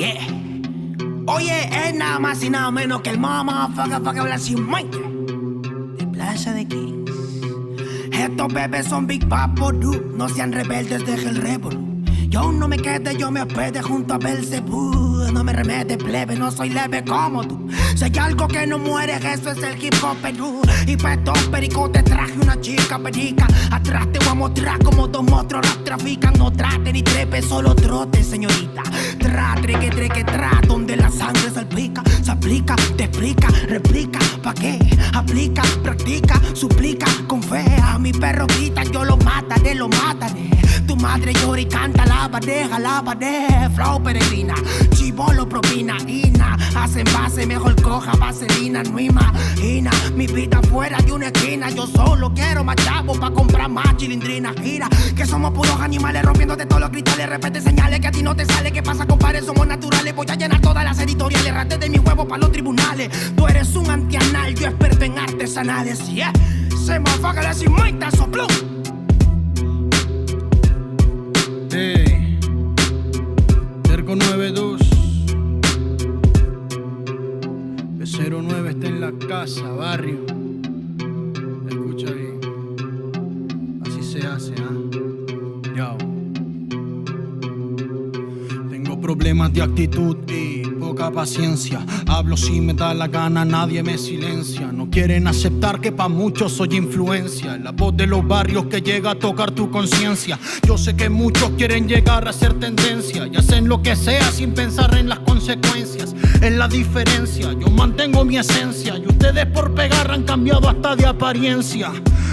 yeah. Oye, es nada más y nada menos que el motherfucker Blasphemite de Plaza de Kings. Estos bebés son Big Papo, dude. No sean rebeldes, deje el revolu. Yo no me quede, yo me hospede junto a Belzebú. No me remete, plebe, no soy leve como tú. Si hay algo que no muere, eso es el hip hop Perú. Y para estos pericotes traje una chica perica. Atrás te voy a mostrar como dos monstruos las trafican. No trate ni trepe, solo trote, señorita. Treque, donde la sangre salpica. Se aplica, te explica, replica. ¿Pa' qué? Aplica, practica, suplica con fe. A mi perro grita, yo lo mataré. Tu madre llora y canta la bandeja, flow peregrina, chivolo propina, ina, hacen base, mejor coja vaselina, no imagina, mi vida fuera de una esquina, yo solo quiero más chavo pa' comprar más chilindrina, gira, que somos puros animales rompiéndote todos los cristales, repete señales que a ti no te sale, ¿qué pasa compadre? Somos naturales, voy a llenar todas las editoriales, rate de mi huevo pa' los tribunales, tú eres un antianal, yo experto en artesanales, yeah, se me afaga la cimuita, soplú. Cerco 92 P09 está en la casa, barrio. Escucha bien. Así se hace, Yo. Tengo problemas de actitud y poca paciencia. Hablo si me da la gana, nadie me silencia. No quieren aceptar que pa' muchos soy influencia. La voz de los barrios que llega a tocar tu conciencia. Yo sé que muchos quieren llegar a ser tendencia y hacen lo que sea sin pensar en las consecuencias. Es la diferencia, yo mantengo mi esencia y ustedes por pegar han cambiado hasta de apariencia.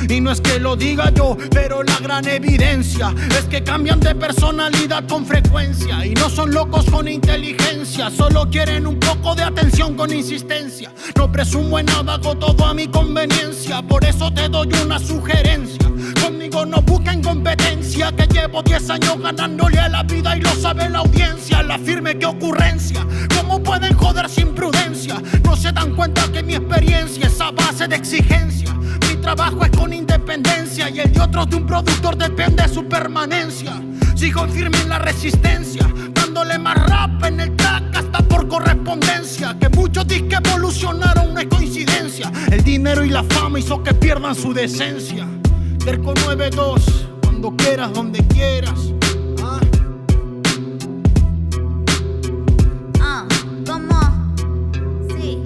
Y no es que lo diga yo, pero la gran evidencia es que cambian de personalidad con frecuencia. Y no son locos con inteligencia, solo quieren un poco de atención con insistencia. No presumo en nada, hago todo a mi conveniencia. Por eso te doy una sugerencia: conmigo no busquen competencia, que llevo 10 años ganándole a la vida y lo sabe la audiencia. La firme, qué ocurrencia, ¿cómo pueden joder sin prudencia? No se dan cuenta que mi experiencia es a base de exigencia. Mi trabajo es con independencia y el de otros de un productor depende de su permanencia. Sigo firme en la resistencia, dándole más rap en el track hasta por correspondencia. Que muchos disques evolucionaron, no es coincidencia. El dinero y la fama hizo que pierdan su decencia. Cerco 92, cuando quieras, donde quieras. ¿Cómo? Sí.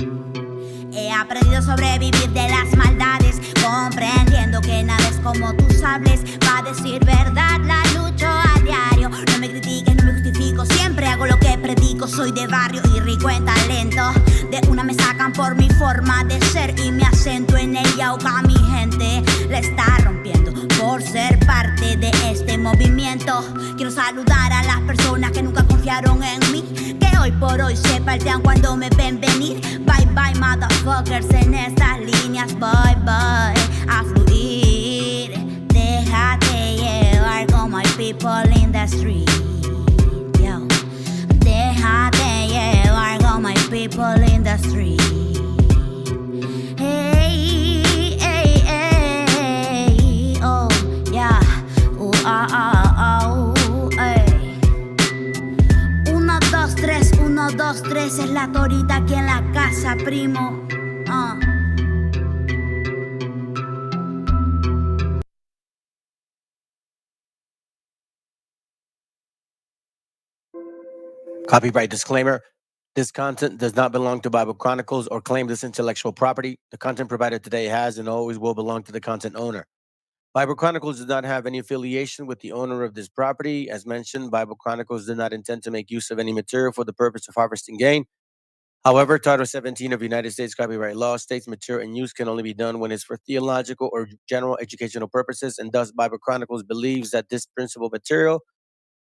He aprendido a sobrevivir de las maldades, comprendiendo que nada es como tú sabes. Pa' decir verdad, la lucho a diario. No me critiques, no me justifico, siempre hago lo que predico. Soy de barrio y rico en talento. De una me sacan por mi forma de ser y me acento en ella. A mi gente la está rompiendo por ser parte de este movimiento. Quiero saludar a las personas que nunca confiaron en mí, que hoy por hoy se paltean cuando me ven venir. Bye bye motherfuckers en estas líneas. Bye bye a fluir. Déjate llevar como hay people in the street. Yo. Déjate llevar como hay people in the street. Hey, hey, hey, oh, yeah, hey. 1, 2, 3, 1, 2, 3 es la torita aquí en la casa, primo. Copyright disclaimer. This content does not belong to Bible Chronicles or claim this intellectual property. The content provided today has and always will belong to the content owner. Bible Chronicles does not have any affiliation with the owner of this property. As mentioned, Bible Chronicles did not intend to make use of any material for the purpose of harvesting gain. However, Title 17 of United States copyright law states material in use can only be done when it's for theological or general educational purposes, and thus Bible Chronicles believes that this principal material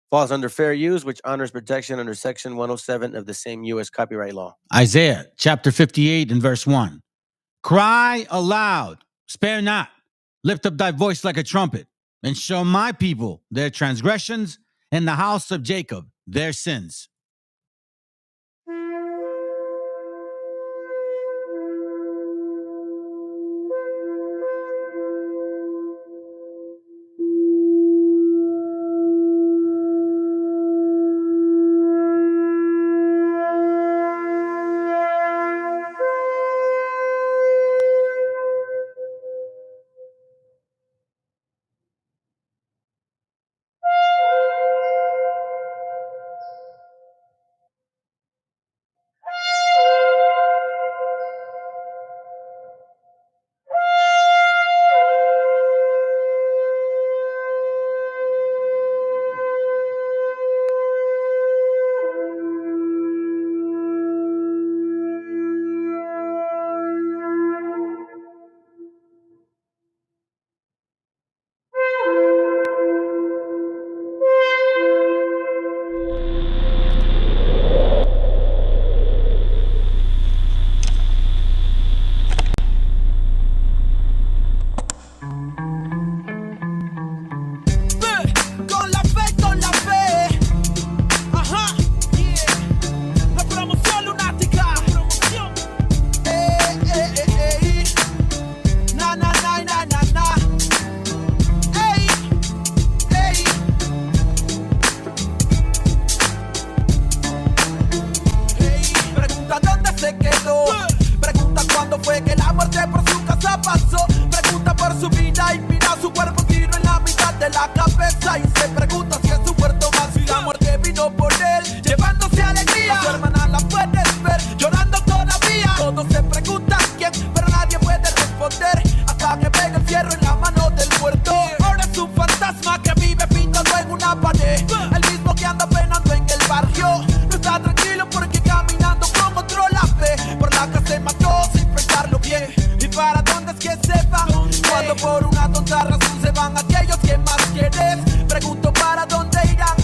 falls under fair use, which honors protection under Section 107 of the same U.S. copyright law. Isaiah chapter 58 and verse 1. Cry aloud, spare not, lift up thy voice like a trumpet, and show my people their transgressions, and the house of Jacob their sins. muerte por su casa pasó. Pregunta por su vida y mira su cuerpo tiro en la mitad de la cabeza. Y se pregunta si es su muerto más. Si la muerte vino por él, llevándose alegría. A su hermana la puedes ver llorando todavía. Todos se preguntan quién, pero nadie puede responder hasta que pega el fierro en la mano del muerto. Ahora es un fantasma que vive pintado en una pared. El mismo que anda penando en el barrio. No está tranquilo porque caminando con otro la ve. Por la que se mató sin pensarlo bien. ¿Y para dónde es que se van? Cuando por una tonta razón se van aquellos que más quieres. Pregunto para dónde irán.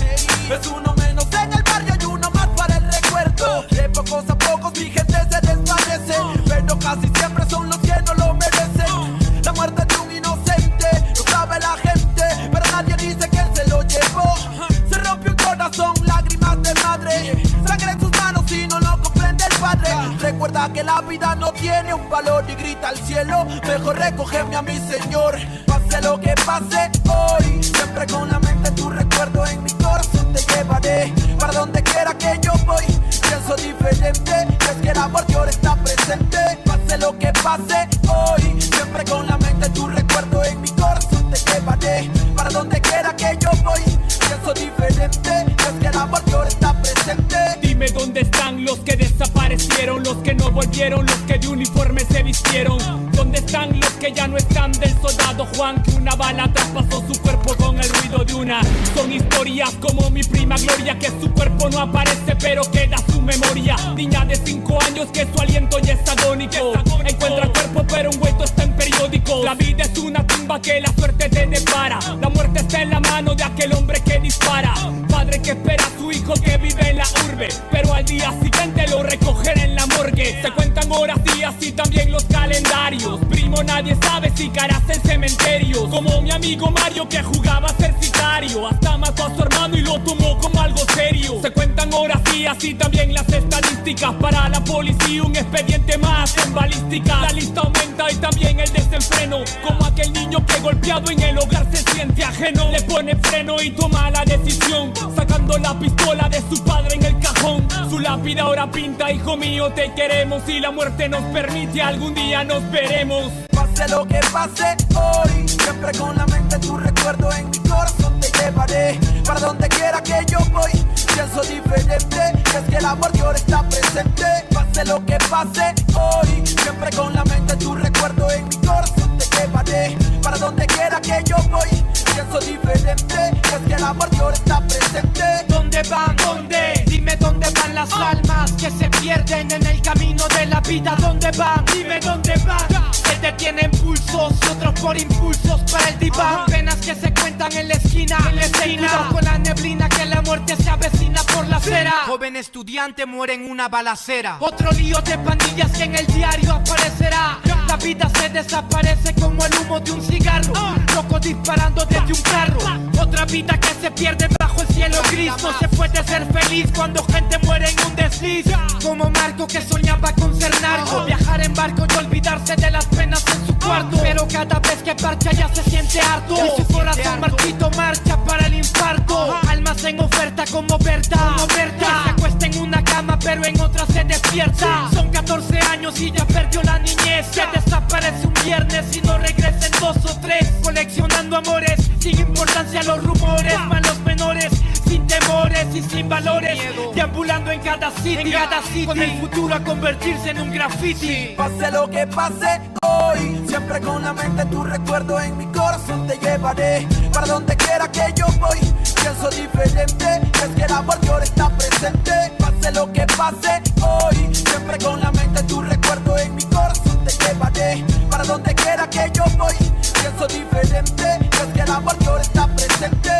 Es uno menos en el barrio y uno más para el recuerdo. De pocos a pocos mi gente se desvanece, pero casi siempre son los que no lo merecen. La muerte de un inocente, lo sabe la gente, pero nadie dice que él se lo llevó. Se rompió un corazón, lágrimas de madre, sangre en sus manos y no lo comprende el padre. Recuerda que la vida no tiene un valor y grita al cielo, mejor recógeme a mi Señor. Pase lo que pase hoy, siempre con la mente tu recuerdo en mi corazón te llevaré. Para donde quiera que yo voy, pienso diferente, es que la muerte ahora está presente. Pase lo que pase hoy, siempre con la mente tu recuerdo en mi corazón te llevaré. Para donde quiera que yo voy, pienso diferente, es que la muerte ahora está presente. Dime dónde están los que desaparecieron, los que no volvieron, los que de uniforme se vistieron. ¿Dónde están los que ya no están del soldado Juan, que una bala traspasó su cuerpo con el ruido de una? Son historias como mi prima Gloria, que su cuerpo no aparece pero queda su memoria. Niña de 5 años que su aliento ya es agónico. Encuentra cuerpo pero un hueso está en periódico. La vida es una tumba que la suerte te depara. La muerte está en la mano de aquel hombre que dispara. Padre que espera a su hijo que vive en la urbe, pero al día siguiente lo recogerá en la morgue. Se cuentan horas, días y también los calendarios. Primo, nadie sabe si caras en cementerios. Como mi amigo Mario que jugaba a ser sicario, hasta mató a su hermano y lo tomó como algo serio. Se cuentan horas, días y también las estadísticas. Para la policía un expediente más en balística. La lista aumenta y también el desenfreno, como aquel niño que golpeado en el hogar se siente ajeno. Le pone freno y toma la decisión, sacando la pistola de su padre en el cajón. Su lápida ahora pinta: hijo mío, te queremos. Si la muerte nos permite, algún día nos veremos. Pase lo que pase hoy, siempre con la mente tu recuerdo en mi corazón te llevaré. Para donde quiera que yo voy, pienso diferente, es que la muerte ahora está presente. Pase lo que pase hoy, siempre con la mente tu recuerdo en mi corazón te llevaré. Para donde quiera que yo voy, pienso diferente, es que la muerte ahora está presente. ¿Dónde van? ¿Dónde? Dime dónde van las almas que se pierden en el camino de la vida. ¿Dónde van? Dime dónde van. Que te tienen pulsos y otros por impulsos para el diván. Penas que se cuentan en la esquina. Cuidado con la neblina que la muerte se avecina por la acera. Joven estudiante muere en una balacera. Otro lío de pandillas que en el diario aparecerá. La vida se desaparece como el humo de un cigarro. Locos disparando desde un carro. Otra vida que se pierde bajo el cielo gris. No se puede ser feliz cuando gente muere en un desliz. Como Marco que soñaba con ser narco, viajar en barco y olvidarse de las penas en su cuarto. Pero cada vez que parcha ya se siente harto y su corazón marchito marcha para el infarto. Almas en oferta como Berta, que se acuesta en una cama pero en otra se despierta. Son 14 años y ya perdió la niñez. Se desaparece un viernes y no regresa en 2 o 3. Coleccionando amores sin importancia a los rumores. Malos menores sin temores y sin valores, deambulando en cada sitio, con el futuro a convertirse en un graffiti. Pase lo que pase hoy, siempre con la mente tu recuerdo en mi corazón te llevaré. Para donde quiera que yo voy, pienso diferente, es que la muerte ahora está presente. Pase lo que pase hoy, siempre con la mente tu recuerdo en mi corazón te llevaré. Para donde quiera que yo voy, pienso diferente, es que la muerte ahora está presente.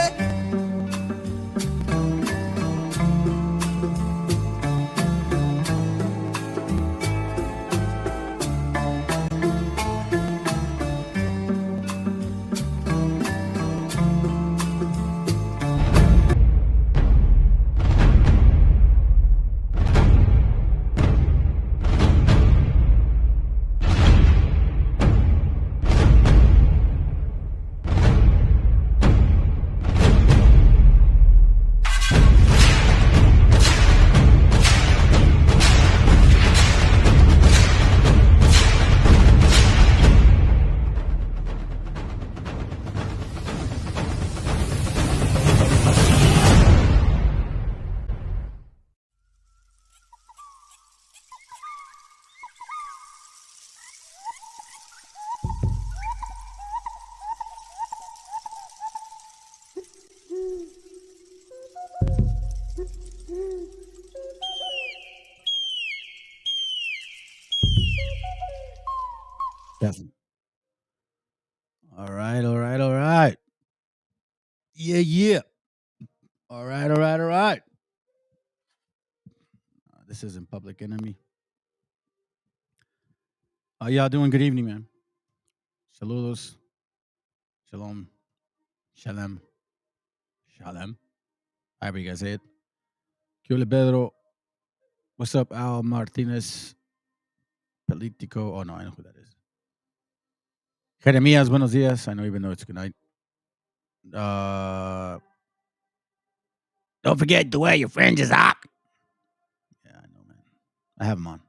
Definitely. All right, all right, all right. Yeah, yeah. All right, all right, all right. This isn't Public Enemy. How y'all doing? Good evening, man. Saludos. Shalom. Shalom. Shalom. However you guys say it. Hola, Pedro. What's up, Al Martinez? Politico. Oh, no, I know who that is. Jeremias, buenos dias. I know even though it's good night. Don't forget to wear your fringes, Ock. Yeah, I know, man. I have them on.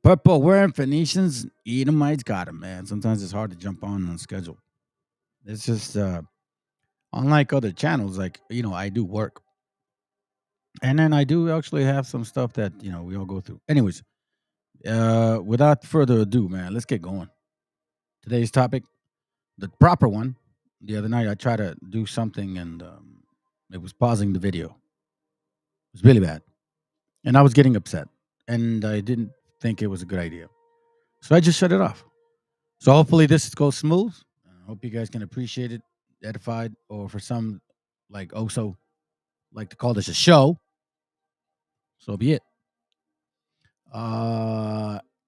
Purple wearing Phoenicians, Edomites got them, man. Sometimes it's hard to jump on schedule. It's just unlike other channels, like, I do work. And then I do actually have some stuff that, we all go through. Anyways, without further ado, man, let's get going. Today's topic, the proper one. The other night I tried to do something and it was pausing the video. It was really bad. And I was getting upset. And I didn't think it was a good idea. So I just shut it off. So hopefully this goes smooth. I hope you guys can appreciate it, edified, or for some, like also like to call this a show. So be it.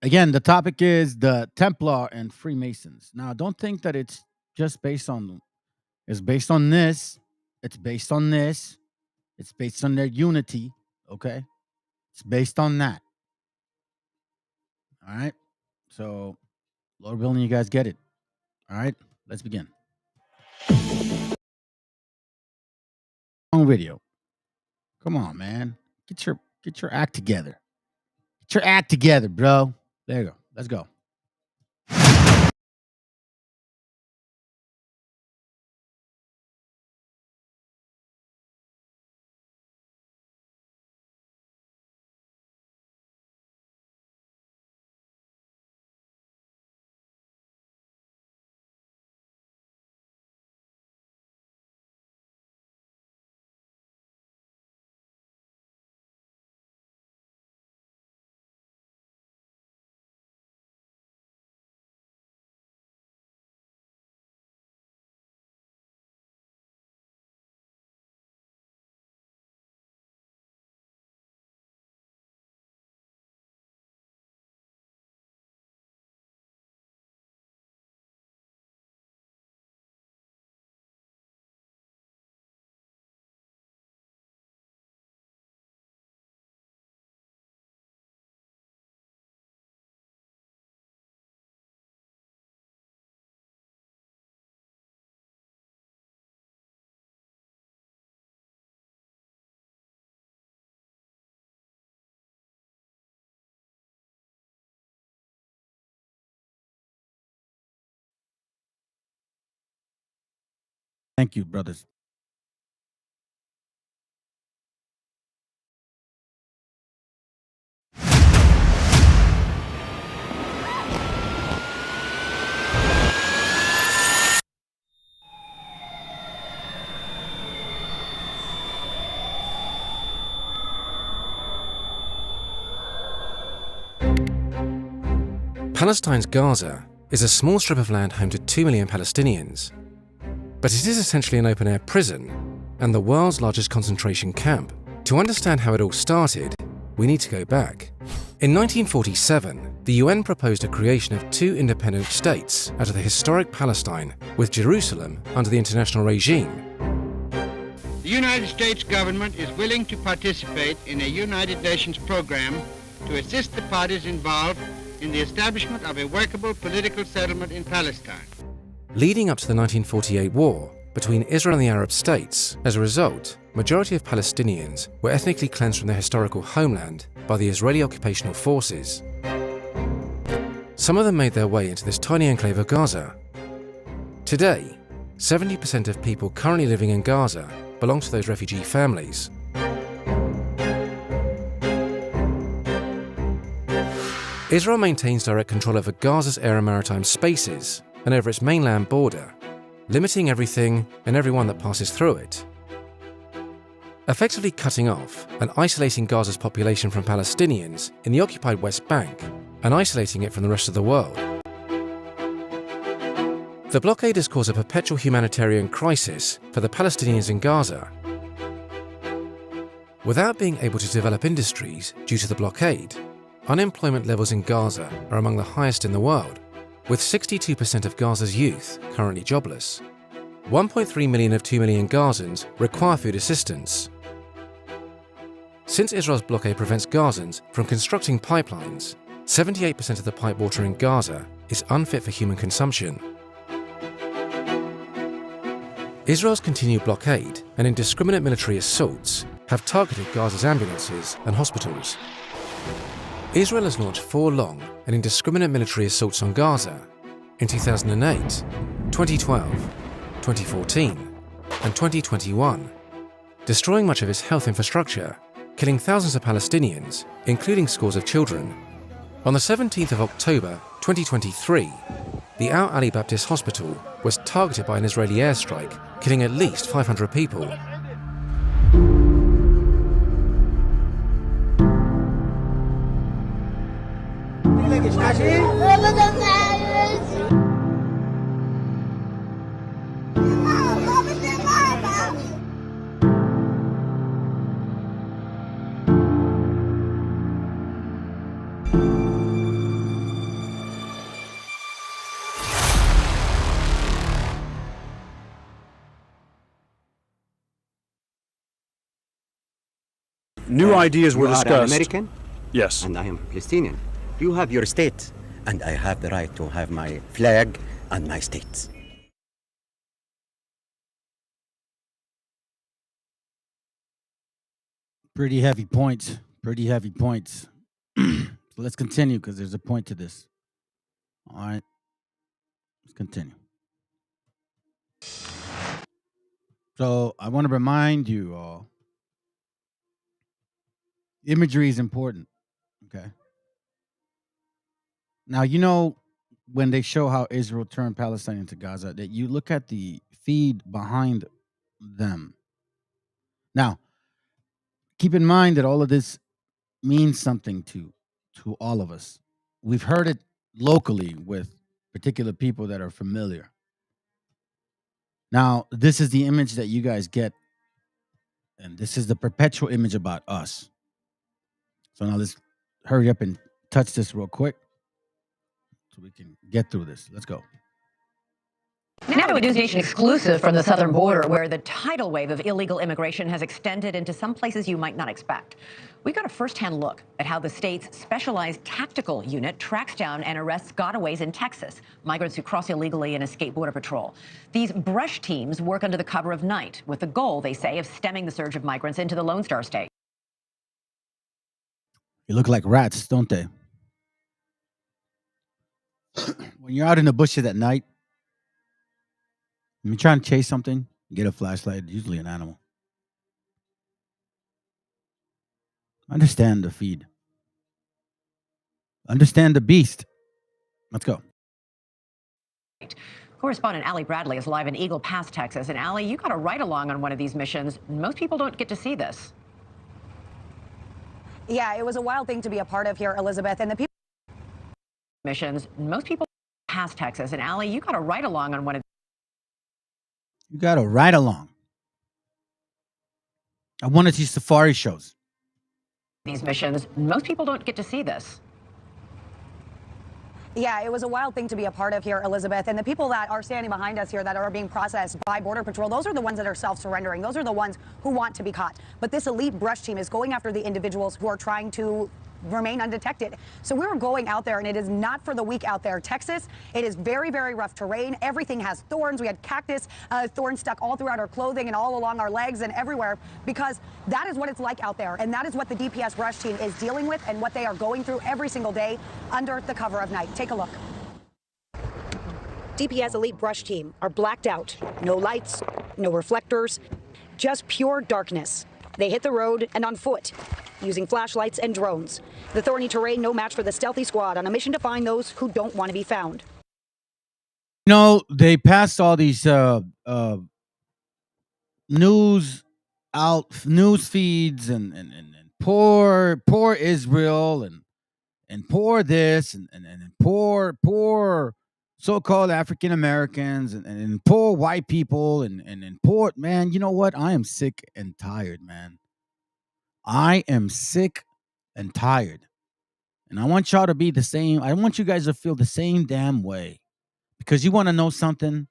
Again, the topic is the Templar and Freemasons. Now, don't think that it's just based on. It's based on this. It's based on this. It's based on their unity. Okay, it's based on that. All right. So, Lord willing, you guys get it. All right. Let's begin. Long video. Come on, man. Get your act together. Get your act together, bro. There you go. Let's go. Thank you, brothers. Palestine's Gaza is a small strip of land home to 2 million Palestinians, but it is essentially an open-air prison and the world's largest concentration camp. To understand how it all started, we need to go back. In 1947, the UN proposed a creation of 2 independent states out of the historic Palestine, with Jerusalem under the international regime. The United States government is willing to participate in a United Nations program to assist the parties involved in the establishment of a workable political settlement in Palestine. Leading up to the 1948 war between Israel and the Arab states, as a result, majority of Palestinians were ethnically cleansed from their historical homeland by the Israeli occupational forces. Some of them made their way into this tiny enclave of Gaza. Today, 70% of people currently living in Gaza belong to those refugee families. Israel maintains direct control over Gaza's air and maritime spaces and over its mainland border, limiting everything and everyone that passes through it. Effectively cutting off and isolating Gaza's population from Palestinians in the occupied West Bank and isolating it from the rest of the world. The blockade has caused a perpetual humanitarian crisis for the Palestinians in Gaza. Without being able to develop industries due to the blockade, unemployment levels in Gaza are among the highest in the world, with 62% of Gaza's youth currently jobless. 1.3 million of 2 million Gazans require food assistance. Since Israel's blockade prevents Gazans from constructing pipelines, 78% of the pipe water in Gaza is unfit for human consumption. Israel's continued blockade and indiscriminate military assaults have targeted Gaza's ambulances and hospitals. Israel has launched 4 long and indiscriminate military assaults on Gaza in 2008, 2012, 2014, and 2021, destroying much of its health infrastructure, killing thousands of Palestinians, including scores of children. On the 17th of October 2023, the Al Ali Baptist Hospital was targeted by an Israeli airstrike, killing at least 500 people. New ideas were You are an discussed. American, Yes. and I am Palestinian. You have your state, and I have the right to have my flag and my state. Pretty heavy points. Pretty heavy points. So let's continue because there's a point to this. All right. Let's continue. So I want to remind you all, imagery is important. Okay. Now, you know, when they show how Israel turned Palestine into Gaza, that you look at the feed behind them. Now, keep in mind that all of this means something to all of us. We've heard it locally with particular people that are familiar. Now, this is the image that you guys get, and this is the perpetual image about us. So now let's hurry up and touch this real quick so we can get through this. Let's go. Now to a News Nation exclusive from the southern border, where the tidal wave of illegal immigration has extended into some places you might not expect. We got a first-hand look at how the state's specialized tactical unit tracks down and arrests gotaways in Texas, migrants who cross illegally and escape Border Patrol. These brush teams work under the cover of night, with the goal, they say, of stemming the surge of migrants into the Lone Star State. They look like rats, don't they? When you're out in the bushes at night, when you're trying to chase something, you get a flashlight, usually an animal. Understand the feed. Understand the beast. Let's go. Correspondent Allie Bradley is live in Eagle Pass, Texas. And Allie, you got a ride-along on one of these missions. Most people don't get to see this. Yeah, it was a wild thing to be a part of here, Elizabeth. And the people missions, most people pass Texas. And Allie, you got a ride-along on one of You got to ride along. I want to see safari shows. these missions. Most people don't get to see this. Yeah, it was a wild thing to be a part of here, Elizabeth. And the people that are standing behind us here that are being processed by Border Patrol, those are the ones that are self-surrendering. Those are the ones who want to be caught. But this elite brush team is going after the individuals who are trying to remain undetected. So we were going out there, and it is not for the weak out there. Texas, it is very, very rough terrain. Everything has thorns. We had cactus thorns stuck all throughout our clothing and all along our legs and everywhere, because that is what it's like out there. And that is what the DPS brush team is dealing with and what they are going through every single day under the cover of night. Take a look. DPS elite brush team are blacked out. No lights, no reflectors, just pure darkness. They hit the road and on foot, using flashlights and drones. The thorny terrain, no match for the stealthy squad on a mission to find those who don't want to be found. You know, they passed all these news feeds and poor Israel, and and poor this and poor so-called African Americans and poor white people and poor, man, you know what? I am sick and tired, man. I am sick and tired. And I want y'all to be the same. I want you guys to feel the same damn way. Because you want to know something?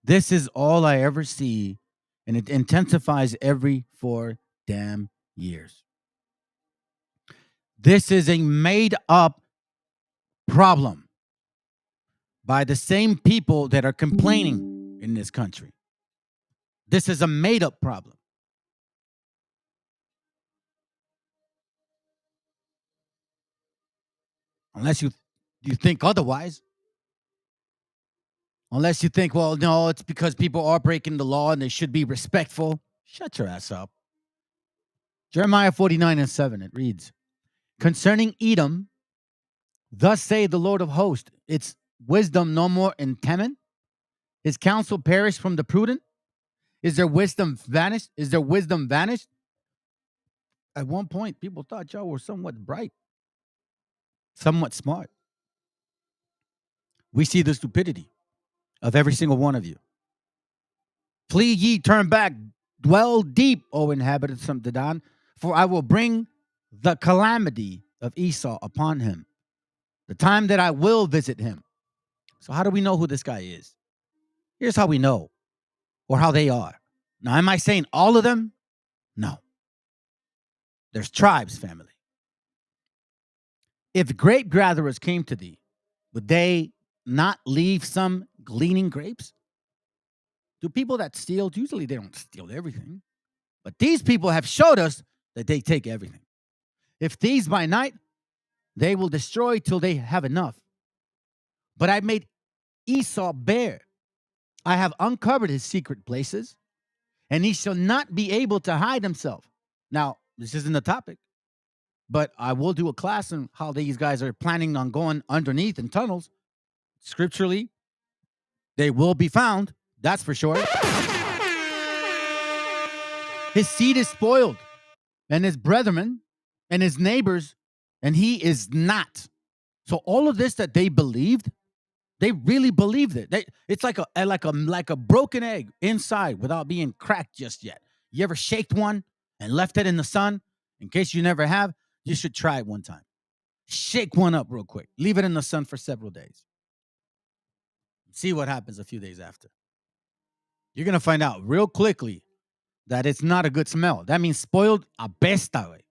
This is all I ever see, and it intensifies every 4 damn years. This is a made up problem by the same people that are complaining in this country. This is a made up problem. Unless you think otherwise. Unless you think, well, no, it's because people are breaking the law and they should be respectful. Shut your ass up. Jeremiah 49:7, it reads, concerning Edom, thus say the Lord of hosts, its wisdom no more in Teman? His counsel perished from the prudent? Is their wisdom vanished? Is their wisdom vanished? At one point, people thought y'all were somewhat bright, somewhat smart. We see the stupidity of every single one of you. Flee ye, turn back, dwell deep, O inhabitants of Dedan, for I will bring the calamity of Esau upon him, the time that I will visit him. So how do we know who this guy is? Here's how we know, or how they are. Now, am I saying all of them? No. There's tribes, family. If grape gatherers came to thee, would they not leave some gleaning grapes? Do people that steal, usually they don't steal everything, but these people have showed us that they take everything. If thieves by night, they will destroy till they have enough. But I made Esau bare. I have uncovered his secret places, and he shall not be able to hide himself. Now, this isn't the topic, but I will do a class on how these guys are planning on going underneath in tunnels. Scripturally, they will be found. That's for sure. His seed is spoiled, and his brethren and his neighbors, and he is not. So all of this that they believed, they really believed it. It's like a broken egg inside without being cracked just yet. You ever shaked one and left it in the sun? In case you never have, you should try it one time. Shake one up real quick. Leave it in the sun for several days. See what happens a few days after. You're going to find out real quickly that it's not a good smell. That means spoiled apesta, güey.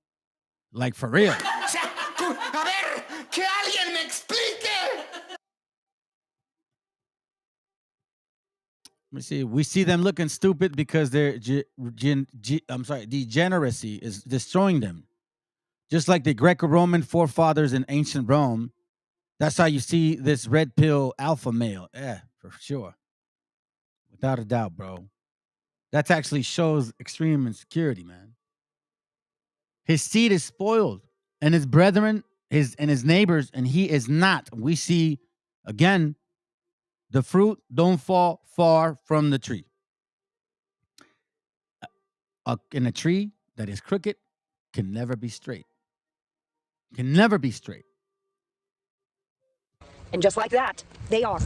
Like for real. A ver, que alguien me explique. Let me see. We see them looking stupid because their degeneracy is destroying them. Just like the Greco-Roman forefathers in ancient Rome. That's how you see this red pill alpha male. Yeah, for sure. Without a doubt, bro. That actually shows extreme insecurity, man. His seed is spoiled, and his brethren, his neighbors, and he is not. We see, again, the fruit don't fall far from the tree. In a tree that is crooked can never be straight. Can never be straight. And just like that, they are.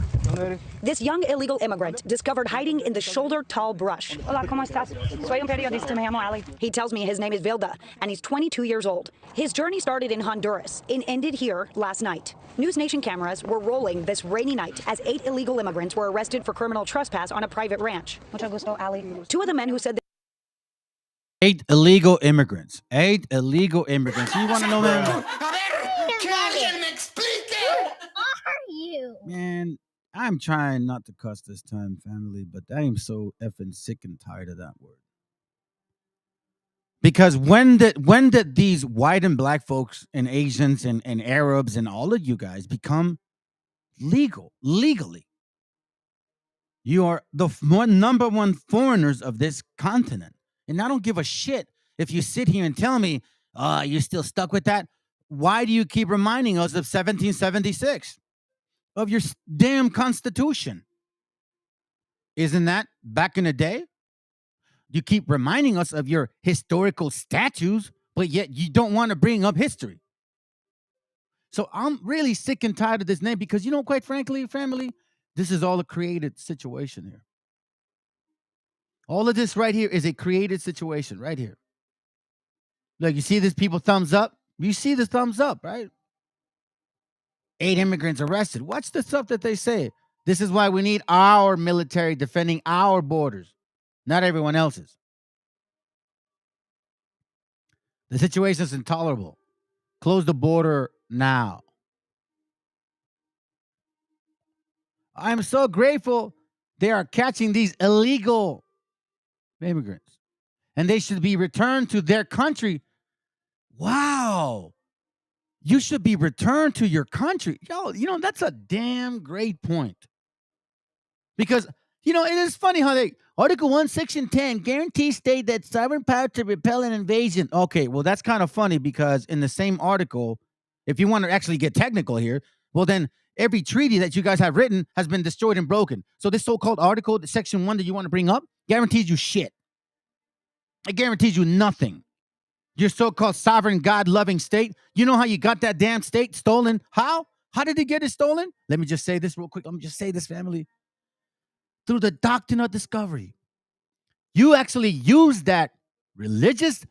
This young illegal immigrant discovered hiding in the shoulder-tall brush. Hola, ¿cómo estás? Soy un periodista, me llamo Ali. He tells me his name is Vilda, and he's 22 years old. His journey started in Honduras and ended here last night. News Nation cameras were rolling this rainy night as 8 illegal immigrants were arrested for criminal trespass on a private ranch. Mucho gusto, Ali. 2 of the men who said 8 illegal immigrants. 8 illegal immigrants. You want to know, man? A ver, que alguien me explique. Man, I'm trying not to cuss this time, family, but I am so effing sick and tired of that word. Because when did these white and black folks and Asians and Arabs and all of you guys become legally? You are the number one foreigners of this continent. And I don't give a shit if you sit here and tell me, you're still stuck with that. Why do you keep reminding us of 1776? Of your damn Constitution? Isn't that back in the day? You keep reminding us of your historical statues, but yet you don't want to bring up history. So I'm really sick and tired of this name because, quite frankly, family, this is all a created situation here. All of this right here is a created situation right here. Look, you see this people thumbs up? You see the thumbs up, right? 8 immigrants arrested. Watch the stuff that they say. This is why we need our military defending our borders, not everyone else's. The situation is intolerable. Close the border now. I'm so grateful they are catching these illegal immigrants, and they should be returned to their country. Wow. You should be returned to your country. Yo, that's a damn great point. Because, it is funny how Article 1, Section 10 guarantees state that sovereign power to repel an invasion. Okay, well, that's kind of funny because in the same article, if you want to actually get technical here, well, then every treaty that you guys have written has been destroyed and broken. So this so-called article, Section 1 that you want to bring up, guarantees you shit. It guarantees you nothing. Your so-called sovereign, God-loving state, you know how you got that damn state stolen? How? How did they get it stolen? Let me just say this real quick. Let me just say this, family. Through the doctrine of discovery. You actually use that religious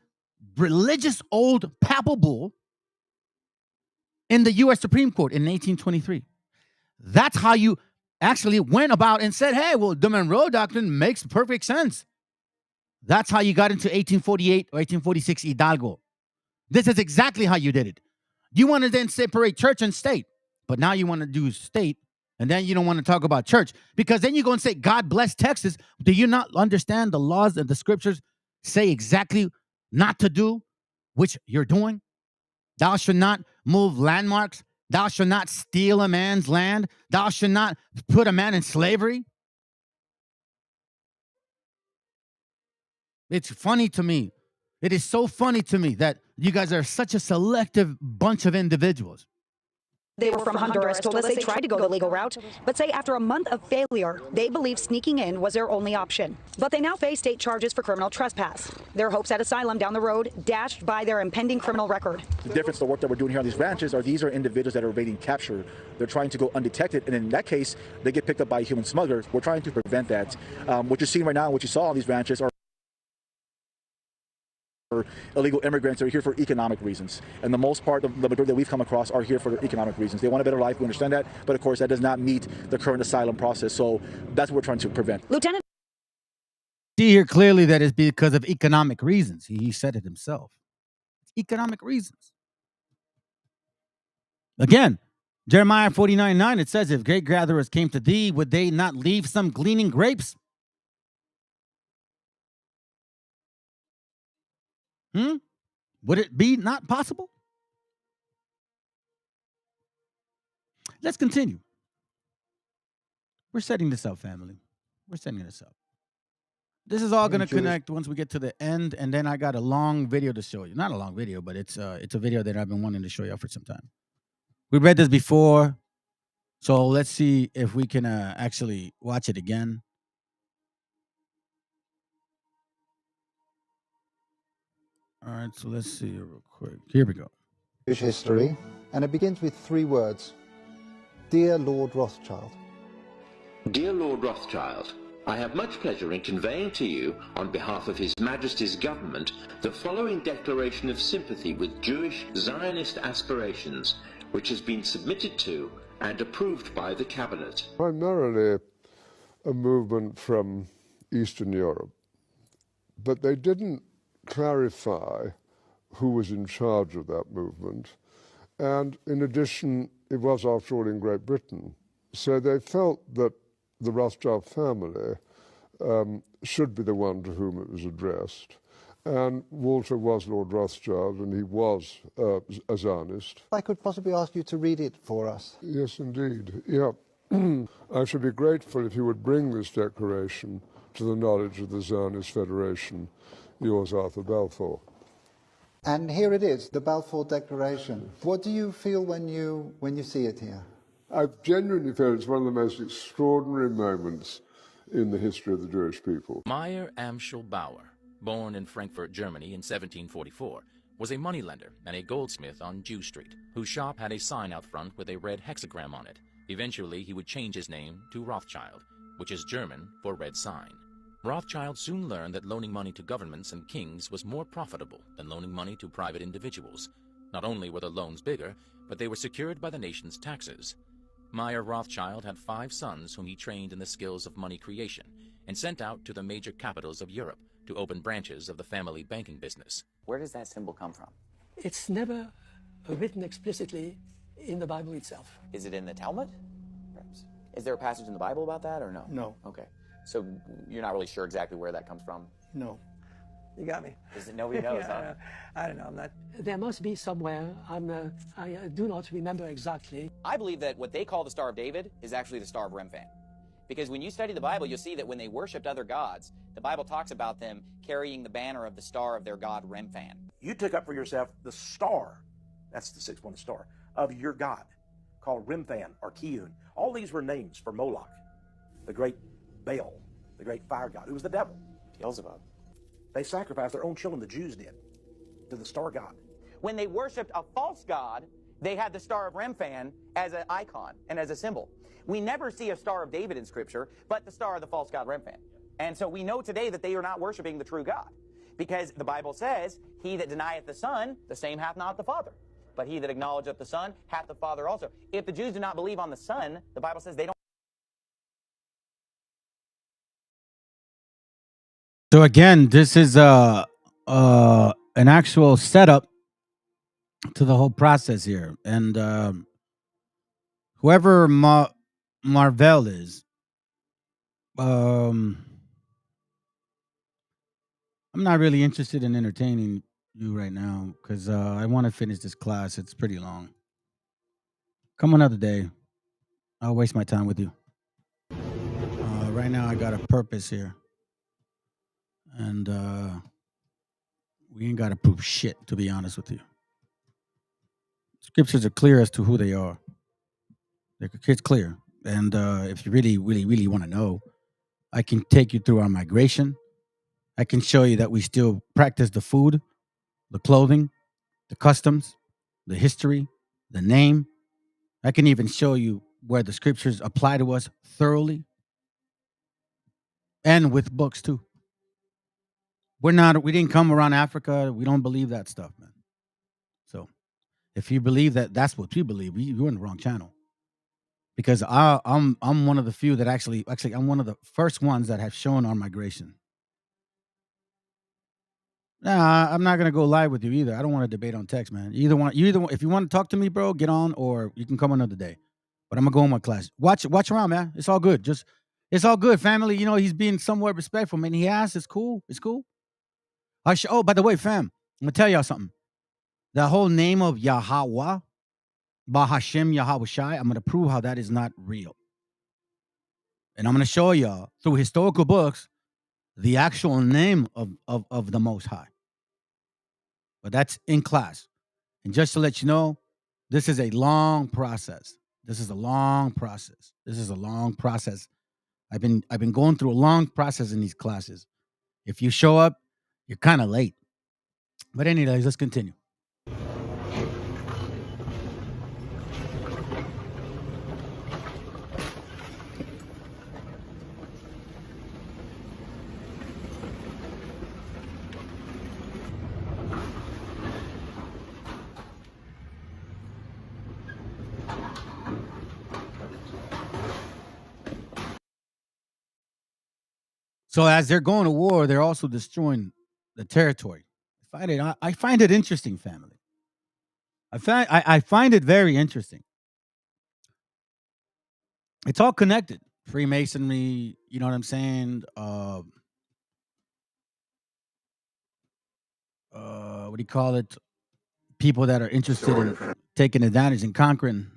old papal bull in the U.S. Supreme Court in 1823. That's how you actually went about and said, hey, well, the Monroe Doctrine makes perfect sense. That's how you got into 1848 or 1846 Hidalgo. This is exactly how you did it. You want to then separate church and state, but now you want to do state, and then you don't want to talk about church, because then you go and say, God bless Texas. Do you not understand the laws and the scriptures say exactly not to do, which you're doing? Thou shalt not move landmarks. Thou shalt not steal a man's land. Thou shalt not put a man in slavery. It's funny to me. It is so funny to me that you guys are such a selective bunch of individuals. They were from Honduras, told us they tried to go the legal route, but say after a month of failure, they believe sneaking in was their only option. But they now face state charges for criminal trespass. Their hopes at asylum down the road dashed by their impending criminal record. The difference, the work that we're doing here on these ranches, these are individuals that are evading capture. They're trying to go undetected, and in that case, they get picked up by human smugglers. We're trying to prevent that. What you're seeing right now, what you saw on these ranches are illegal immigrants that are here for economic reasons. And the most part, the majority that we've come across are here for economic reasons. They want a better life, we understand that, but of course that does not meet the current asylum process. So that's what we're trying to prevent. Lieutenant, see here clearly that it's because of economic reasons. He said it himself. Economic reasons. Again, Jeremiah 49:9, it says, if great gatherers came to thee, would they not leave some gleaning grapes? Would it be not possible? Let's continue. We're setting this up, family. We're setting this up. This is all going to connect once we get to the end, and then I got a long video to show you. Not a long video, but it's a video that I've been wanting to show you for some time. We read this before, so let's see if we can actually watch it again. All right, so let's see real quick. Here we go. History, and it begins with 3 words. Dear Lord Rothschild. Dear Lord Rothschild, I have much pleasure in conveying to you, on behalf of His Majesty's government, the following declaration of sympathy with Jewish Zionist aspirations, which has been submitted to and approved by the Cabinet. Primarily a movement from Eastern Europe, but they didn't clarify who was in charge of that movement. And in addition, it was, after all, in Great Britain. So they felt that the Rothschild family should be the one to whom it was addressed. And Walter was Lord Rothschild, and he was a Zionist. If I could possibly ask you to read it for us. Yes, indeed. Yeah. I should be grateful if you would bring this declaration to the knowledge of the Zionist Federation. Yours, Arthur Balfour. And here it is, the Balfour Declaration. What do you feel when you see it here? I genuinely feel it's one of the most extraordinary moments in the history of the Jewish people. Meyer Amschel Bauer, born in Frankfurt, Germany in 1744, was a moneylender and a goldsmith on Jew Street, whose shop had a sign out front with a red hexagram on it. Eventually, he would change his name to Rothschild, which is German for red sign. Rothschild soon learned that loaning money to governments and kings was more profitable than loaning money to private individuals. Not only were the loans bigger, but they were secured by the nation's taxes. Meyer Rothschild had 5 sons whom he trained in the skills of money creation and sent out to the major capitals of Europe to open branches of the family banking business. Where does that symbol come from? It's never written explicitly in the Bible itself. Is it in the Talmud? Perhaps. Is there a passage in the Bible about that or no? No. Okay. So you're not really sure exactly where that comes from? No. You got me. Is it nobody knows, huh? I don't know. I'm not. There must be somewhere. I do not remember exactly. I believe that what they call the Star of David is actually the Star of Remphan. Because when you study the Bible, you'll see that when they worshipped other gods, the Bible talks about them carrying the banner of the star of their god Remphan. You took up for yourself the star, that's the 6-1 star, of your god, called Remphan or Kiyun. All these were names for Moloch, the great Baal, the great fire god. It was the devil. Beelzebub. They sacrificed their own children, the Jews did, to the star god. When they worshipped a false god, they had the Star of Remphan as an icon and as a symbol. We never see a Star of David in Scripture, but the star of the false god Remphan. And so we know today that they are not worshiping the true God, because the Bible says, he that denieth the Son, the same hath not the Father. But he that acknowledgeth the Son hath the Father also. If the Jews do not believe on the Son, the Bible says they don't. So again, this is an actual setup to the whole process here, and whoever Marvell is, I'm not really interested in entertaining you right now because I want to finish this class. It's pretty long. Come another day. I'll waste my time with you. Right now, I got a purpose here. And we ain't got to prove shit, to be honest with you. Scriptures are clear as to who they are. It's clear. And if you really, really, really want to know, I can take you through our migration. I can show you that we still practice the food, the clothing, the customs, the history, the name. I can even show you where the scriptures apply to us thoroughly. And with books too. We didn't come around Africa. We don't believe that stuff, man. So if you believe that that's what we believe, you're in the wrong channel. Because I'm one of the few that actually I'm one of the first ones that have shown our migration. Nah, I'm not gonna go live with you either. I don't want to debate on text, man. If you want to talk to me, bro, get on, or you can come another day. But I'm gonna go in my class. Watch around, man. It's all good. It's all good, family. You know, he's being somewhat respectful, man. He has. It's cool. It's cool. Oh, by the way, fam, I'm gonna tell y'all something. The whole name of Yahweh, Bahashem Yahweh Shai, I'm gonna prove how that is not real. And I'm gonna show y'all through historical books the actual name of the Most High. But that's in class. And just to let you know, this is a long process. This is a long process. I've been going through a long process in these classes. If you show up, you're kind of late. But anyways, let's continue. So as they're going to war, they're also destroying the territory. I find it interesting, family. I find it very interesting. It's all connected. Freemasonry, you know what I'm saying? What do you call it? People that are interested in taking advantage and conquering.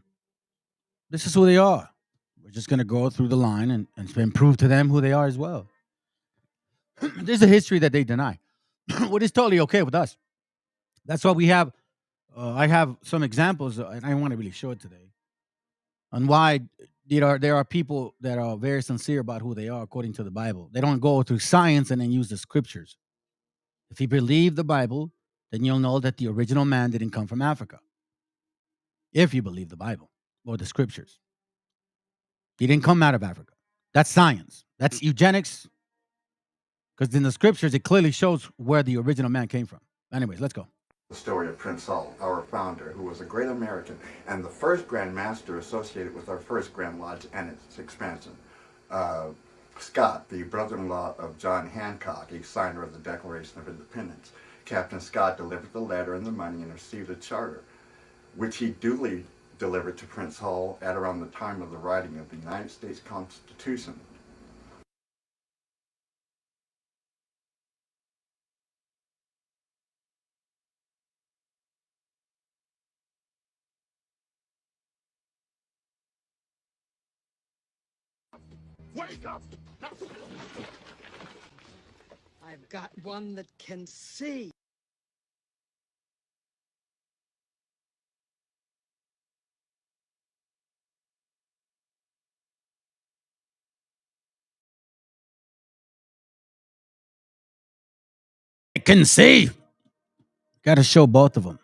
This is who they are. We're just going to go through the line and prove to them who they are as well. There's a history that they deny, what is totally okay with us. That's why we have, I have some examples, and I want to really show it today, on why there are people that are very sincere about who they are according to the Bible. They don't go through science and then use the scriptures. If you believe the Bible, then you'll know that the original man didn't come from Africa. If you believe the Bible or the scriptures, he didn't come out of Africa. That's science. That's eugenics. Because in the scriptures, it clearly shows where the original man came from. Anyways, let's go. The story of Prince Hall, our founder, who was a great American and the first Grand Master associated with our first Grand Lodge and its expansion. Scott, the brother-in-law of John Hancock, a signer of the Declaration of Independence. Captain Scott delivered the letter and the money and received a charter, which he duly delivered to Prince Hall at around the time of the writing of the United States Constitution. Wake up! I've got one that can see. I can see. Got to show both of them.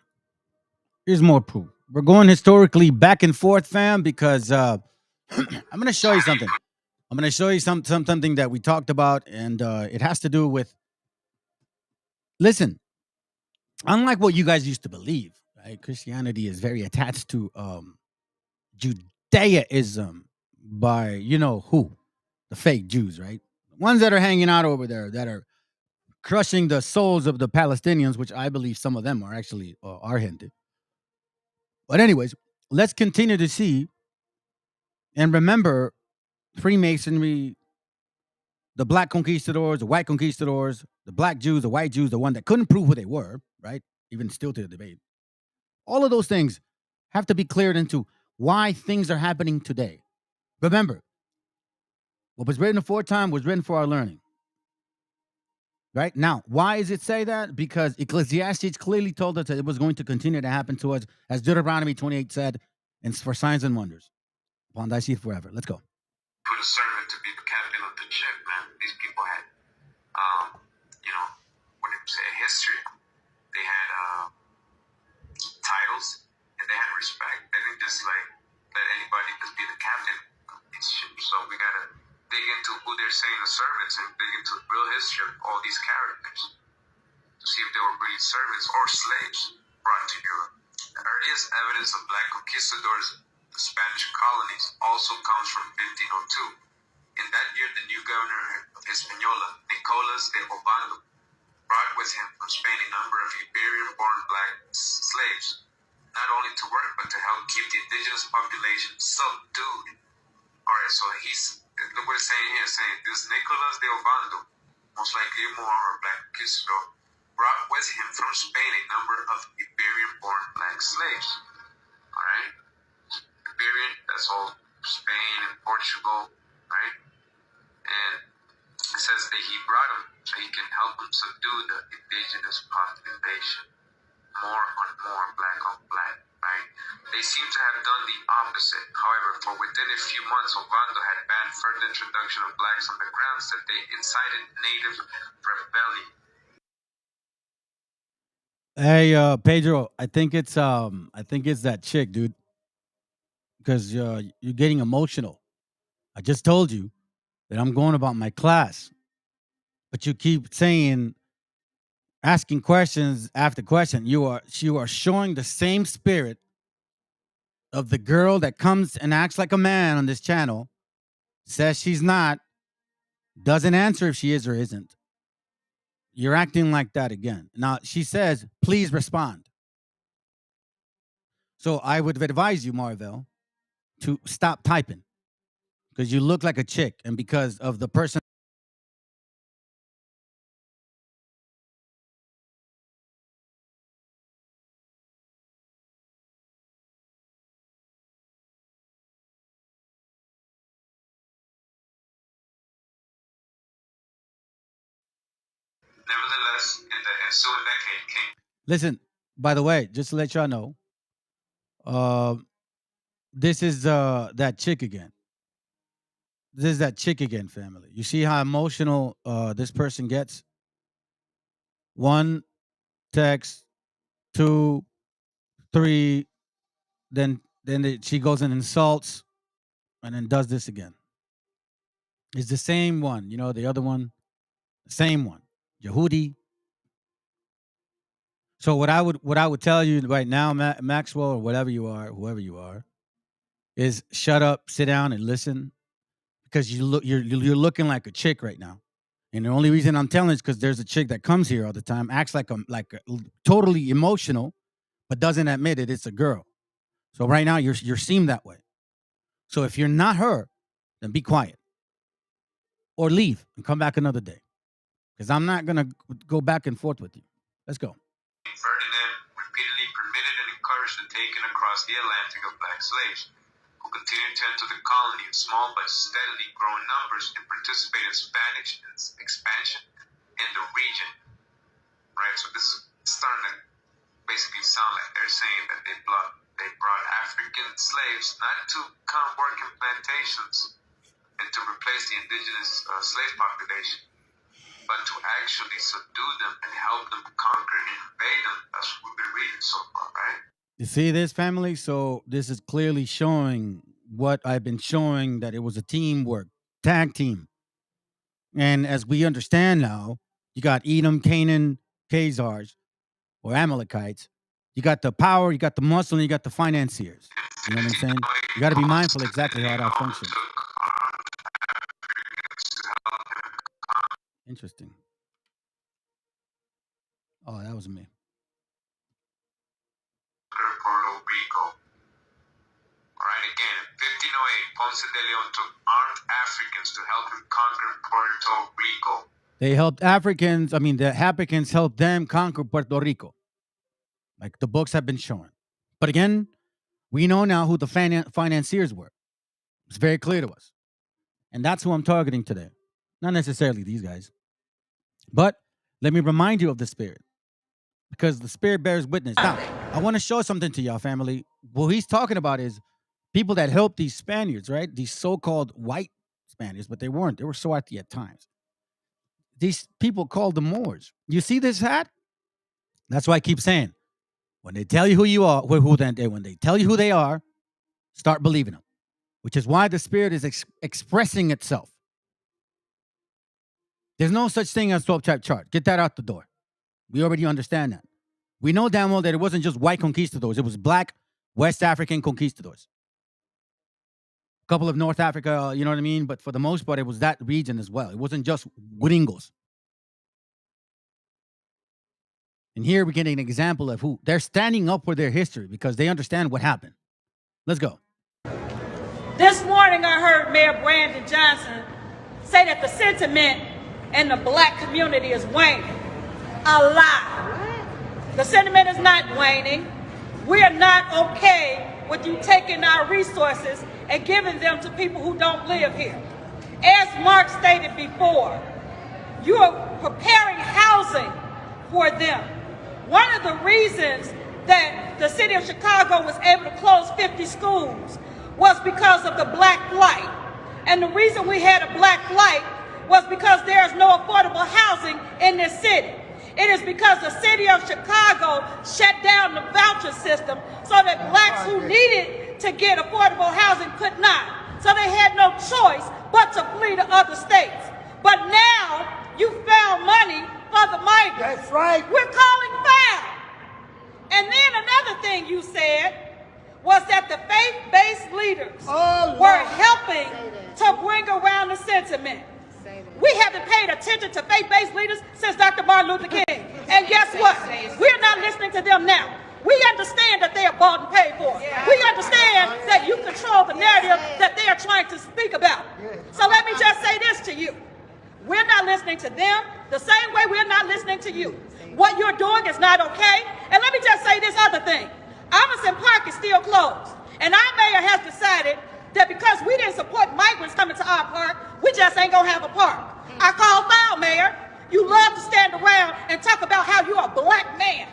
Here's more proof. We're going historically back and forth, fam, because I'm going to show you something. I'm going to show you something that we talked about, and it has to do with. Listen, unlike what you guys used to believe, right? Christianity is very attached to Judaism by you know who, the fake Jews, right? The ones that are hanging out over there that are crushing the souls of the Palestinians, which I believe some of them are actually are hinted. But anyways, let's continue to see and remember Freemasonry, the black conquistadors, the white conquistadors, the black Jews, the white Jews, the one that couldn't prove who they were, right? Even still to the debate. All of those things have to be cleared into why things are happening today. Remember, what was written aforetime was written for our learning. Right? Now, why does it say that? Because Ecclesiastes clearly told us that it was going to continue to happen to us, as Deuteronomy 28 said, and for signs and wonders. Upon thy seed forever. Let's go. Put a servant to be the captain of the ship, man. These people had, when they say history, they had titles and they had respect. They didn't just let anybody just be the captain of these ships. So we gotta dig into who they're saying the servants and dig into the real history of all these characters to see if they were breed servants or slaves brought to Europe. The earliest evidence of black conquistadors, the Spanish colonies, also comes from 1502. In that year, the new governor of Hispaniola, Nicolas de Obando, brought with him from Spain a number of Iberian-born black slaves, not only to work but to help keep the indigenous population subdued. All right, so look what it's saying here, saying this Nicolas de Obando, most likely a Moor or black conquistador, brought with him from Spain a number of Iberian-born black slaves. All right, Iberian, that's all Spain and Portugal, right? And it says that he brought them so he can help them subdue the indigenous population. More on more, black on black, right? They seem to have done the opposite. However, for within a few months, Obando had banned further introduction of blacks on the grounds that they incited native rebellion. Hey, Pedro, I think it's that chick, dude. Because you're getting emotional. I just told you that I'm going about my class, but you keep saying, asking questions after question. You are showing the same spirit of the girl that comes and acts like a man on this channel, says she's not, doesn't answer if she is or isn't. You're acting like that again. Now, she says, please respond. So I would advise you, Marvell, to stop typing because you look like a chick. And because of the person. Nevertheless, in the ensuing decade came. Listen, by the way, just to let y'all know, this is that chick again. This is that chick again, family. You see how emotional this person gets? One text, 2, 3, then she goes and insults, and then does this again. It's the same one, you know, the other one, same one, Yehudi. So what I would tell you right now, Maxwell, or whatever you are, whoever you are, is shut up, sit down, and listen, because you're looking like a chick right now. And the only reason I'm telling is because there's a chick that comes here all the time, acts like a totally emotional, but doesn't admit it. It's a girl. So right now you're seemed that way. So if you're not her, then be quiet or leave and come back another day, because I'm not gonna go back and forth with you. Let's go. Ferdinand repeatedly permitted and encouraged the taking across the Atlantic of black slaves, who continued to enter the colony in small but steadily growing numbers and participate in Spanish expansion in the region. Right, so this is starting to basically sound like they're saying that they brought African slaves not to come work in plantations and to replace the indigenous slave population, but to actually subdue them and help them conquer and invade them. That's what we've been reading so far, right? You see this, family? So this is clearly showing what I've been showing, that it was a teamwork, tag team. And as we understand now, you got Edom, Canaan, Khazars, or Amalekites. You got the power, you got the muscle, and you got the financiers. You know what I'm saying? You got to be mindful exactly how that functions. Interesting. Oh, that was me. Puerto Rico. All right, again, in 1508, Ponce de Leon took armed Africans to help him conquer Puerto Rico. They helped Africans, the Africans helped them conquer Puerto Rico, like the books have been showing. But again, we know now who the financiers were. It's very clear to us. And that's who I'm targeting today. Not necessarily these guys. But let me remind you of the Spirit, because the Spirit bears witness. Now, I want to show something to y'all, family. What he's talking about is people that helped these Spaniards, right? These so-called white Spaniards, but they weren't. They were swarthy at times. These people called the Moors. You see this hat? That's why I keep saying, when they tell you who you are, when they tell you who they are, start believing them. Which is why the Spirit is expressing itself. There's no such thing as 12-tribe chart. Get that out the door. We already understand that. We know damn well that it wasn't just white conquistadors. It was black, West African conquistadors. A couple of North Africa, you know what I mean? But for the most part, it was that region as well. It wasn't just gringos. And here we get an example of who they're standing up for their history because they understand what happened. Let's go. This morning, I heard Mayor Brandon Johnson say that the sentiment in the black community is waning. A lie. The sentiment is not waning. We are not okay with you taking our resources and giving them to people who don't live here. As Mark stated before, you are preparing housing for them. One of the reasons that the city of Chicago was able to close 50 schools was because of the black flight. And the reason we had a black flight was because there is no affordable housing in this city. It is because the city of Chicago shut down the voucher system so that blacks who needed to get affordable housing could not. So they had no choice but to flee to other states. But now you found money for the migrants. That's right. We're calling foul. And then another thing you said was that the faith-based leaders were helping to bring around the sentiment. We haven't paid attention to faith-based leaders since Dr. Martin Luther King. And guess what? We're not listening to them now. We understand that they are bought and paid for. We understand that you control the narrative that they are trying to speak about. So let me just say this to you. We're not listening to them the same way we're not listening to you. What you're doing is not okay. And let me just say this other thing. Emerson Park is still closed. And our mayor has decided that because we didn't support migrants coming to our park, we just ain't gonna have a park. I call foul, Mayor. You love to stand around and talk about how you're a black man.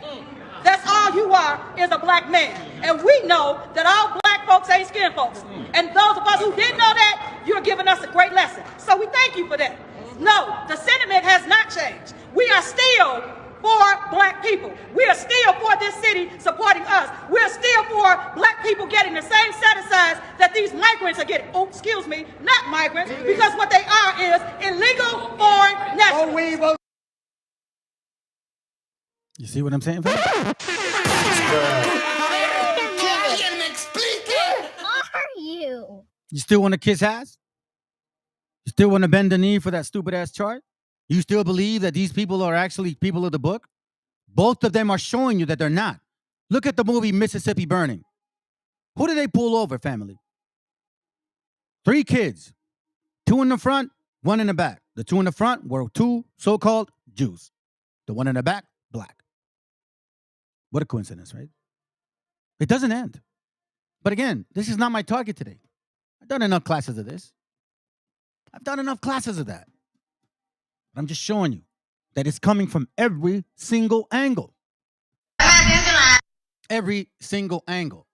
That's all you are, is a black man. And we know that all black folks ain't skin folks. And those of us who didn't know that, you're giving us a great lesson. So we thank you for that. No, the sentiment has not changed. We are still for black people. We are still for this city not migrants because what they are is illegal foreign nationals. You see what I'm saying, fam? You still want to kiss ass? You still want to bend the knee for that stupid ass chart? You still believe that these people are actually people of the book? Both of them are showing you that they're not. Look at the movie Mississippi Burning. Who did they pull over, family? 3 kids. 2 in the front, 1 in the back. The 2 in the front were 2 so-called Jews. The 1 in the back, black. What a coincidence, right? It doesn't end. But again, this is not my target today. I've done enough classes of this. I've done enough classes of that. But I'm just showing you that it's coming from every single angle. Every single angle.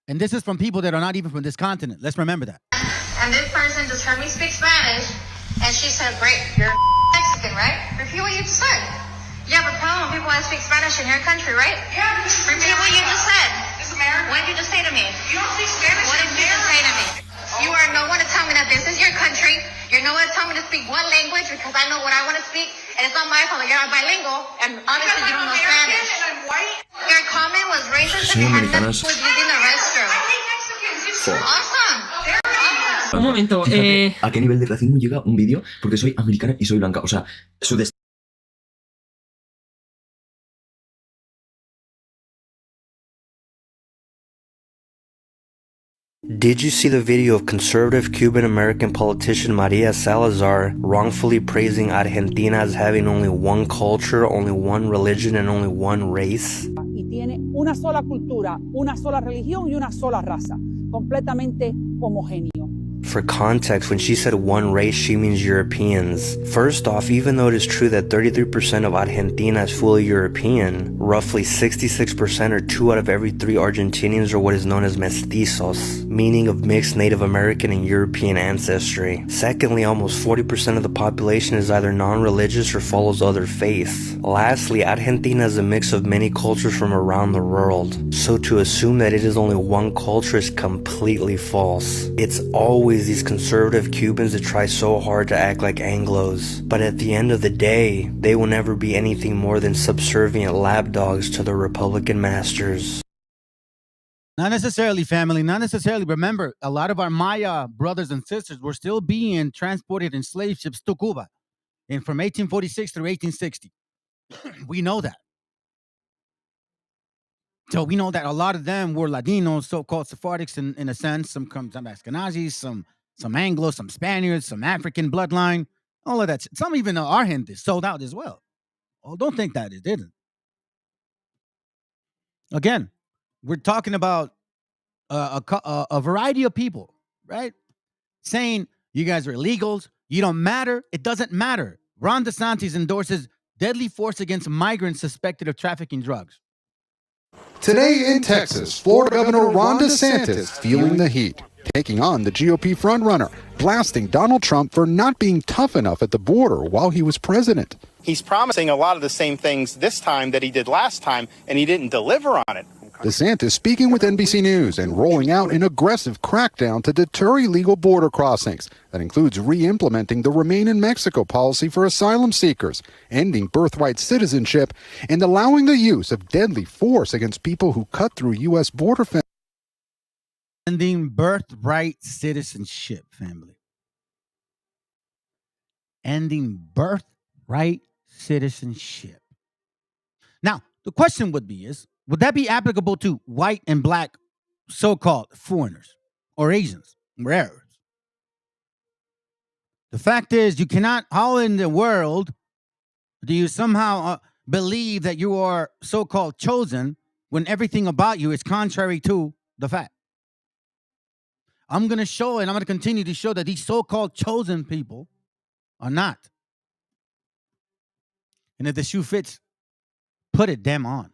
And this is from people that are not even from this continent. Let's remember that. And this person just heard me speak Spanish, and she said, great, you're Mexican, right? Repeat what you just said. You have a problem with people that speak Spanish in your country, right? Yeah. Repeat what you just said. This is America. What did you just say to me? You don't speak Spanish. What did you just say to me? You are no one to tell me that this is your country. You're no one to tell me to speak one language because I know what I want to speak, and it's not my fault that you're not bilingual, and obviously you don't know Spanish. Your comment was racist and was using the restroom. Awesome. Un momento, Fíjate a qué nivel de racismo llega un vídeo porque soy americana y soy blanca. O sea, su Did you see the video of conservative Cuban-American politician Maria Salazar wrongfully praising Argentina as having only one culture, only one religion, and only one race? Y tiene una sola cultura, una sola religión y una sola raza, completamente homogéneo. For context, when she said one race, she means Europeans. First off, even though it is true that 33% of Argentina is fully European, roughly 66% or 2 out of every 3 Argentinians are what is known as mestizos, meaning of mixed Native American and European ancestry. Secondly, almost 40% of the population is either non-religious or follows other faiths. Lastly, Argentina is a mix of many cultures from around the world. So to assume that it is only one culture is completely false. It's always these conservative Cubans that try so hard to act like Anglos. But at the end of the day, they will never be anything more than subservient lapdogs to their Republican masters. Not necessarily, family. Not necessarily. Remember, a lot of our Maya brothers and sisters were still being transported in slave ships to Cuba from 1846 through 1860. We know that. So we know that a lot of them were Latinos, so-called Sephardics in a sense, some Ashkenazis, some Anglo, some Spaniards, some African bloodline, all of that. Some even are Hindus sold out as well. Oh, don't think that it didn't. Again, we're talking about a variety of people, right? Saying you guys are illegals, you don't matter, it doesn't matter. Ron DeSantis endorses deadly force against migrants suspected of trafficking drugs. Today in Texas, Florida Governor Ron DeSantis feeling the heat, taking on the GOP frontrunner, blasting Donald Trump for not being tough enough at the border while he was president. He's promising a lot of the same things this time that he did last time, and he didn't deliver on it. DeSantis speaking with NBC News and rolling out an aggressive crackdown to deter illegal border crossings that includes re-implementing the Remain in Mexico policy for asylum seekers, ending birthright citizenship, and allowing the use of deadly force against people who cut through U.S. border fences. Ending birthright citizenship, family. Ending birthright citizenship. Now, the question would that be applicable to white and black so-called foreigners or Asians or Arabs? The fact is, you cannot, how in the world do you somehow believe that you are so-called chosen when everything about you is contrary to the fact? I'm going to show, and I'm going to continue to show that these so-called chosen people are not. And if the shoe fits, put it damn on.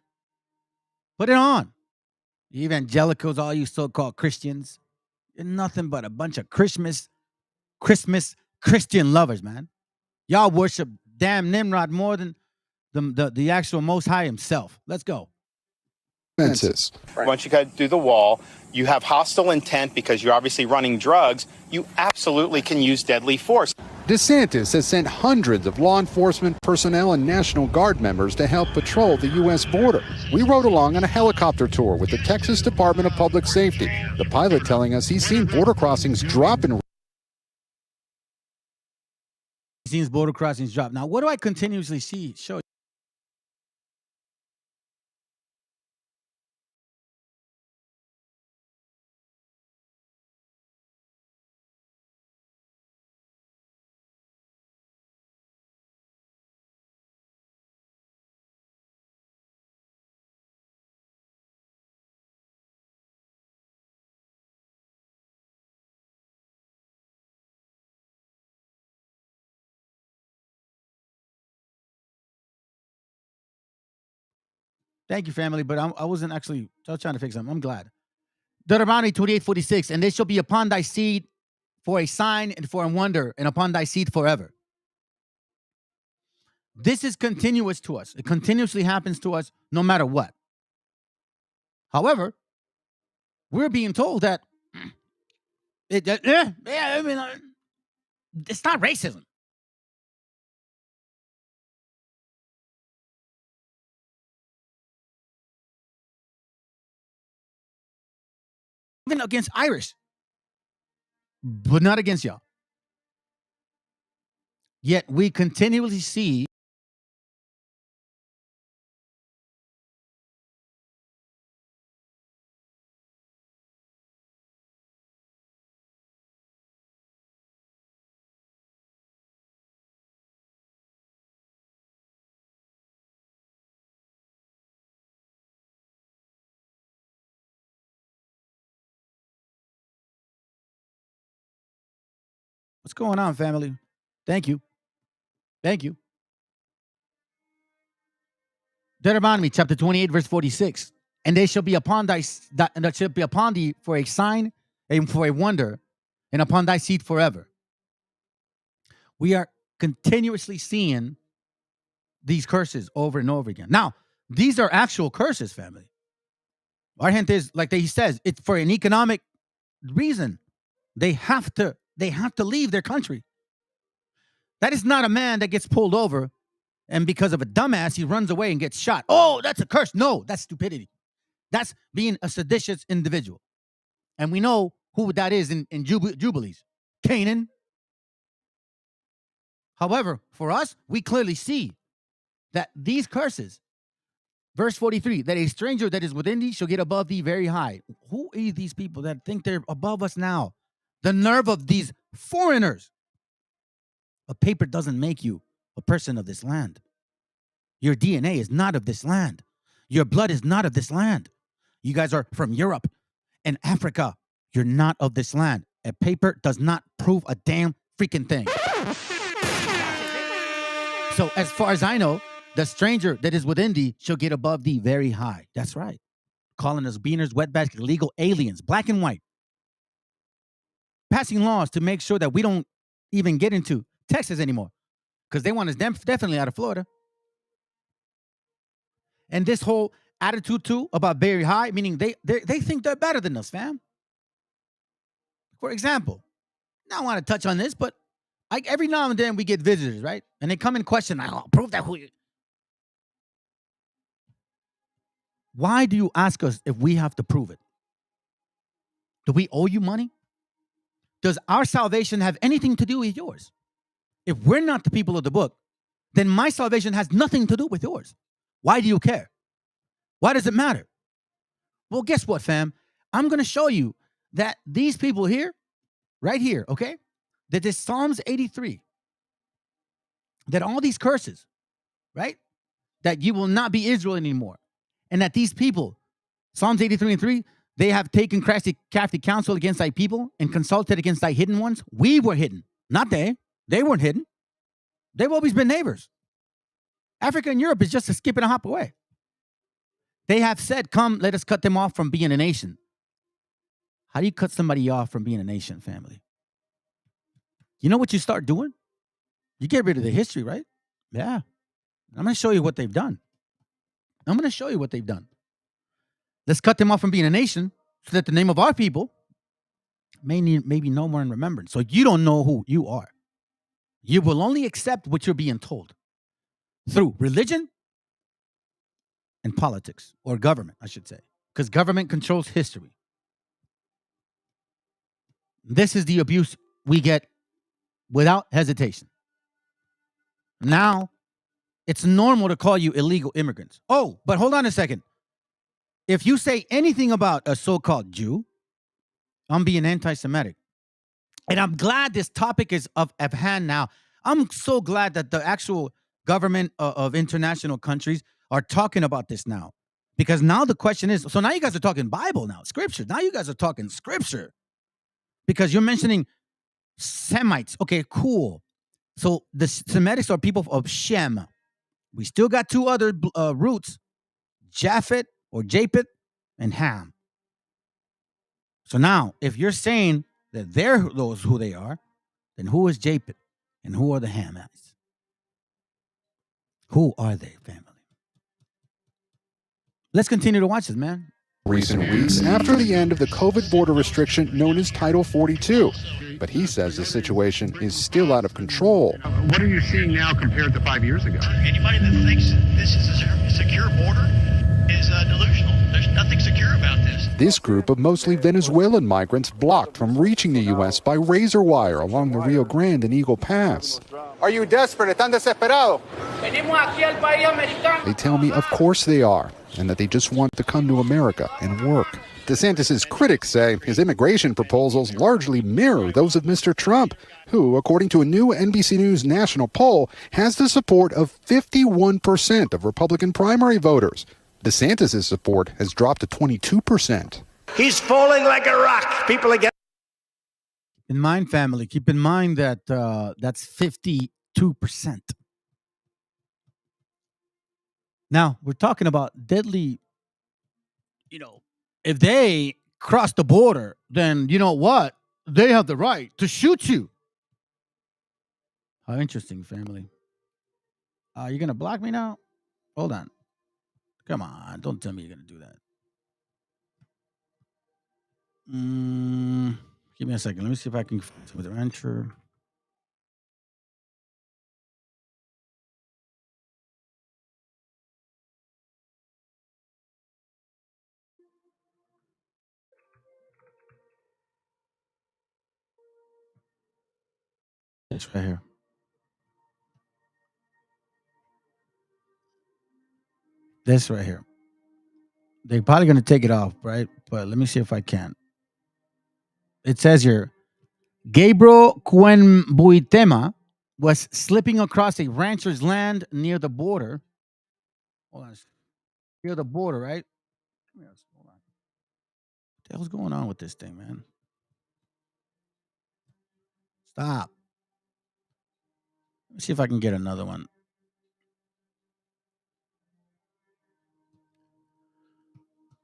Put it on. You evangelicals, all you so-called Christians, you're nothing but a bunch of Christmas Christian lovers, man. Y'all worship damn Nimrod more than the actual Most High himself. Let's go. fences. Once you cut through the wall, you have hostile intent because you're obviously running drugs. You absolutely can use deadly force. DeSantis has sent hundreds of law enforcement personnel and National Guard members to help patrol the U.S. border. We rode along on a helicopter tour with the Texas Department of Public Safety. The pilot telling us he's seen border crossings drop in. Seen border crossings drop. Now, what do I continuously show you? Thank you, family, but I wasn't actually I was trying to fix something. I'm glad. Deuteronomy 28:46, and they shall be upon thy seed for a sign and for a wonder, and upon thy seed forever. This is continuous to us. It continuously happens to us no matter what. However, we're being told that it's not racism. Even against Irish, but not against y'all. Yet we continually see what's going on, family. Thank you. Thank you. Deuteronomy chapter 28, verse 46. And they shall be upon and that shall be upon thee for a sign and for a wonder, and upon thy seed forever. We are continuously seeing these curses over and over again. Now, these are actual curses, family. Our gente is, like he says, it's for an economic reason. They have to leave their country. That is not a man that gets pulled over and because of a dumbass, he runs away and gets shot. Oh, that's a curse. No, that's stupidity. That's being a seditious individual. And we know who that is in Jubilees. Canaan. However, for us, we clearly see that these curses, verse 43, that a stranger that is within thee shall get above thee very high. Who are these people that think they're above us now? The nerve of these foreigners. A paper doesn't make you a person of this land. Your DNA is not of this land. Your blood is not of this land. You guys are from Europe and Africa. You're not of this land. A paper does not prove a damn freaking thing. So as far as I know, the stranger that is within thee shall get above thee very high. That's right. Calling us beaners, wetbacks, illegal aliens, black and white. Passing laws to make sure that we don't even get into Texas anymore. Because they want us definitely out of Florida. And this whole attitude too about very high, meaning they think they're better than us, fam. For example, now I want to touch on this, but every now and then we get visitors, right? And they come and question, I'll prove that who you. Why do you ask us if we have to prove it? Do we owe you money? Does our salvation have anything to do with yours? If we're not the people of the book, then my salvation has nothing to do with yours. Why do you care? Why does it matter? Well, guess what, fam? I'm going to show you that these people here, right here, okay, that this Psalms 83, that all these curses, right, that you will not be Israel anymore, and that these people, Psalms 83:3, they have taken crafty counsel against thy people and consulted against thy hidden ones. We were hidden, not they. They weren't hidden. They've always been neighbors. Africa and Europe is just a skip and a hop away. They have said, come, let us cut them off from being a nation. How do you cut somebody off from being a nation, family? You know what you start doing? You get rid of the history, right? Yeah. I'm going to show you what they've done. Let's cut them off from being a nation so that the name of our people may be no more in remembrance. So you don't know who you are. You will only accept what you're being told through religion and politics, or government, I should say, because government controls history. This is the abuse we get without hesitation. Now, it's normal to call you illegal immigrants. Oh, but hold on a second. If you say anything about a so-called Jew, I'm being anti-Semitic. And I'm glad this topic is of hand now. I'm so glad that the actual government of international countries are talking about this now. Because now the question is, so now you guys are talking Bible now, scripture. Now you guys are talking scripture. Because you're mentioning Semites. Okay, cool. So the Semitics are people of Shem. We still got two other roots, Japhet or Japheth and Ham. So now, if you're saying that they're those who they are, then who is Japheth and who are the Hamites? Who are they, family? Let's continue to watch this, man. Recent weeks after the end of the COVID border restriction known as Title 42. But he says the situation is still out of control. What are you seeing now compared to 5 years ago? Anybody that thinks this is a secure border is delusional. There's nothing secure about this. This group of mostly Venezuelan migrants blocked from reaching the U.S. by razor wire along the Rio Grande and Eagle Pass. Are you desperate? ¿Están desesperados? They tell me of course they are, and that they just want to come to America and work. DeSantis' critics say his immigration proposals largely mirror those of Mr. Trump, who, according to a new NBC News national poll, has the support of 51% of Republican primary voters. DeSantis' support has dropped to 22%. He's falling like a rock. People again. In mind, family, keep in mind that that's 52%. Now, we're talking about deadly, if they cross the border, then you know what? They have the right to shoot you. How interesting, family. You're going to block me now? Hold on. Come on. Don't tell me you're going to do that. Give me a second. Let me see if I can find some with the rancher. It's right here. This right here. They're probably going to take it off, right? But let me see if I can. It says here, Gabriel Cuenbuitema was slipping across a rancher's land near the border. Hold on. Near the border, right? Yes, hold on. What the hell's going on with this thing, man? Stop. Let me see if I can get another one.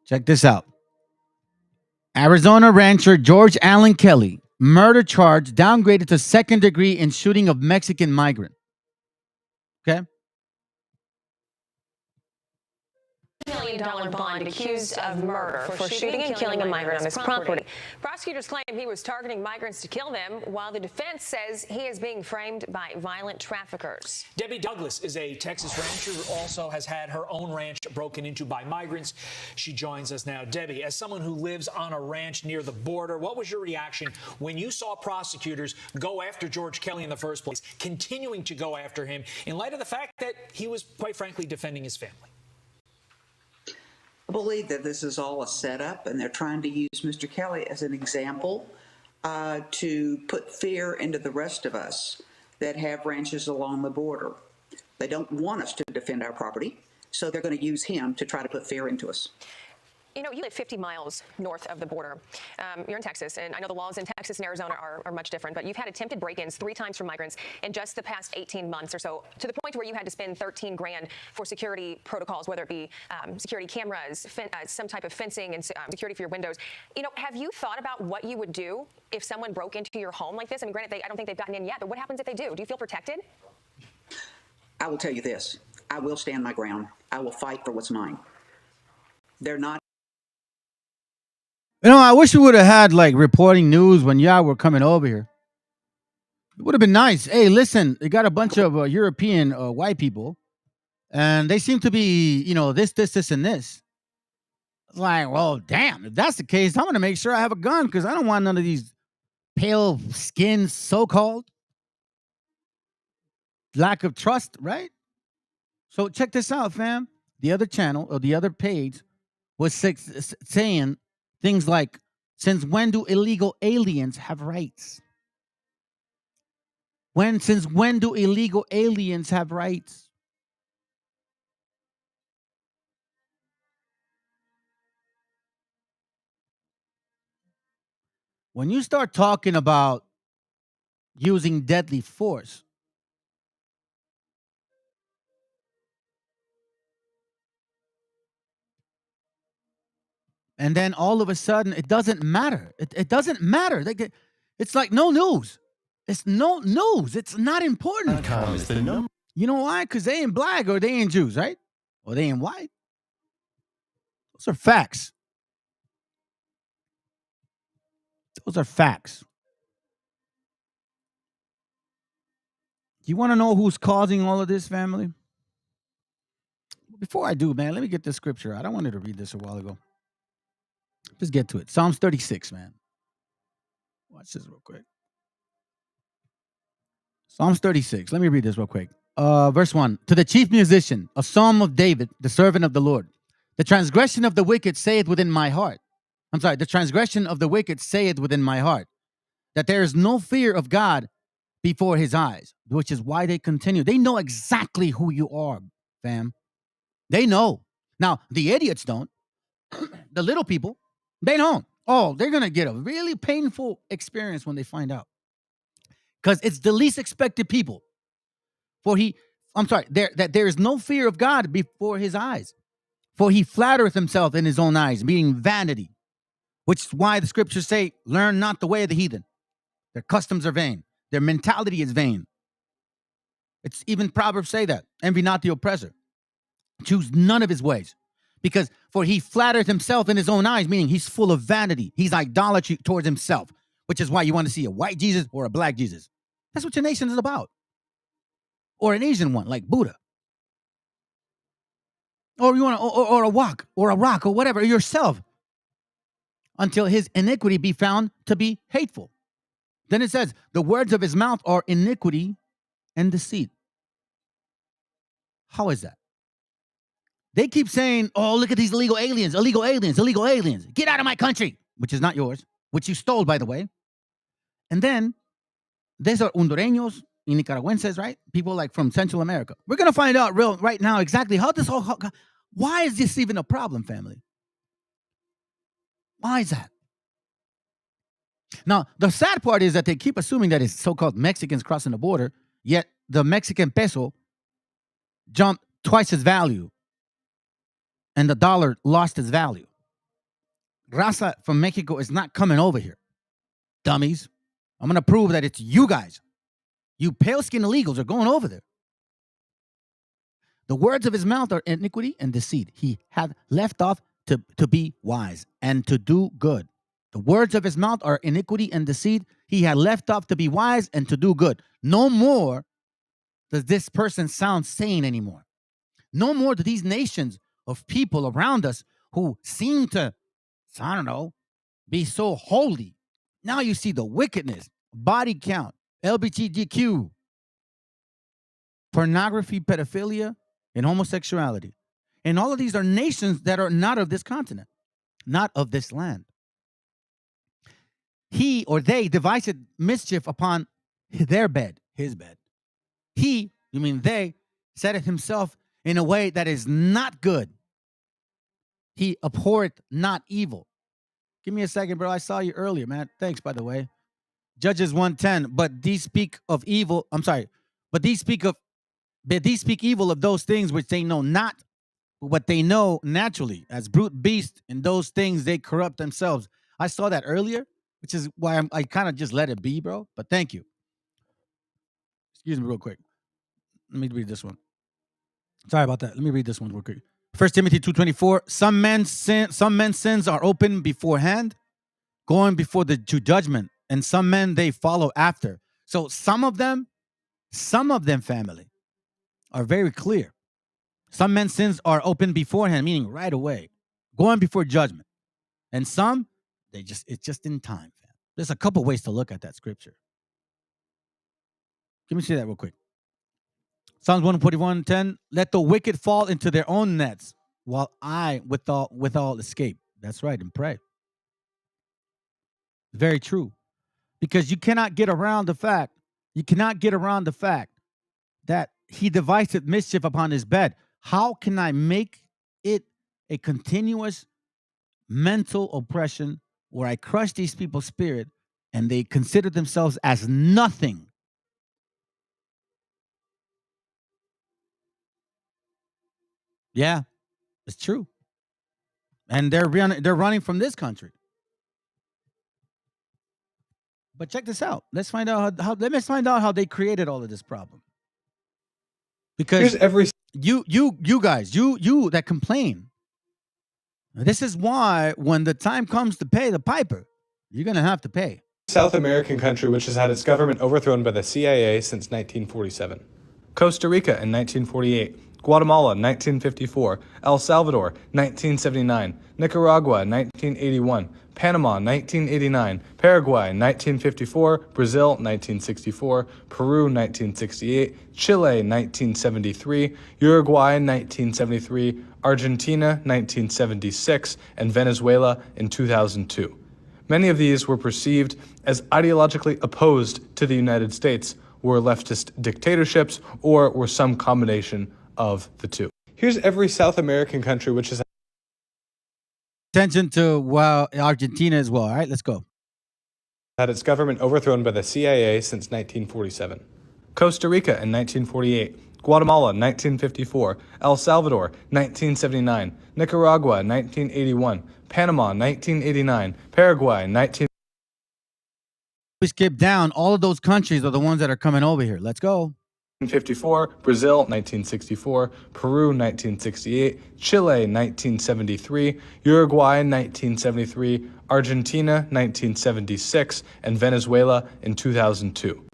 Check this out. Arizona rancher George Allen Kelly, murder charge downgraded to second degree in shooting of Mexican migrant. Okay? $1 million bond accused of murder for shooting and killing a migrant on his property. Prosecutors claim he was targeting migrants to kill them, while the defense says he is being framed by violent traffickers. Debbie Douglas is a Texas rancher who also has had her own ranch broken into by migrants. She joins us now. Debbie, as someone who lives on a ranch near the border, what was your reaction when you saw prosecutors go after George Kelly in the first place, continuing to go after him in light of the fact that he was, quite frankly, defending his family? I believe that this is all a setup, and they're trying to use Mr. Kelly as an example to put fear into the rest of us that have ranches along the border. They don't want us to defend our property, so they're going to use him to try to put fear into us. You know, you live 50 miles north of the border. You're in Texas, and I know the laws in Texas and Arizona are much different, but you've had attempted break-ins 3 times for migrants in just the past 18 months or so, to the point where you had to spend $13 grand for security protocols, whether it be security cameras, some type of fencing, and security for your windows. You know, have you thought about what you would do if someone broke into your home like this? I mean, granted, I don't think they've gotten in yet, but what happens if they do? Do you feel protected? I will tell you this. I will stand my ground. I will fight for what's mine. They're not You know, I wish we would have had like reporting news when y'all were coming over here. It would have been nice. Hey, listen, they got a bunch of European white people, and they seem to be, this, and this. It's like, well, damn, if that's the case, I'm going to make sure I have a gun because I don't want none of these pale skin, so-called lack of trust, right? So check this out, fam. The other channel or the other page was saying things like, since when do illegal aliens have rights? Since when do illegal aliens have rights? When you start talking about using deadly force, and then all of a sudden it doesn't matter. It doesn't matter. It's like no news. It's no news. It's not important. You know why? Because they ain't black or they ain't Jews, right? Or they ain't white. Those are facts. Those are facts. You want to know who's causing all of this, family? Before I do, man, let me get this scripture out. I wanted to read this a while ago. Just get to it. Psalms 36, man. Watch this real quick. Psalms 36. Let me read this real quick. Verse 1. To the chief musician, a psalm of David, the servant of the Lord. The transgression of the wicked saith within my heart. The transgression of the wicked saith within my heart, that there is no fear of God before his eyes, which is why they continue. They know exactly who you are, fam. They know. Now, the idiots don't. The little people, they don't. Oh, they're going to get a really painful experience when they find out. Because it's the least expected people. There is no fear of God before his eyes. For he flattereth himself in his own eyes, meaning vanity. Which is why the scriptures say, learn not the way of the heathen. Their customs are vain. Their mentality is vain. It's even Proverbs say that. Envy not the oppressor. Choose none of his ways. Because for he flattereth himself in his own eyes, meaning he's full of vanity. He's idolatry towards himself. Which is why you want to see a white Jesus or a black Jesus. That's what your nation is about. Or an Asian one, like Buddha. Or you want to, or a wok, or a rock, or whatever, yourself. Until his iniquity be found to be hateful. Then it says, the words of his mouth are iniquity and deceit. How is that? They keep saying, oh, look at these illegal aliens, illegal aliens, illegal aliens. Get out of my country, which is not yours, which you stole, by the way. And then, these are Hondureños and Nicaraguenses, right? People like from Central America. We're going to find out right now exactly why is this even a problem, family? Why is that? Now, the sad part is that they keep assuming that it's so-called Mexicans crossing the border, yet the Mexican peso jumped twice its value and the dollar lost its value. Raza from Mexico is not coming over here. Dummies. I'm going to prove that it's you guys. You pale-skinned illegals are going over there. The words of his mouth are iniquity and deceit. He hath left off to be wise and to do good. The words of his mouth are iniquity and deceit. He had left off to be wise and to do good. No more does this person sound sane anymore. No more do these nations of people around us who seem to, I don't know, be so holy. Now you see the wickedness, body count, LGBTQ, pornography, pedophilia, and homosexuality. And all of these are nations that are not of this continent, not of this land. He or they devised mischief upon their bed, his bed. He, you mean they, said it himself in a way that is not good. He abhorreth not evil. Give me a second, bro. I saw you earlier, man. Thanks, by the way. Judges 1:10. But these speak evil of those things which they know not, but what they know naturally, as brute beasts, in those things they corrupt themselves. I saw that earlier, which is why I kind of just let it be, bro. But thank you. Excuse me real quick. Let me read this one. Sorry about that. Let me read this one real quick. 1 Timothy 2:24. Some men's sins are open beforehand, going before the to judgment, and some men they follow after. So some of them, family, are very clear. Some men's sins are open beforehand, meaning right away, going before judgment. And some, it's just in time, fam. There's a couple ways to look at that scripture. Let me see that real quick. Psalms 141:10, let the wicked fall into their own nets, while I with all escape. That's right, and pray. Very true. Because you cannot get around the fact that he devised mischief upon his bed. How can I make it a continuous mental oppression where I crush these people's spirit and they consider themselves as nothing? Yeah, it's true. And they're running from this country. But check this out. Let's find out how they created all of this problem. Because you guys that complain, this is why when the time comes to pay the piper, you're gonna have to pay. South American country which has had its government overthrown by the CIA since 1947. Costa Rica in 1948. Guatemala, 1954, El Salvador, 1979, Nicaragua, 1981, Panama, 1989, Paraguay, 1954, Brazil, 1964, Peru, 1968, Chile, 1973, Uruguay, 1973, Argentina, 1976, and Venezuela in 2002. Many of these were perceived as ideologically opposed to the United States, were leftist dictatorships, or were some combination of the two. Here's every South American country which has attention to Argentina as well. All right, let's go. Had its government overthrown by the CIA since 1947. Costa Rica in 1948, Guatemala 1954, El Salvador 1979, Nicaragua 1981, Panama 1989, Paraguay 19. We skip down. All of those countries are the ones that are coming over here. Let's go. 1954, Brazil 1964, Peru 1968, Chile 1973, Uruguay 1973, Argentina 1976, and Venezuela in 2002.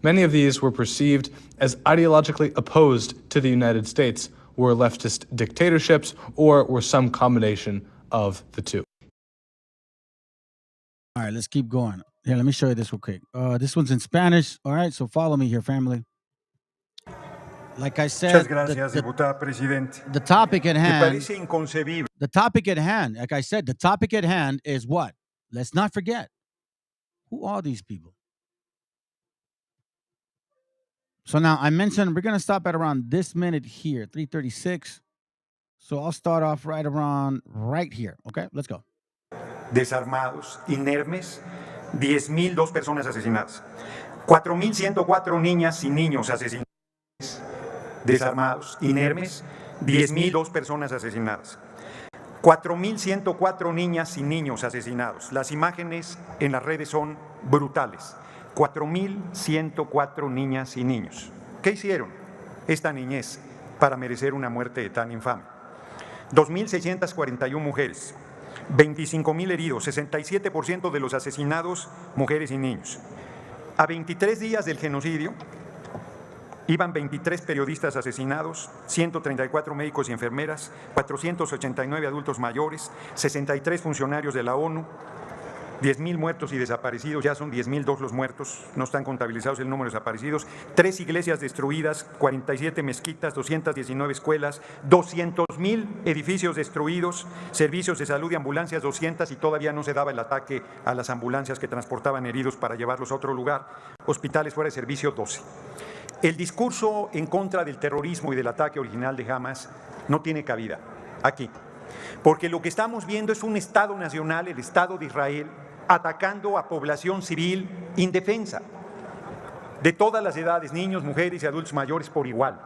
Many of these were perceived as ideologically opposed to the United States, were leftist dictatorships, or were some combination of the two. All right, let's keep going. Here, let me show you this real quick. This one's in Spanish. All right, so follow me here, family. Like I said, the topic at hand, like I said, the topic at hand is what? Let's not forget. Who are these people? So now I mentioned we're going to stop at around this minute here, 3:36. So I'll start off right here. Okay, let's go. Desarmados, inermes, 10.002 personas asesinadas. 4.104 niñas y niños asesinados. Desarmados, inermes, 10.002 personas asesinadas. 4.104 niñas y niños asesinados. Las imágenes en las redes son brutales. 4.104 niñas y niños. ¿Qué hicieron esta niñez para merecer una muerte tan infame? 2.641 mujeres, 25.000 heridos, 67% de los asesinados mujeres y niños. A 23 días del genocidio, iban 23 periodistas asesinados, 134 médicos y enfermeras, 489 adultos mayores, 63 funcionarios de la ONU, 10.000 muertos y desaparecidos, ya son 10.002 los muertos, no están contabilizados el número de desaparecidos, 3 iglesias destruidas, 47 mezquitas, 219 escuelas, 200.000 edificios destruidos, servicios de salud y ambulancias 200 y todavía no se daba el ataque a las ambulancias que transportaban heridos para llevarlos a otro lugar, hospitales fuera de servicio 12. El discurso en contra del terrorismo y del ataque original de Hamas no tiene cabida aquí, porque lo que estamos viendo es un Estado nacional, el Estado de Israel, atacando a población civil indefensa, de todas las edades, niños, mujeres y adultos mayores por igual.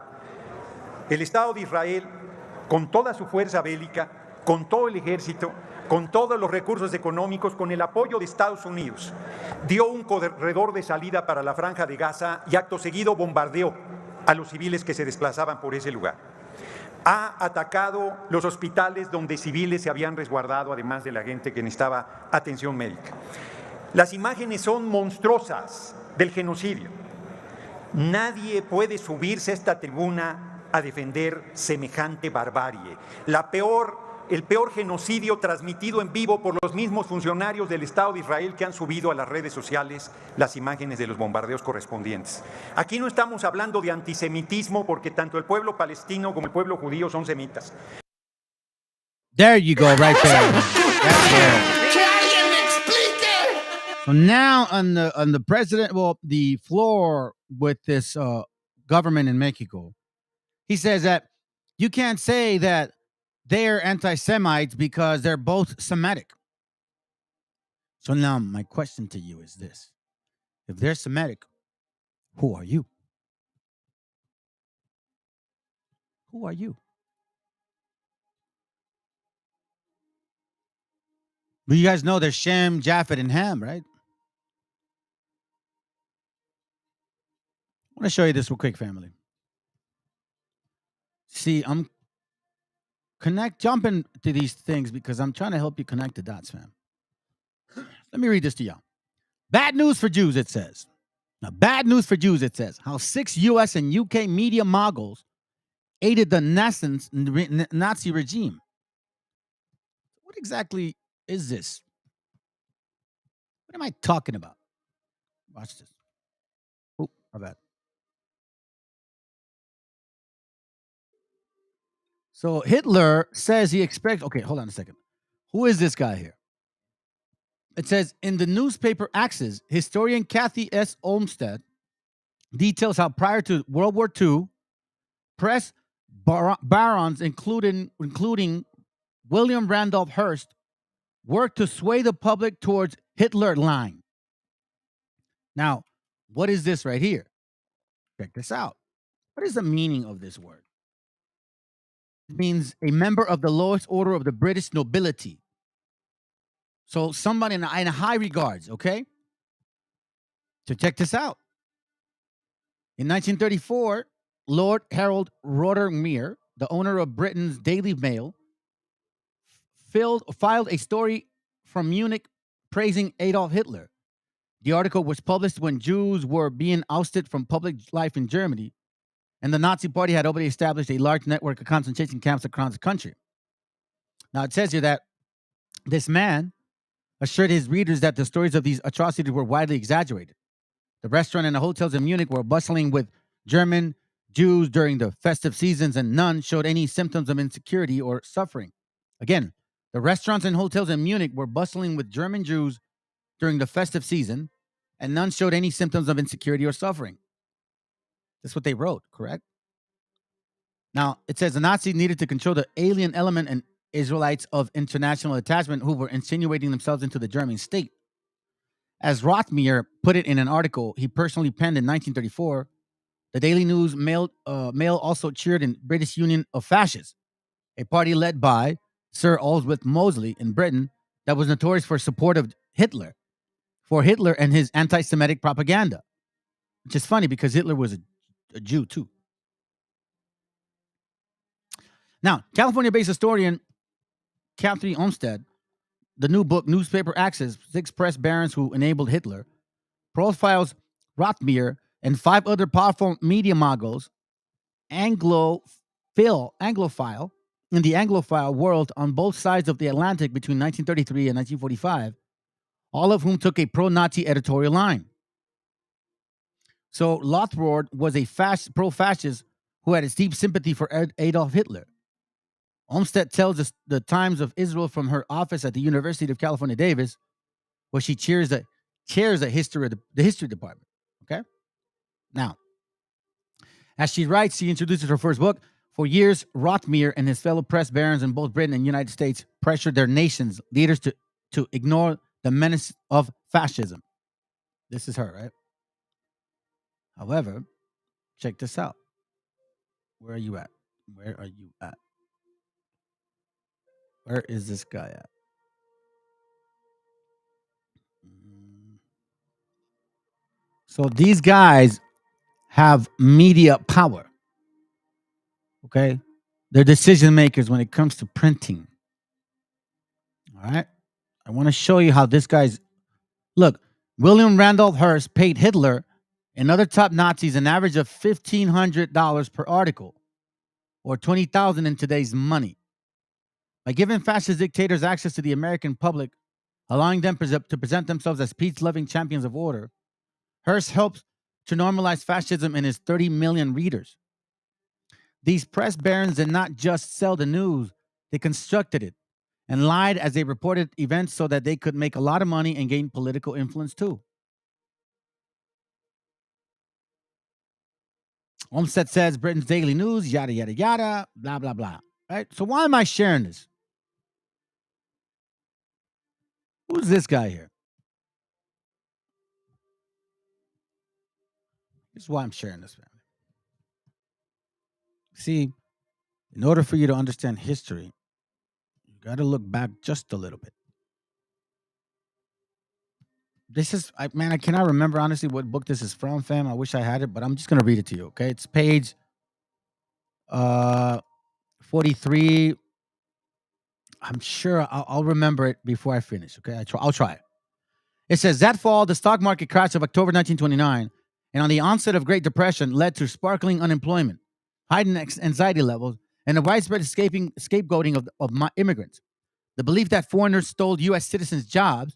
El Estado de Israel, con toda su fuerza bélica, con todo el ejército, con todos los recursos económicos, con el apoyo de Estados Unidos, dio un corredor de salida para la Franja de Gaza y acto seguido bombardeó a los civiles que se desplazaban por ese lugar. ha atacado los hospitales donde civiles se habían resguardado, además de la gente que necesitaba atención médica. Las imágenes son monstruosas del genocidio. Nadie puede subirse a esta tribuna a defender semejante barbarie. El peor genocidio transmitido en vivo por los mismos funcionarios del Estado de Israel que han subido a las redes sociales las imágenes de los bombardeos correspondientes. Aquí no estamos hablando de antisemitismo porque tanto el pueblo palestino como el pueblo judío son semitas. There you go, right there. That's there. So now on the president, well, the floor with this government in Mexico, he says that you can't say that they're anti-Semites because they're both Semitic. So now my question to you is this. If they're Semitic, who are you? Who are you? But you guys know there's Shem, Japheth, and Ham, right? I want to show you this real quick, family. See, I'm jumping to these things because I'm trying to help you connect the dots, fam. Let me read this to y'all. Bad news for Jews, it says. Now, bad news for Jews, it says. How 6 U.S. and U.K. media moguls aided the Nazi regime. What exactly is this? What am I talking about? Watch this. Oh, my bad. So Hitler says he expects... Okay, hold on a second. Who is this guy here? It says, in the newspaper Axis, historian Kathy S. Olmsted details how prior to World War II, press barons, including William Randolph Hearst, worked to sway the public towards Hitler line. Now, what is this right here? Check this out. What is the meaning of this word? It means a member of the lowest order of the British nobility. So somebody in high regards, okay? So check this out. In 1934, Lord Harold Rothermere, the owner of Britain's Daily Mail, filed a story from Munich praising Adolf Hitler. The article was published when Jews were being ousted from public life in Germany, and the Nazi Party had already established a large network of concentration camps across the country. Now, it says here that this man assured his readers that the stories of these atrocities were widely exaggerated. The restaurant and the hotels in Munich were bustling with German Jews during the festive seasons, and none showed any symptoms of insecurity or suffering. Again, the restaurants and hotels in Munich were bustling with German Jews during the festive season, and none showed any symptoms of insecurity or suffering. That's what they wrote, correct? Now, it says the Nazis needed to control the alien element and Israelites of international attachment who were insinuating themselves into the German state. As Rothermere put it in an article he personally penned in 1934, the Daily News Mail also cheered in British Union of Fascists, a party led by Sir Oswald Mosley in Britain that was notorious for support of Hitler, and his anti-Semitic propaganda, which is funny because Hitler was a Jew too. Now, California-based historian Kathy Olmsted, the new book, Newspaper Axis, 6 Press Barons Who Enabled Hitler, profiles Rothermere and 5 other powerful media moguls, Anglophile in the Anglophile world on both sides of the Atlantic between 1933 and 1945, all of whom took a pro-Nazi editorial line. So Lothbrod was a pro-fascist who had a deep sympathy for Adolf Hitler. Olmsted tells us the Times of Israel from her office at the University of California, Davis, where she chairs the history department. Okay? Now, as she writes, she introduces her first book. For years, Rothermere and his fellow press barons in both Britain and the United States pressured their nation's leaders to ignore the menace of fascism. This is her, right? However, check this out. Where are you at? Where are you at? Where is this guy at? So these guys have media power. Okay? They're decision makers when it comes to printing. All right. I want to show you how this guy's. Look, William Randolph Hearst paid Hitler and other top Nazis an average of $1,500 per article, or $20,000 in today's money. By giving fascist dictators access to the American public, allowing them to present themselves as peace-loving champions of order, Hearst helps to normalize fascism in his 30 million readers. These press barons did not just sell the news, they constructed it and lied as they reported events so that they could make a lot of money and gain political influence too. Olmsted says Britain's daily news, yada, yada, yada, blah, blah, blah. Right? So why am I sharing this? Who's this guy here? This is why I'm sharing this, family. See, in order for you to understand history, you got to look back just a little bit. This is, I cannot remember honestly what book this is from, fam. I wish I had it, but I'm just going to read it to you, okay? It's page 43. I'm sure I'll remember it before I finish, okay? I'll try it. It says, that fall, the stock market crash of October 1929 and on the onset of Great Depression led to sparkling unemployment, heightened anxiety levels, and a widespread scapegoating of immigrants. The belief that foreigners stole U.S. citizens' jobs,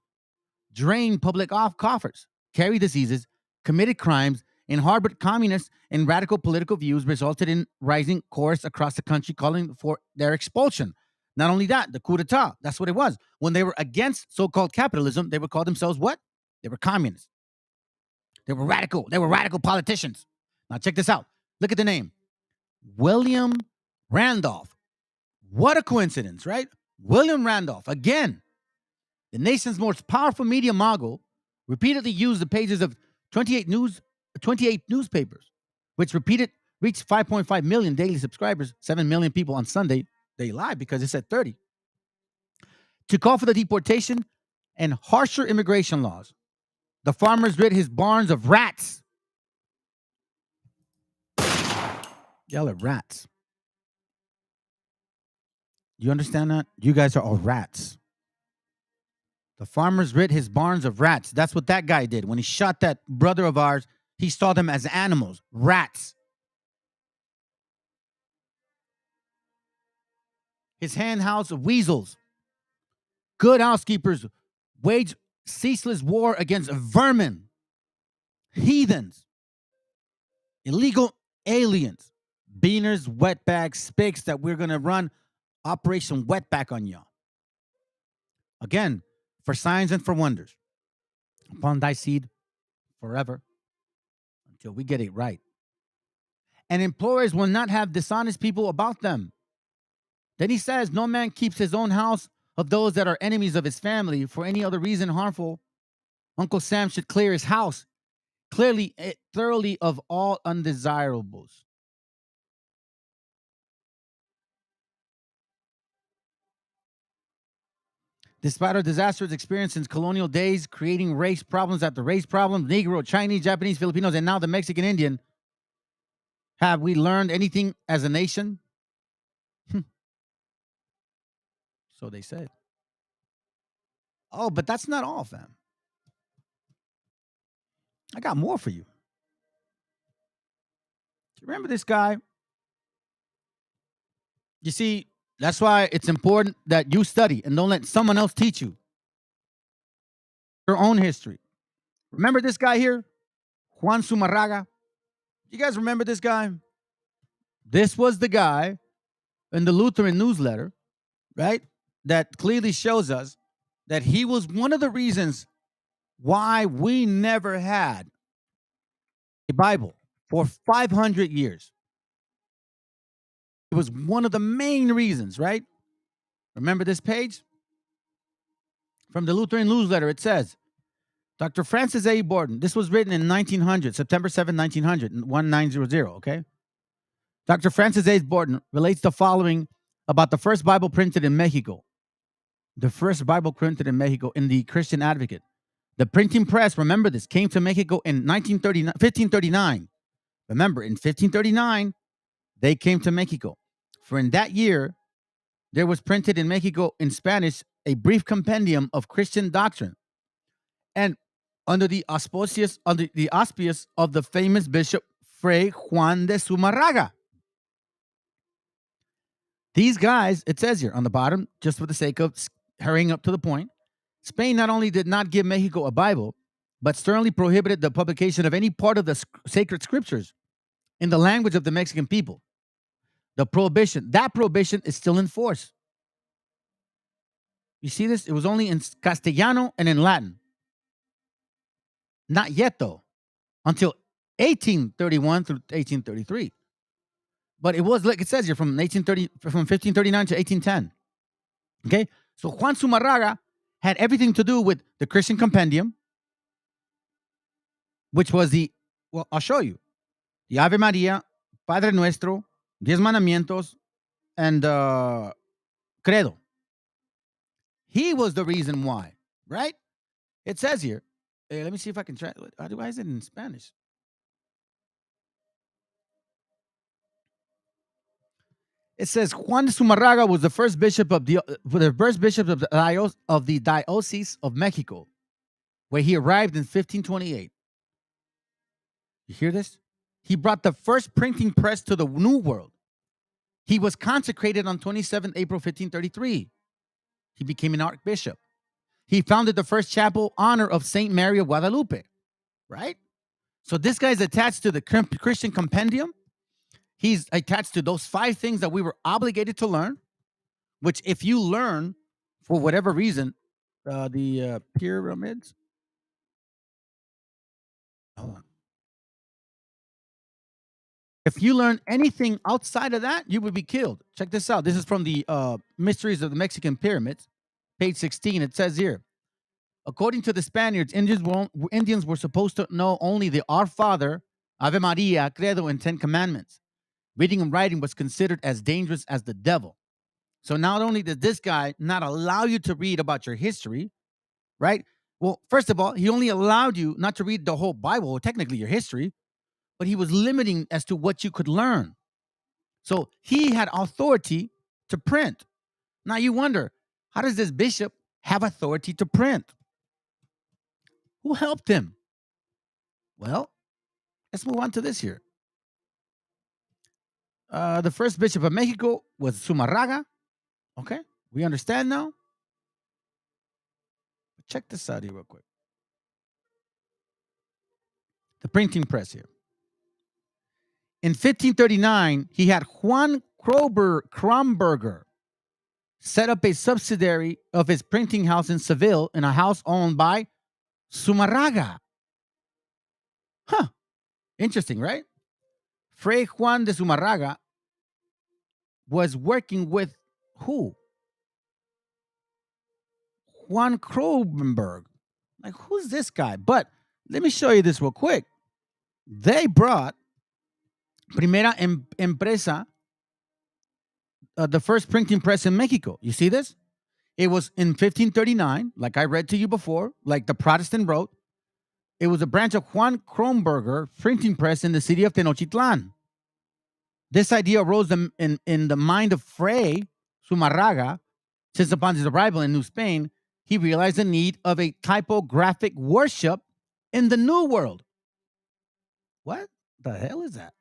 drained public coffers, carried diseases, committed crimes, and harbored communist and radical political views resulted in rising chorus across the country calling for their expulsion. Not only that, the coup d'etat, that's what it was. When they were against so-called capitalism, they would call themselves what? They were communists. They were radical. They were radical politicians. Now check this out. Look at the name. William Randolph. What a coincidence, right? William Randolph, again, the nation's most powerful media mogul, repeatedly used the pages of 28 newspapers, which reached 5.5 million daily subscribers, 7 million people on Sunday. They lied because it said 30. To call for the deportation and harsher immigration laws. The farmers rid his barns of rats. Y'all are rats. You understand that? You guys are all rats. The farmers rid his barns of rats. That's what that guy did. When he shot that brother of ours, he saw them as animals, rats. His hen house of weasels. Good housekeepers wage ceaseless war against vermin, heathens, illegal aliens, beaners, wetbags, spics that we're going to run Operation Wetback on y'all. Again, for signs and for wonders. Upon thy seed forever until we get it right. And employers will not have dishonest people about them. Then he says, no man keeps his own house of those that are enemies of his family for any other reason harmful. Uncle Sam should clear his house thoroughly of all undesirables. Despite our disastrous experience since colonial days, creating race problems after race problems, Negro, Chinese, Japanese, Filipinos, and now the Mexican Indian, have we learned anything as a nation? So they said. Oh, but that's not all, fam. I got more for you. Do you remember this guy? You see, that's why it's important that you study and don't let someone else teach you your own history. Remember this guy here? Juan Zumarraga. You guys remember this guy? This was the guy in the Lutheran newsletter, right? That clearly shows us that he was one of the reasons why we never had a Bible for 500 years. It was one of the main reasons, right? Remember this page? From the Lutheran newsletter, it says, Dr. Francis A. Borden, this was written in 1900, September 7, 1900, 1900, okay? Dr. Francis A. Borden relates the following about the first Bible printed in Mexico. The first Bible printed in Mexico in the Christian Advocate. The printing press, remember this, came to Mexico in 1539. Remember, in 1539, they came to Mexico. For in that year, there was printed in Mexico in Spanish a brief compendium of Christian doctrine, and under the auspices of the famous Bishop Fray Juan de Zumarraga. These guys, it says here on the bottom, just for the sake of hurrying up to the point, Spain not only did not give Mexico a Bible, but sternly prohibited the publication of any part of the sacred scriptures in the language of the Mexican people. That prohibition is still in force. You see this? It was only in Castellano and in Latin. Not yet, though, until 1831 through 1833. But it was, like it says here, from 1539 to 1810. Okay? So Juan Zumarraga had everything to do with the Christian compendium, which was I'll show you. The Ave Maria, Padre Nuestro, Diez Mandamientos, and Credo. He was the reason why, right? It says here, let me see if I can try. Why is it in Spanish? It says Juan de Zumarraga was the first bishop of the Diocese of Mexico, where he arrived in 1528. You hear this? He brought the first printing press to the New World. He was consecrated on 27 April 1533. He became an archbishop. He founded the first chapel honor of Saint Mary of Guadalupe, right? So this guy's attached to the Christian compendium. He's attached to those 5 things that we were obligated to learn, which if you learn, for whatever reason, the pyramids. Hold on. If you learn anything outside of that, you would be killed. Check this out. This is from the Mysteries of the Mexican Pyramids, page 16. It says here, according to the Spaniards, Indians were supposed to know only the Our Father, Ave Maria, Credo, and 10 Commandments. Reading and writing was considered as dangerous as the devil. So not only did this guy not allow you to read about your history, right? Well, first of all, he only allowed you not to read the whole Bible, or technically your history, but he was limiting as to what you could learn. So he had authority to print. Now you wonder, how does this bishop have authority to print? Who helped him? Well, let's move on to this here. The first bishop of Mexico was Zumarraga. Okay, we understand now. Check this out here real quick. The printing press here. In 1539, he had Juan Kronberger set up a subsidiary of his printing house in Seville in a house owned by Zumarraga. Huh. Interesting, right? Fray Juan de Zumarraga was working with who? Juan Kronberg. Like, who's this guy? But let me show you this real quick. They brought Primera Empresa, the first printing press in Mexico. You see this? It was in 1539, like I read to you before, like the Protestant wrote. It was a branch of Juan Kronberger printing press in the city of Tenochtitlan. This idea arose in the mind of Fray Zumarraga, since upon his arrival in New Spain, he realized the need of a typographic worship in the New World. What the hell is that?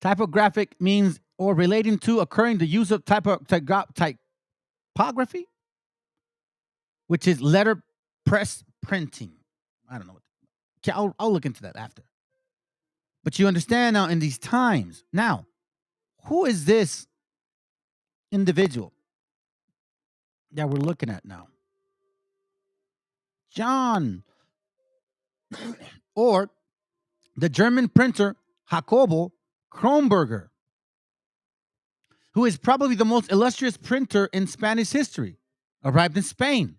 Typographic means or relating to occurring the use of typography, which is letter press printing. I don't know. I'll look into that after. But you understand now in these times. Now, who is this individual that we're looking at now? John, or the German printer Jacobo Kronberger, who is probably the most illustrious printer in Spanish history, arrived in Spain.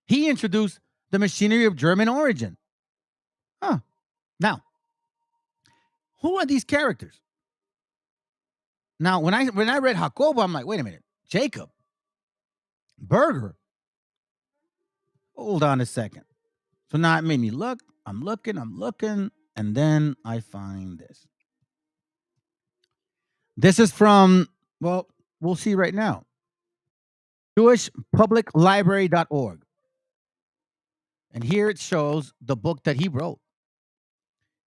He introduced the machinery of German origin. Huh. Now, who are these characters? Now, when I read Jacobo, I'm like, wait a minute, Jacob Berger. Hold on a second. So now it made me look. I'm looking, and then I find this. This is from, well, we'll see right now. JewishPublicLibrary.org. And here it shows the book that he wrote.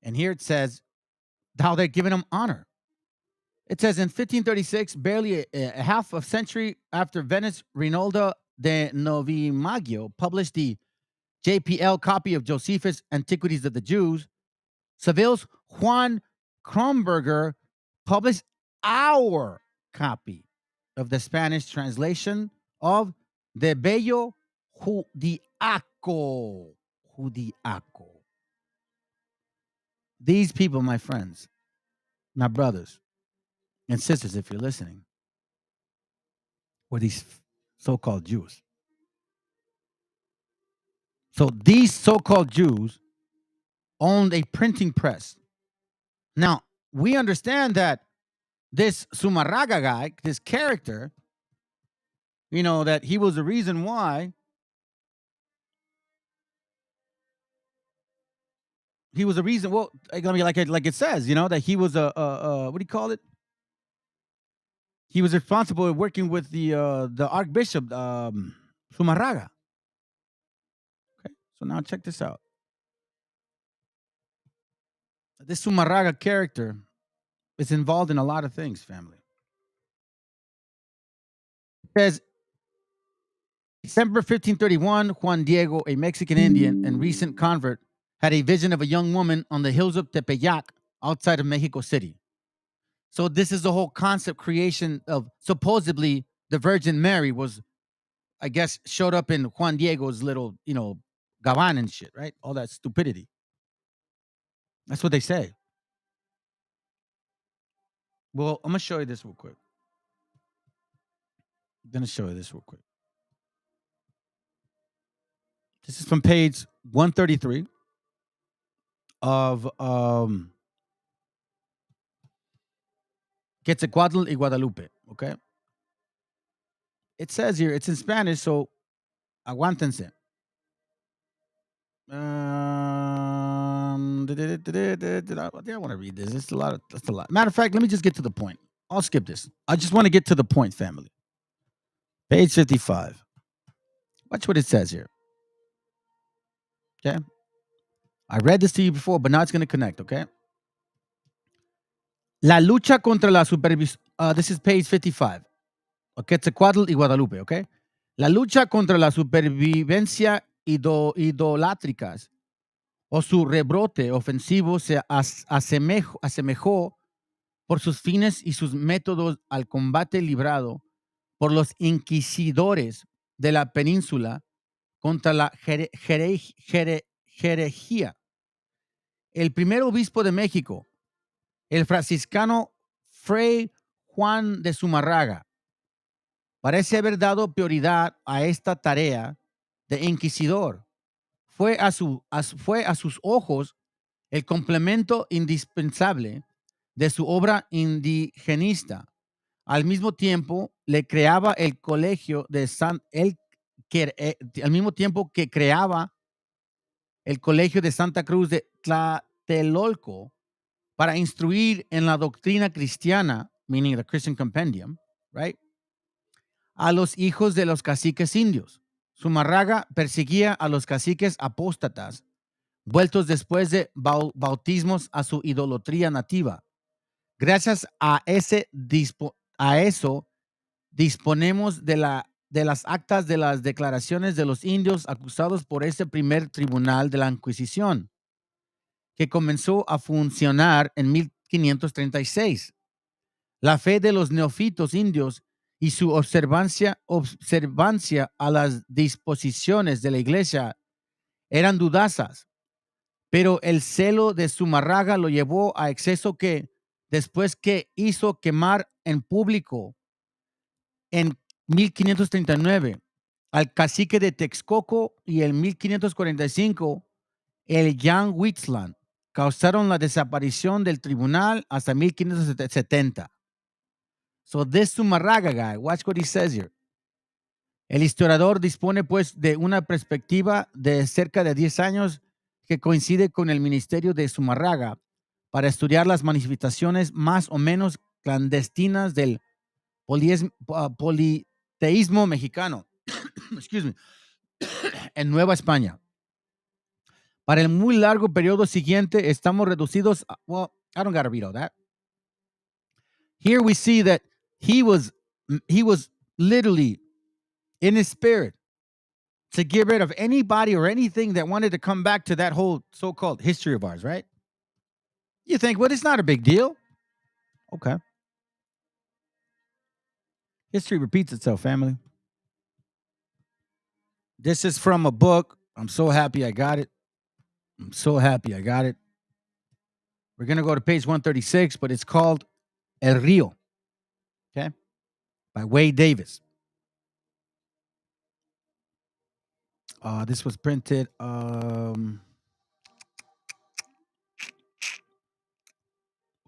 And here it says how they're giving him honor. It says in 1536, barely a half a century after Venice, Rinaldo de Novimaggio published the JPL copy of Josephus' Antiquities of the Jews, Seville's Juan Kronberger published our copy of the Spanish translation of De Bello Judiaco. These people, my friends, my brothers and sisters, if you're listening, were these so-called Jews. So these so-called Jews owned a printing press. Now, we understand that this Sumarraga guy, this character, you know, that he was the reason why well, I mean, like it says, you know, that he was a what do you call it? He was responsible for working with the Archbishop Sumarraga. Okay, so now check this out. This Sumarraga character is involved in a lot of things, family. It says, December 1531, Juan Diego, a Mexican Indian and recent convert, had a vision of a young woman on the hills of Tepeyac outside of Mexico City. So this is the whole concept creation of supposedly the Virgin Mary was, I guess, showed up in Juan Diego's little, you know, gavan and shit, right? All that stupidity. That's what they say. Well, I'm going to show you this real quick. This is from page 133 of Quetzalcoatl y Guadalupe, okay? It says here, it's in Spanish, so aguántense. I want to read this. It's a lot. That's a lot. Matter of fact, let me just get to the point. I'll skip this. I just want to get to the point, family. Page 55. Watch what it says here. Okay. I read this to you before, but now it's going to connect, okay? La lucha contra la supervisión. This is page 55. Quetzalcoatl y Guadalupe, okay? La lucha contra la supervivencia idolátricas o su rebrote ofensivo se asemejó por sus fines y sus métodos al combate librado por los inquisidores de la península contra la herejía. El primer obispo de México, el franciscano Fray Juan de Zumarraga, parece haber dado prioridad a esta tarea de inquisidor. Fue a sus ojos el complemento indispensable de su obra indigenista. Al mismo tiempo, le creaba el colegio de al mismo tiempo que creaba el colegio de Santa Cruz de Tlatelolco para instruir en la doctrina cristiana, meaning the Christian Compendium, right? A los hijos de los caciques indios. Zumarraga perseguía a los caciques apóstatas, vueltos después de bautismos a su idolatría nativa. Gracias a eso disponemos de las actas de las declaraciones de los indios acusados por ese primer tribunal de la Inquisición, que comenzó a funcionar en 1536. La fe de los neófitos indios y su observancia a las disposiciones de la iglesia eran dudosas, pero el celo de Zumarraga lo llevó a exceso que, después que hizo quemar en público en 1539 al cacique de Texcoco y en 1545 el Jan Huitzlan, causaron la desaparición del tribunal hasta 1570. So this Zumarraga guy, watch what he says here. El historiador dispone pues de una perspectiva de cerca de 10 años que coincide con el ministerio de Zumarraga para estudiar las manifestaciones más o menos clandestinas del politeísmo mexicano. Excuse me. En Nueva España. Para el muy largo periodo siguiente, estamos reducidos. Well, I don't got to read all that. Here we see that he was literally in his spirit to get rid of anybody or anything that wanted to come back to that whole so-called history of ours, right? You think, well, it's not a big deal. Okay. History repeats itself, family. This is from a book. I'm so happy I got it. I'm so happy I got it. We're going to go to page 136, but it's called El Río, okay, by Wade Davis. This was printed, well,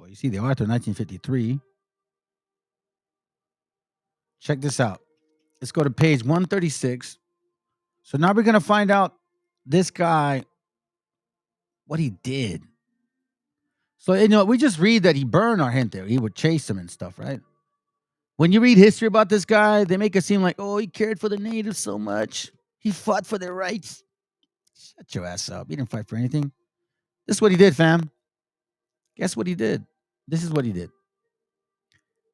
you see the author, 1953. Check this out. Let's go to page 136. So now we're going to find out this guy, what he did. So, we just read that he burned our gente. He would chase them and stuff, right? When you read history about this guy, they make it seem like, oh, he cared for the natives so much. He fought for their rights. Shut your ass up. He didn't fight for anything. This is what he did, fam. Guess what he did? This is what he did.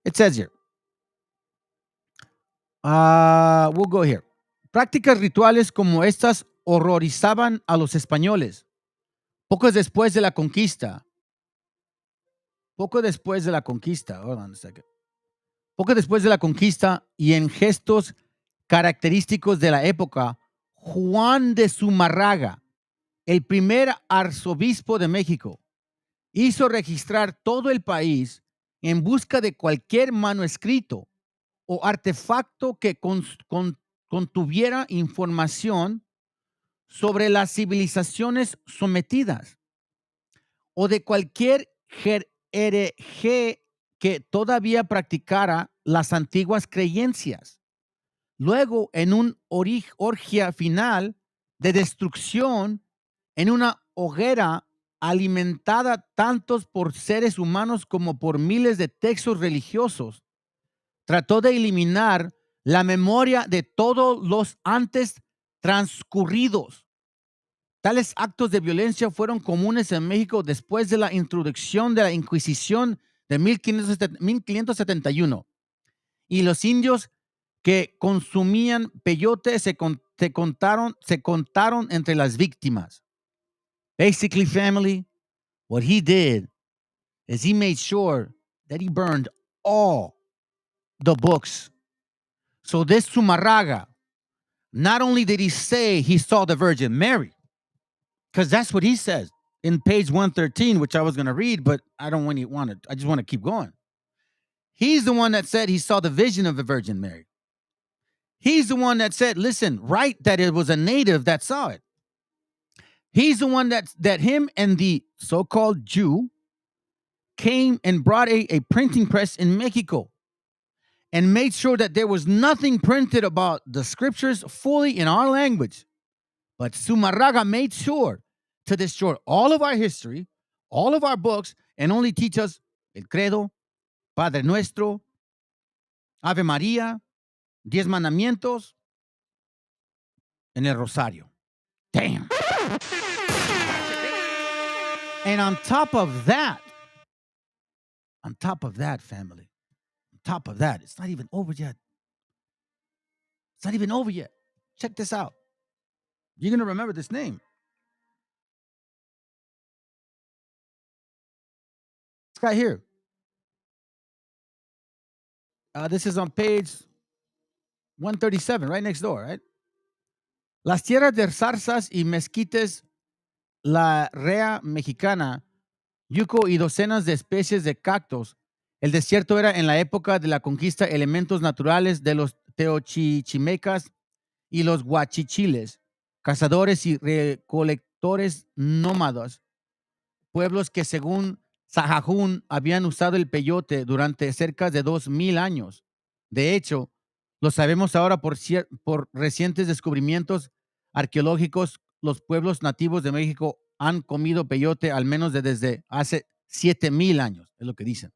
It says here. We'll go here. Prácticas rituales como estas horrorizaban a los españoles. Poco después de la conquista. Hold on a second. Poco después de la conquista y en gestos característicos de la época, Juan de Zumárraga, el primer arzobispo de México, hizo registrar todo el país en busca de cualquier manuscrito o artefacto que contuviera información sobre las civilizaciones sometidas o de cualquier hereje que todavía practicara las antiguas creencias. Luego, en una orgía final de destrucción, en una hoguera alimentada tanto por seres humanos como por miles de textos religiosos, trató de eliminar la memoria de todos los antes transcurridos. Tales actos de violencia fueron comunes en México después de la introducción de la Inquisición de 1571. Y los indios que consumían peyote se contaron entre las víctimas. Basically, family, what he did is he made sure that he burned all the books. So this Zumárraga, not only did he say he saw the Virgin Mary, because that's what he says in page 113, which I was going to read, but I don't really want to. I just want to keep going. He's the one that said he saw the vision of the Virgin Mary. He's the one that said, listen, write that it was a native that saw it. He's the one that him and the so-called Jew came and brought a printing press in Mexico and made sure that there was nothing printed about the scriptures fully in our language. But Zumárraga made sure to destroy all of our history, all of our books, and only teach us El Credo, Padre Nuestro, Ave María, 10 Mandamientos, and El Rosario. Damn. And on top of that, family, on top of that, it's not even over yet. It's not even over yet. Check this out. You're going to remember this name. This guy here. This is on page 137, right next door, right? Las tierras de zarzas y mezquites, la rea mexicana, yuco y docenas de especies de cactus. El desierto era en la época de la conquista elementos naturales de los teochichimecas y los guachichiles, cazadores y recolectores nómadas, pueblos que según Sahagún habían usado el peyote durante cerca de 2000 años. De hecho, lo sabemos ahora por recientes descubrimientos arqueológicos. Los pueblos nativos de México han comido peyote al menos desde hace 7000 años, es lo que dicen.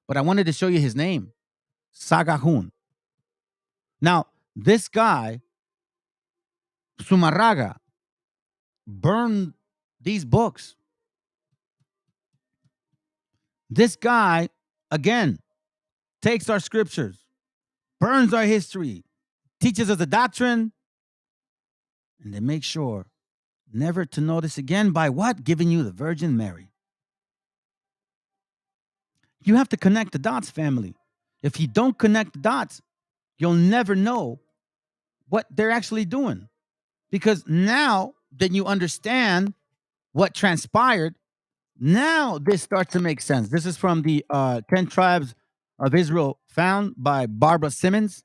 but I wanted to show you his name, Sagahun. Now, this guy, Sumarraga, burned these books. This guy, again, takes our scriptures, burns our history, teaches us a doctrine, and they make sure never to notice again by what? Giving you the Virgin Mary. You have to connect the dots, family. If you don't connect the dots, you'll never know what they're actually doing. Because now that you understand what transpired, now this starts to make sense. This is from the 10 Tribes of Israel found by Barbara Simmons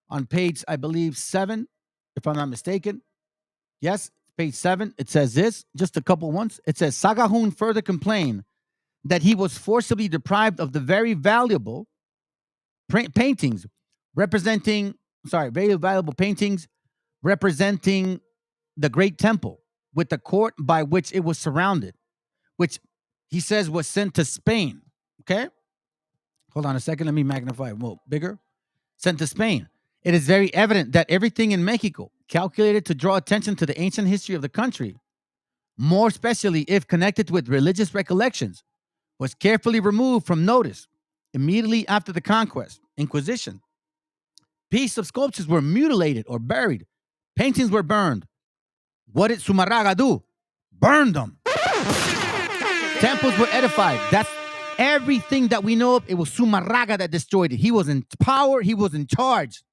on page, I believe, 7, if I'm not mistaken. Yes, page 7. It says this, just a couple ones. It says, Sagahun further complained that he was forcibly deprived of the very valuable paintings representing the great temple with the court by which it was surrounded, which he says was sent to Spain. Okay? Hold on a second. Let me magnify it a little bigger. Sent to Spain. It is very evident that everything in Mexico, calculated to draw attention to the ancient history of the country, more especially if connected with religious recollections, was carefully removed from notice immediately after the conquest, Inquisition. Pieces of sculptures were mutilated or buried. Paintings were burned. What did Sumarraga do? Burned them. Temples were edified. That's everything that we know of. It was Sumarraga that destroyed it. He was in power. He was in charge.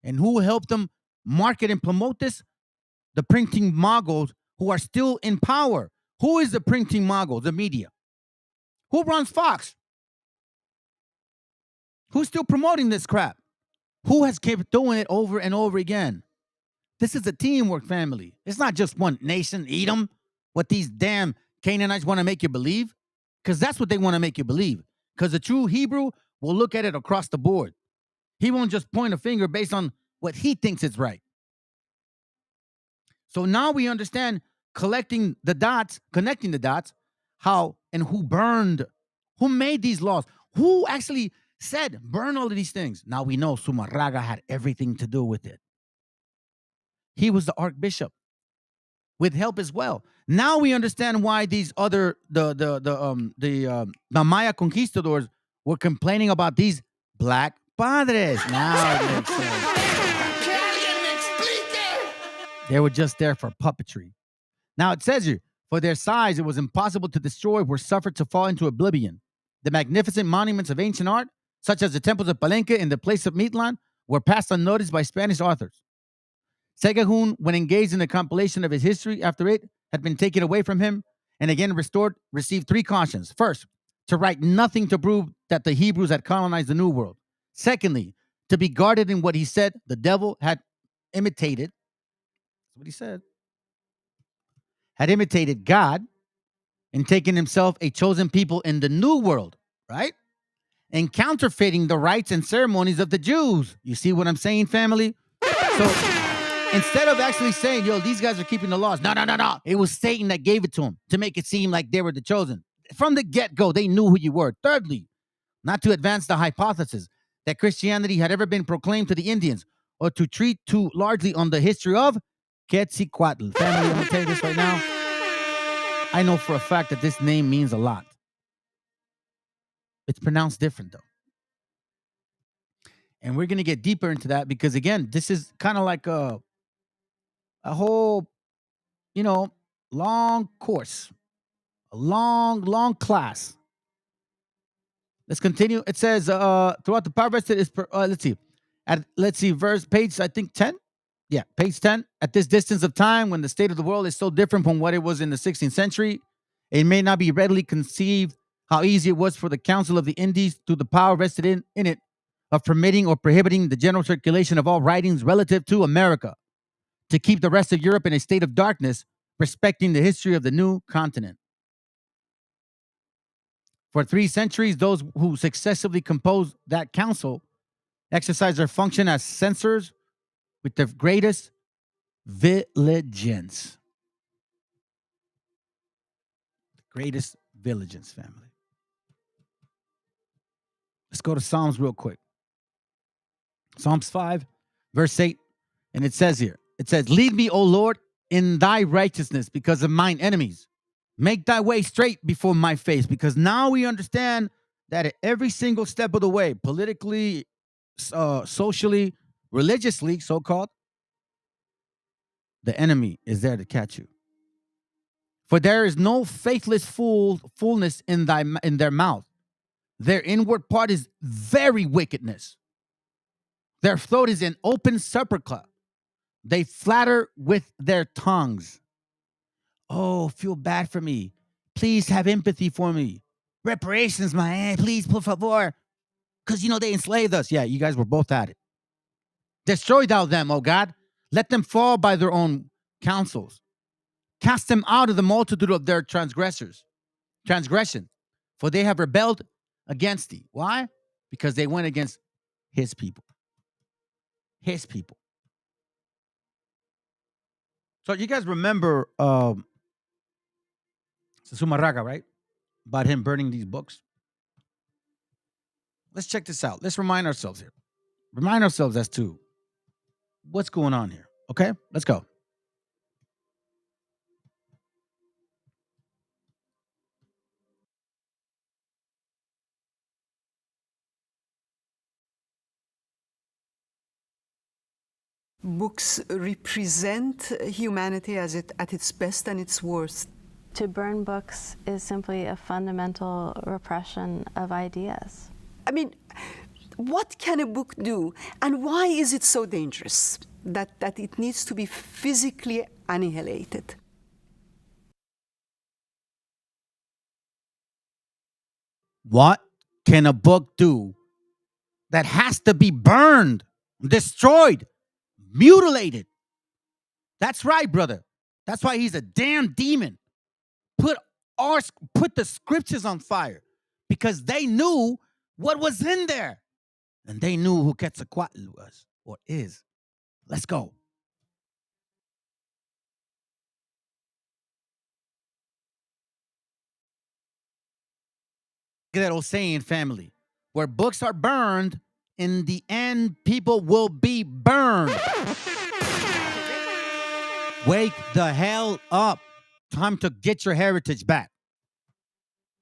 And who helped them market and promote this? The printing moguls who are still in power. Who is the printing mogul? The media. Who runs Fox? Who's still promoting this crap? Who has kept doing it over and over again? This is a teamwork, family. It's not just one nation, Edom, what these damn Canaanites want to make you believe. Because that's what they want to make you believe. Because the true Hebrew will look at it across the board. He won't just point a finger based on what he thinks is right. So now we understand connecting the dots, how and who burned, who made these laws, who actually said burn all of these things. Now we know Sumarraga had everything to do with it. He was the archbishop with help as well. Now we understand why these other the Maya conquistadors were complaining about these black padres. Now it makes sense. They were just there for puppetry. Now it says here, for their size, it was impossible to destroy, were suffered to fall into oblivion. The magnificent monuments of ancient art, such as the temples of Palenque and the place of Mitlan, were passed unnoticed by Spanish authors. Sagahun, when engaged in the compilation of his history after it had been taken away from him and again restored, received 3 cautions. First, to write nothing to prove that the Hebrews had colonized the New World. Secondly, to be guarded in what he said the devil had imitated. That's what he said. Had imitated God and taken himself a chosen people in the New World, right? And counterfeiting the rites and ceremonies of the Jews. You see what I'm saying, family? So instead of actually saying, yo, these guys are keeping the laws. No. It was Satan that gave it to them to make it seem like they were the chosen. From the get-go, they knew who you were. Thirdly, not to advance the hypothesis that Christianity had ever been proclaimed to the Indians or to treat too largely on the history of Quetzalcoatl. Family, I'm going to tell you this right now. I know for a fact that this name means a lot. It's pronounced different, though. And we're going to get deeper into that because, again, this is kind of like a whole, long course, a long class. Let's continue. It says, throughout the power vested is, let's see, verse, page, I think 10. Yeah, page 10. At this distance of time, when the state of the world is so different from what it was in the 16th century, it may not be readily conceived how easy it was for the Council of the Indies, through the power vested in it, of permitting or prohibiting the general circulation of all writings relative to America, to keep the rest of Europe in a state of darkness, respecting the history of the new continent. For 3 centuries, those who successively composed that council exercised their function as censors with the greatest vigilance. The greatest vigilance, family. go to Psalms real quick. Psalms 5, verse 8. And it says here, it says, lead me, O Lord, in thy righteousness because of mine enemies. Make thy way straight before my face, because now we understand that at every single step of the way, politically, socially, religiously, so-called, the enemy is there to catch you. For there is no faithless fullness in their mouth. Their inward part is very wickedness. Their throat is an open sepulchre. They flatter with their tongues. Oh, feel bad for me. Please have empathy for me. Reparations, man. Please, por favor. Because, they enslaved us. Yeah, you guys were both at it. Destroy thou them, O God. Let them fall by their own counsels. Cast them out of the multitude of their transgression. For they have rebelled against thee. Why? Because they went against his people. His people. So you guys remember Sumarraga, right? About him burning these books. Let's check this out. Let's remind ourselves here. Remind ourselves as to what's going on here. Okay? Let's go. Books represent humanity at its best and its worst. To burn books is simply a fundamental repression of ideas. I mean, what can a book do, and why is it so dangerous that it needs to be physically annihilated? What can a book do that has to be burned, destroyed, mutilated? That's right, brother. That's why he's a damn demon. Put the scriptures on fire, because they knew what was in there, and they knew who Quetzalcoatl was or is. Let's go. That old saying, family, where books are burned, in the end, people will be burned. Wake the hell up. Time to get your heritage back.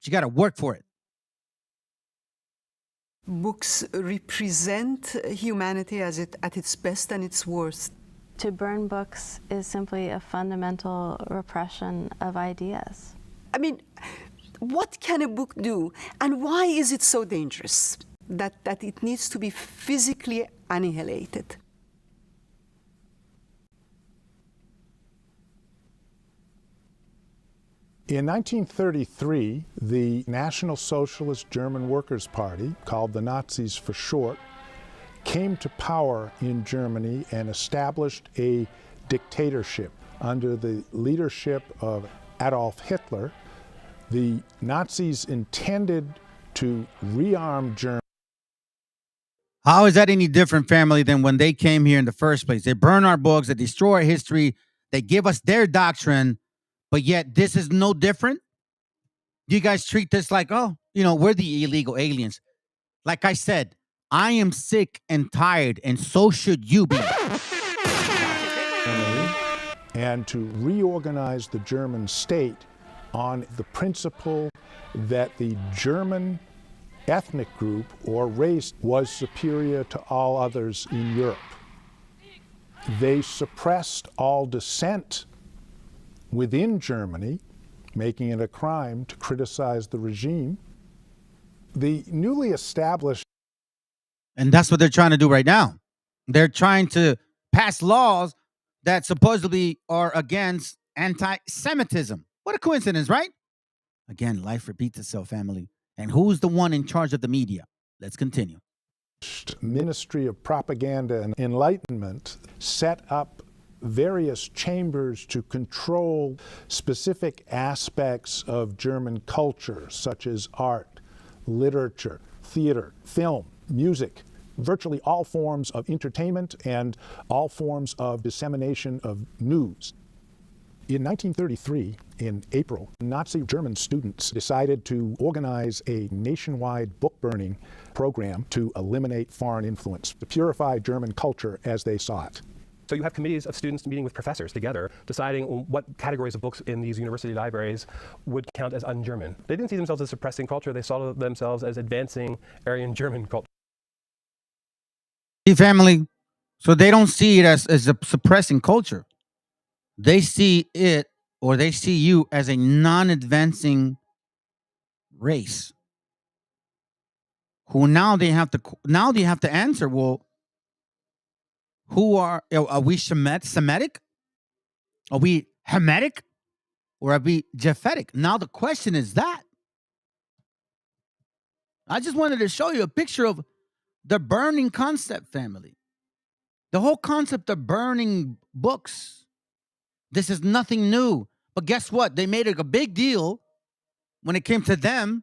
You got to work for it. Books represent humanity at its best and its worst. To burn books is simply a fundamental repression of ideas. I mean, what can a book do, and why is it so dangerous that it needs to be physically annihilated? In 1933, the National Socialist German Workers' Party, called the Nazis for short, came to power in Germany and established a dictatorship under the leadership of Adolf Hitler. The Nazis intended to rearm Germany. How is that any different, family, than when they came here in the first place? They burn our books, they destroy our history, they give us their doctrine, but yet this is no different? You guys treat this like, oh, we're the illegal aliens. Like I said, I am sick and tired, and so should you be. And to reorganize the German state on the principle that the German ethnic group or race was superior to all others in Europe. They suppressed all dissent within Germany, making it a crime to criticize the regime. The newly established... And that's what they're trying to do right now. They're trying to pass laws that supposedly are against anti-Semitism. What a coincidence, right? Again, life repeats itself, family. And who's the one in charge of the media? Let's continue. Ministry of Propaganda and Enlightenment set up various chambers to control specific aspects of German culture, such as art, literature, theater, film, music, virtually all forms of entertainment and all forms of dissemination of news. In 1933, in April, Nazi German students decided to organize a nationwide book burning program to eliminate foreign influence, to purify German culture as they saw it. So you have committees of students meeting with professors together, deciding what categories of books in these university libraries would count as un-German. They didn't see themselves as suppressing culture, they saw themselves as advancing Aryan German culture. Family, so they don't see it as a suppressing culture. They see it, or they see you as a non-advancing race. Who now they have to answer, well, are we Semitic? Are we Hamitic? Or are we Japhetic? Now the question is that. I just wanted to show you a picture of the burning concept, family. The whole concept of burning books. This is nothing new. But guess what? They made it a big deal when it came to them.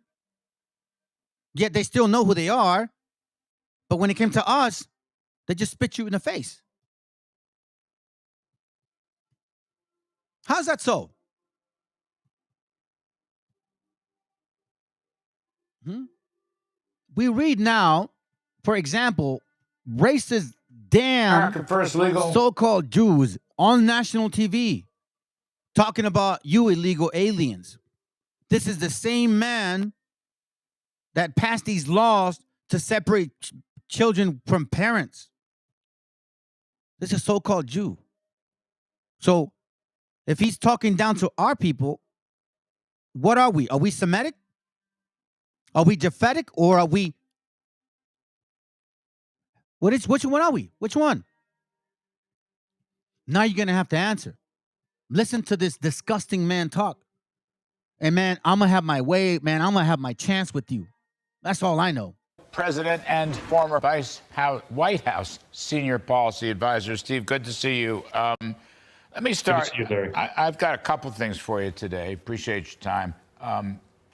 Yet they still know who they are. But when it came to us, they just spit you in the face. How's that so? We read now, for example, racist damn so-called Jews on national TV talking about you illegal aliens. This is the same man that passed these laws to separate children from parents. This is a so-called Jew. So if he's talking down to our people, what are we? Are we Semitic? Are we Japhetic? Or are we... Which one are we? Which one? Now you're going to have to answer. Listen to this disgusting man talk. And man, I'm going to have my way. Man, I'm going to have my chance with you. That's all I know. President and former White House senior policy advisor, Steve, good to see you. Let me start. Good to see you, Larry. I've got a couple things for you today. Appreciate your time.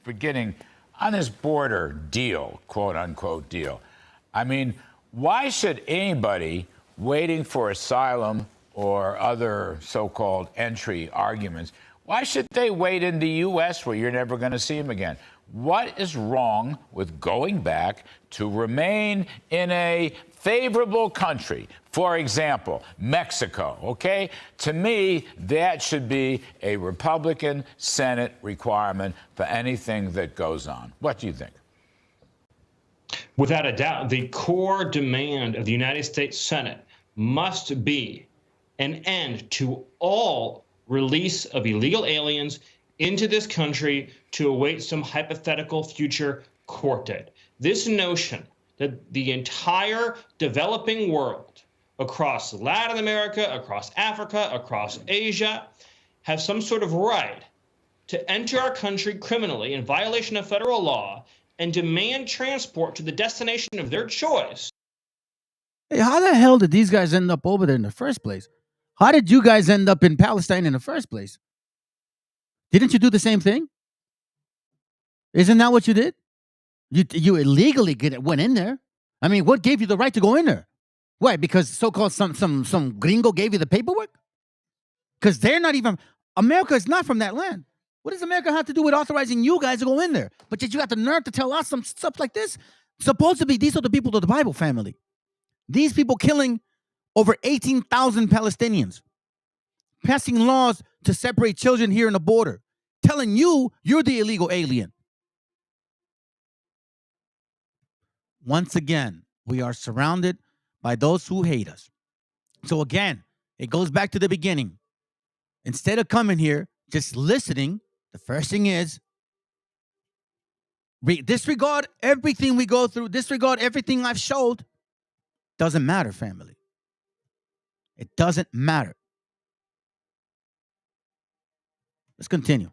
Beginning on this border deal, quote unquote deal. I mean, why should anybody waiting for asylum or other so-called entry arguments, why should they wait in the U.S. where you're never going to see them again? What is wrong with going back to remain in a favorable country? For example, Mexico, okay? To me, that should be a Republican Senate requirement for anything that goes on. What do you think? Without a doubt, the core demand of the United States Senate must be an end to all release of illegal aliens into this country to await some hypothetical future court date. This notion that the entire developing world across Latin America, across Africa, across Asia, have some sort of right to enter our country criminally in violation of federal law and demand transport to the destination of their choice. Hey, how the hell did these guys end up over there in the first place? How did you guys end up in Palestine in the first place? Didn't you do the same thing? Isn't that what you did? You illegally went in there. I mean, what gave you the right to go in there? Why? Because so-called some gringo gave you the paperwork? Because they're not even... America is not from that land. What does America have to do with authorizing you guys to go in there? But yet you got the nerve to tell us some stuff like this? Supposedly, these are the people of the Bible family. These people killing over 18,000 Palestinians. Passing laws to separate children here in the border. Telling you, you're the illegal alien. Once again, we are surrounded by those who hate us. So again, it goes back to the beginning. Instead of coming here, just listening, the first thing is disregard everything we go through, disregard everything I've showed. Doesn't matter, family. It doesn't matter. Let's continue.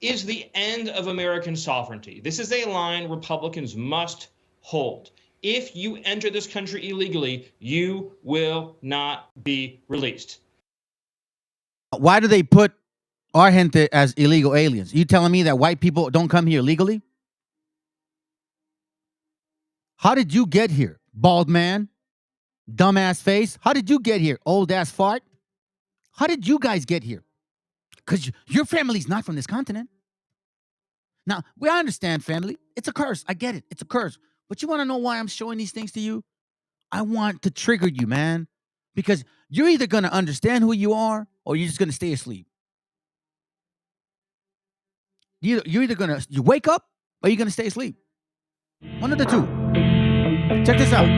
Is the end of American sovereignty. This is a line Republicans must hold. If you enter this country illegally, you will not be released. Why do they put our gente as illegal aliens? You telling me that white people don't come here legally? How did you get here, bald man? Dumbass face? How did you get here, old ass fart? How did you guys get here? Because your family's not from this continent. Now, we understand, family. It's a curse. I get it. It's a curse. But you want to know why I'm showing these things to you? I want to trigger you, man. Because you're either going to understand who you are or you're just going to stay asleep. You're either going to wake up or you're going to stay asleep. One of the two. Check this out.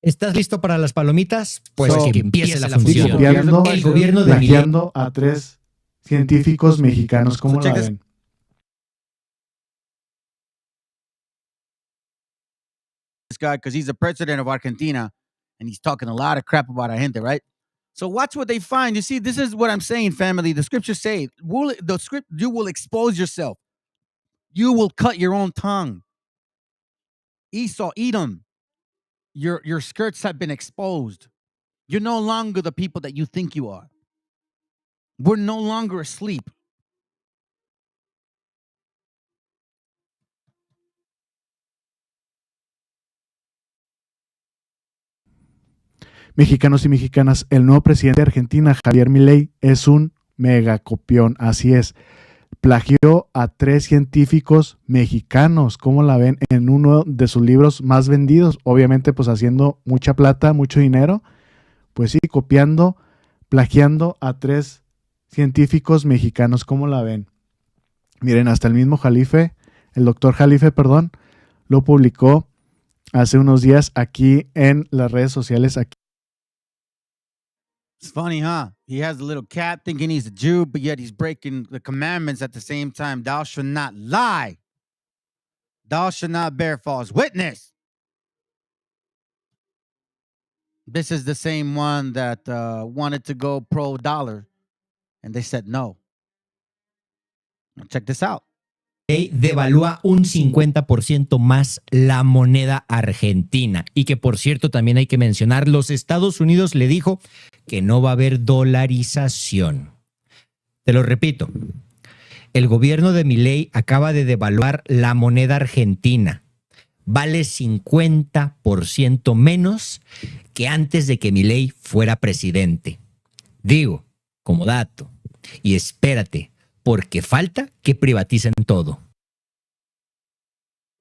¿Estás listo para las palomitas? Pues So, que empiece la función. Copiando, El gobierno de plagiando a 3 científicos mexicanos. ¿Cómo la ven? This guy, because he's the president of Argentina, and he's talking a lot of crap about our gente, right? So watch what they find. You see, this is what I'm saying, family. The scriptures say, you will expose yourself. You will cut your own tongue. Esau, Edom, your skirts have been exposed. You're no longer the people that you think you are. We're no longer asleep. Mexicanos y mexicanas, el nuevo presidente de Argentina, Javier Milei, es un megacopión. Así es. Plagió a 3 científicos mexicanos. ¿Cómo la ven? En uno de sus libros más vendidos. Obviamente, pues haciendo mucha plata, mucho dinero. Pues sí, copiando, plagiando a 3 científicos mexicanos. ¿Cómo la ven? Miren, hasta el mismo el doctor Jalife, lo publicó hace unos días aquí en las redes sociales. Aquí. It's funny, huh? He has a little cat thinking he's a Jew, but yet he's breaking the commandments at the same time. Thou shalt not lie. Thou shalt not bear false witness. This is the same one that wanted to go pro-dollar, and they said no. Now check this out. Devalúa un 50% más la moneda argentina. Y que, por cierto, también hay que mencionar, los Estados Unidos le dijo que no va a haber dolarización. Te lo repito, el gobierno de Milei acaba de devaluar la moneda argentina. Vale 50% menos que antes de que Milei fuera presidente. Digo, como dato. Y espérate, porque falta que privaticen todo.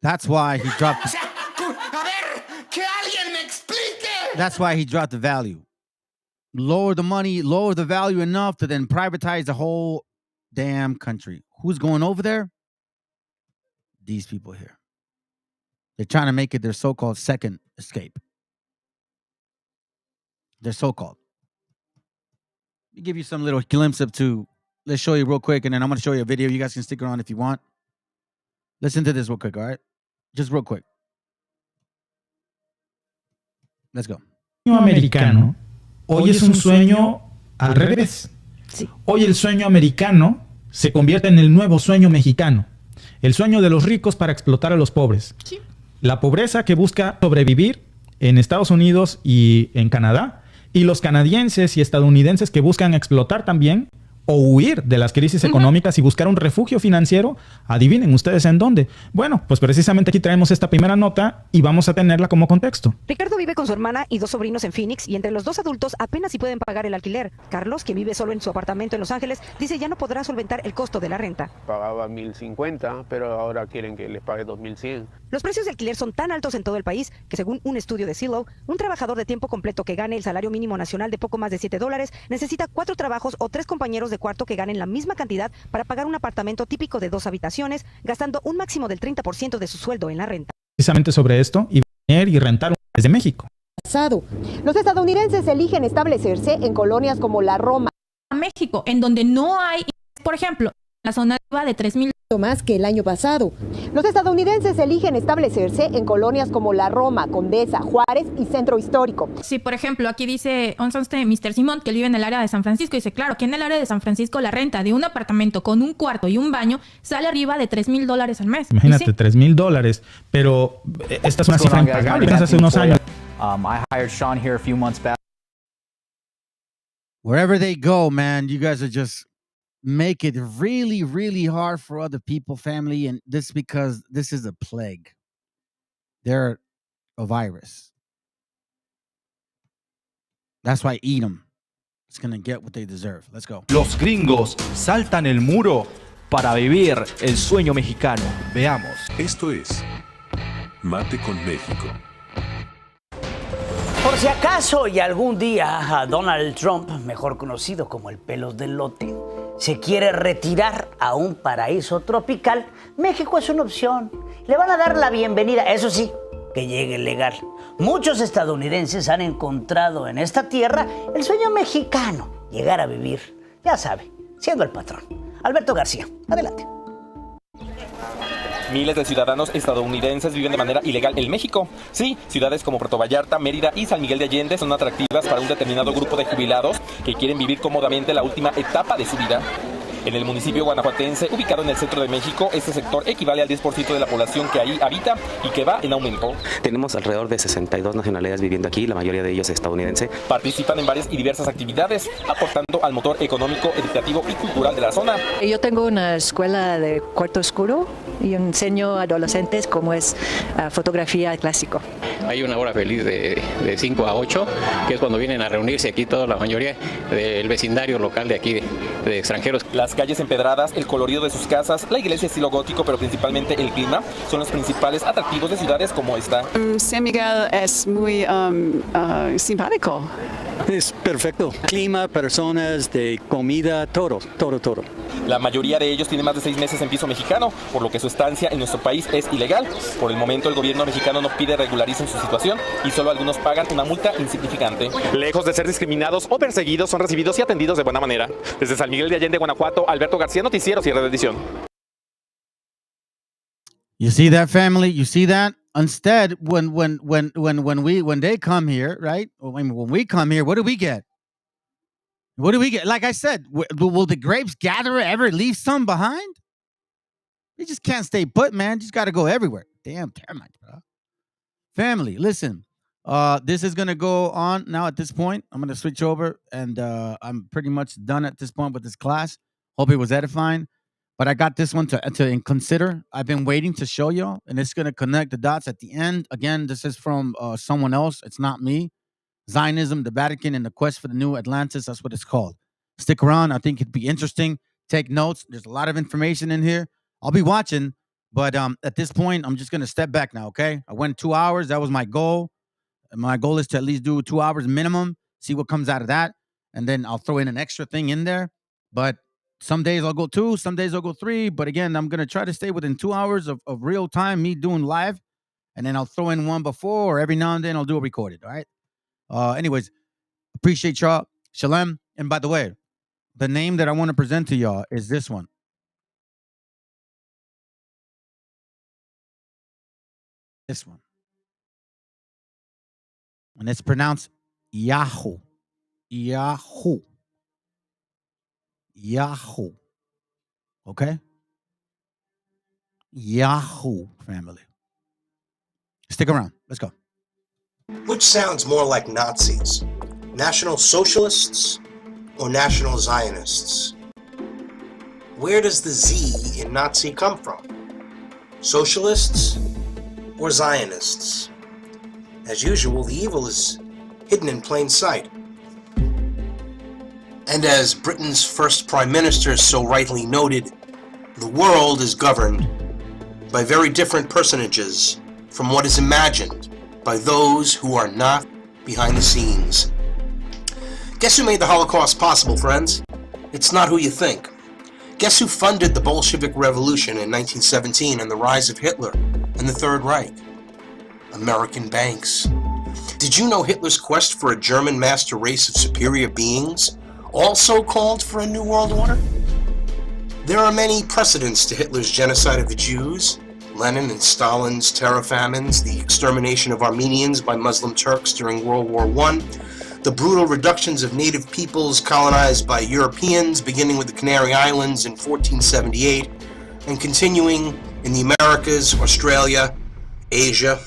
That's why he dropped. A ver, que alguien me explique. That's why he dropped the value. Lower the money, lower the value enough to then privatize the whole damn country. Who's going over there? These people here. They're trying to make it their so-called second escape. They're so-called. Let me give you some little glimpse of two. Let's show you real quick, and then I'm going to show you a video. You guys can stick around if you want. Listen to this real quick, all right? Just real quick. Let's go. El sueño americano hoy es un sueño al revés. Sí. Hoy el sueño americano se convierte en el nuevo sueño mexicano. El sueño de los ricos para explotar a los pobres. Sí. La pobreza que busca sobrevivir en Estados Unidos y en Canadá. Y los canadienses y estadounidenses que buscan explotar también o huir de las crisis económicas y buscar un refugio financiero. Adivinen ustedes en dónde. Bueno, pues precisamente aquí traemos esta primera nota y vamos a tenerla como contexto. Ricardo vive con su hermana y 2 sobrinos en Phoenix y entre los 2 adultos apenas si pueden pagar el alquiler. Carlos, que vive solo en su apartamento en Los Ángeles, dice ya no podrá solventar el costo de la renta. Pagaba $1,050, pero ahora quieren que les pague $2,100. Los precios de alquiler son tan altos en todo el país que, según un estudio de Zillow, un trabajador de tiempo completo que gane el salario mínimo nacional de poco más de $7 necesita 4 trabajos o 3 compañeros de cuarto que ganen la misma cantidad para pagar un apartamento típico de 2 habitaciones, gastando un máximo del 30% de su sueldo en la renta. Precisamente sobre esto, y venir y rentar desde México. Los estadounidenses eligen establecerse en colonias como la Roma. México, en donde no hay, por ejemplo, la zona de $3,000 más que el año pasado. Los estadounidenses eligen establecerse en colonias como La Roma, Condesa, Juárez y Centro Histórico. Sí, por ejemplo, aquí dice Mr. Simón, que él vive en el área de San Francisco, dice, claro, aquí en el área de San Francisco la renta de un apartamento con un cuarto y un baño sale arriba de $3,000 al mes. Imagínate, Sí. $3,000, pero esta es una cifra impagable hace unos años. I hired Sean here a few months back. Wherever they go, man, you guys are just make it really, really hard for other people, family, and this because this is a plague. They're a virus. That's why eat them. It's gonna get what they deserve. Let's go. Los gringos saltan el muro para vivir el sueño mexicano. Veamos. Esto es Mate con México. Por si acaso y algún día a Donald Trump, mejor conocido como el pelos del lote, se quiere retirar a un paraíso tropical, México es una opción. Le van a dar la bienvenida, eso sí, que llegue legal. Muchos estadounidenses han encontrado en esta tierra el sueño mexicano, llegar a vivir, ya sabe, siendo el patrón. Alberto García, adelante. Miles de ciudadanos estadounidenses viven de manera ilegal en México. Sí, ciudades como Puerto Vallarta, Mérida y San Miguel de Allende son atractivas para un determinado grupo de jubilados que quieren vivir cómodamente la última etapa de su vida. En el municipio guanajuatense, ubicado en el centro de México, este sector equivale al 10% de la población que ahí habita y que va en aumento. Tenemos alrededor de 62 nacionalidades viviendo aquí, la mayoría de ellos estadounidenses. Participan en varias y diversas actividades, aportando al motor económico, educativo y cultural de la zona. Yo tengo una escuela de cuarto oscuro y enseño a adolescentes cómo es fotografía clásico. Hay una hora feliz de 5 a 8, que es cuando vienen a reunirse aquí toda la mayoría del vecindario local de aquí, de extranjeros. Las calles empedradas, el colorido de sus casas, la iglesia estilo gótico, pero principalmente el clima, son los principales atractivos de ciudades como esta. San Miguel es muy simpático. Es perfecto. Clima, personas, de comida, todo. La mayoría de ellos tienen más de 6 meses en piso mexicano, por lo que su estancia en nuestro país es ilegal. Por el momento el gobierno mexicano no pide regularicen su situación y solo algunos pagan una multa insignificante. Lejos de ser discriminados o perseguidos, son recibidos y atendidos de buena manera. Desde San Miguel de Allende, Guanajuato, Alberto García, Noticiero Cierre de Edición. You see that, family? You see that? Instead, when they come here, right? When we come here, what do we get? What do we get? Like I said, will the grapes gatherer ever leave some behind? You just can't stay put, man. You just got to go everywhere. Damn termites, bro. Family, listen. This is gonna go on now. At this point, I'm gonna switch over, and I'm pretty much done at this point with this class. Hope it was edifying. But I got this one to consider. I've been waiting to show y'all, and it's going to connect the dots at the end. Again, this is from someone else. It's not me. Zionism, the Vatican, and the Quest for the New Atlantis. That's what it's called. Stick around. I think it'd be interesting. Take notes. There's a lot of information in here. I'll be watching, but at this point, I'm just going to step back now, okay? I went 2 hours. That was my goal. My goal is to at least do 2 hours minimum, see what comes out of that, and then I'll throw in an extra thing in there. But some days I'll go 2, some days I'll go 3. But again, I'm going to try to stay within 2 hours of real time, me doing live. And then I'll throw in one before, or every now and then I'll do a recorded, all right? Anyways, appreciate y'all. Shalom. And by the way, the name that I want to present to y'all is this one. This one. And it's pronounced Yahoo. Yahoo. Yahoo. Okay? Yahoo, family. Stick around. Let's go. Which sounds more like Nazis? National Socialists or National Zionists? Where does the Z in Nazi come from? Socialists or Zionists? As usual, the evil is hidden in plain sight. And as Britain's first Prime Minister so rightly noted, the world is governed by very different personages from what is imagined by those who are not behind the scenes. Guess who made the Holocaust possible, friends? It's not who you think. Guess who funded the Bolshevik Revolution in 1917 and the rise of Hitler and the Third Reich? American banks. Did you know Hitler's quest for a German master race of superior beings also called for a new world order? There are many precedents to Hitler's genocide of the Jews, Lenin and Stalin's terror famines, the extermination of Armenians by Muslim Turks during World War I, the brutal reductions of native peoples colonized by Europeans, beginning with the Canary Islands in 1478, and continuing in the Americas, Australia, Asia.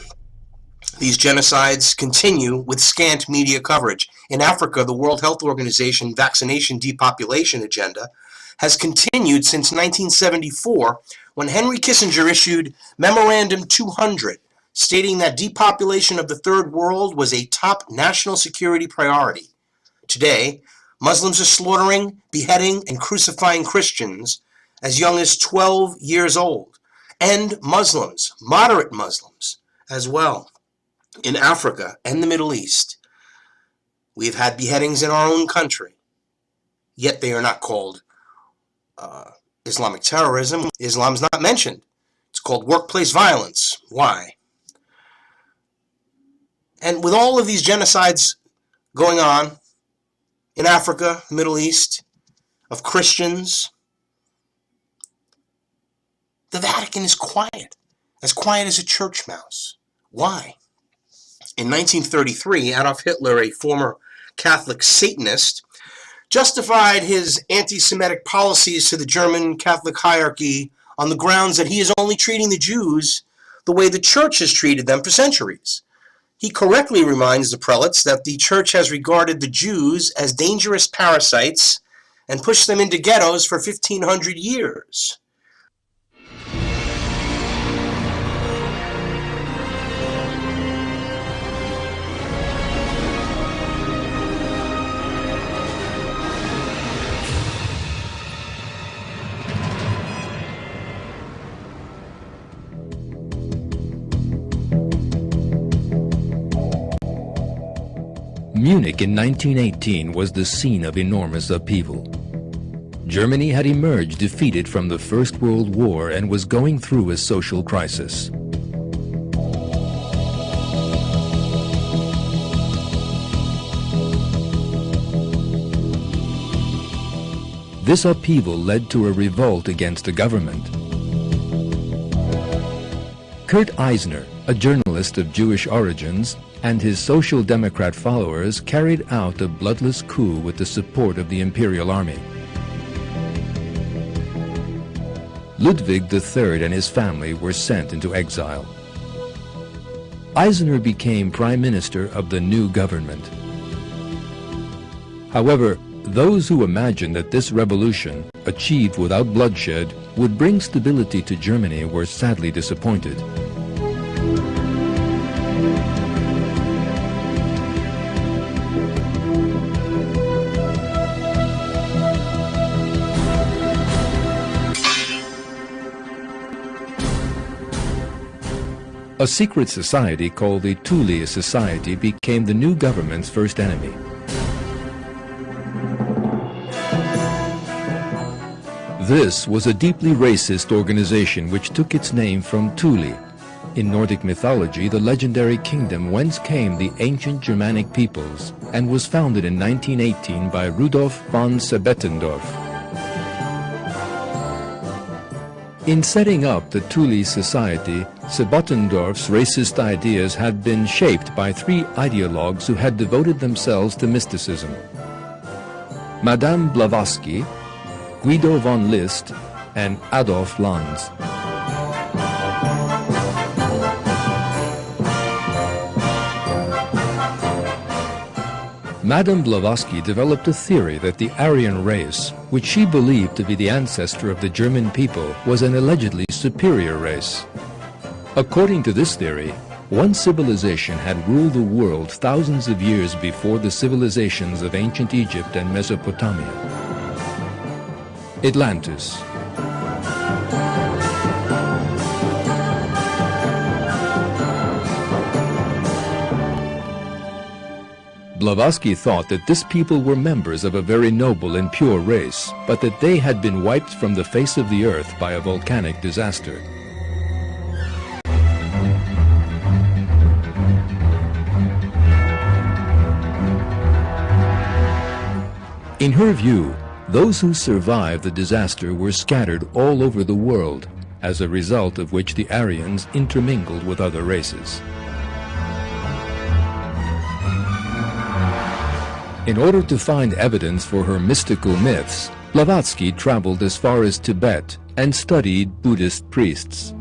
These genocides continue with scant media coverage. In Africa, the World Health Organization vaccination depopulation agenda has continued since 1974, when Henry Kissinger issued Memorandum 200, stating that depopulation of the Third World was a top national security priority. Today, Muslims are slaughtering, beheading, and crucifying Christians as young as 12 years old, and Muslims, moderate Muslims, as well. In Africa and the Middle East, we've had beheadings in our own country, yet they are not called Islamic terrorism. Islam's not mentioned. It's called workplace violence. Why? And with all of these genocides going on in Africa, Middle East, of Christians, the Vatican is quiet as a church mouse. Why? In 1933, Adolf Hitler, a former Catholic Satanist, justified his anti-Semitic policies to the German Catholic hierarchy on the grounds that he is only treating the Jews the way the church has treated them for centuries. He correctly reminds the prelates that the church has regarded the Jews as dangerous parasites and pushed them into ghettos for 1,500 years. Munich in 1918 was the scene of enormous upheaval. Germany had emerged defeated from the First World War and was going through a social crisis. This upheaval led to a revolt against the government. Kurt Eisner, a journalist of Jewish origins, and his Social Democrat followers carried out a bloodless coup with the support of the Imperial Army. Ludwig III and his family were sent into exile. Eisner became Prime Minister of the new government. However, those who imagined that this revolution, achieved without bloodshed, would bring stability to Germany were sadly disappointed. A secret society called the Thule Society became the new government's first enemy. This was a deeply racist organization which took its name from Thule. In Nordic mythology, the legendary kingdom whence came the ancient Germanic peoples, and was founded in 1918 by Rudolf von Sebettendorf. In setting up the Thule Society, Sebettendorf's racist ideas had been shaped by three ideologues who had devoted themselves to mysticism: Madame Blavatsky, Guido von List, and Adolf Lanz. Madame Blavatsky developed a theory that the Aryan race, which she believed to be the ancestor of the German people, was an allegedly superior race. According to this theory, one civilization had ruled the world thousands of years before the civilizations of ancient Egypt and Mesopotamia: Atlantis. Blavatsky thought that this people were members of a very noble and pure race, but that they had been wiped from the face of the earth by a volcanic disaster. In her view, Those who survived the disaster were scattered all over the world, as a result of which the Aryans intermingled with other races. In order to find evidence for her mystical myths, Blavatsky traveled as far as Tibet and studied Buddhist priests.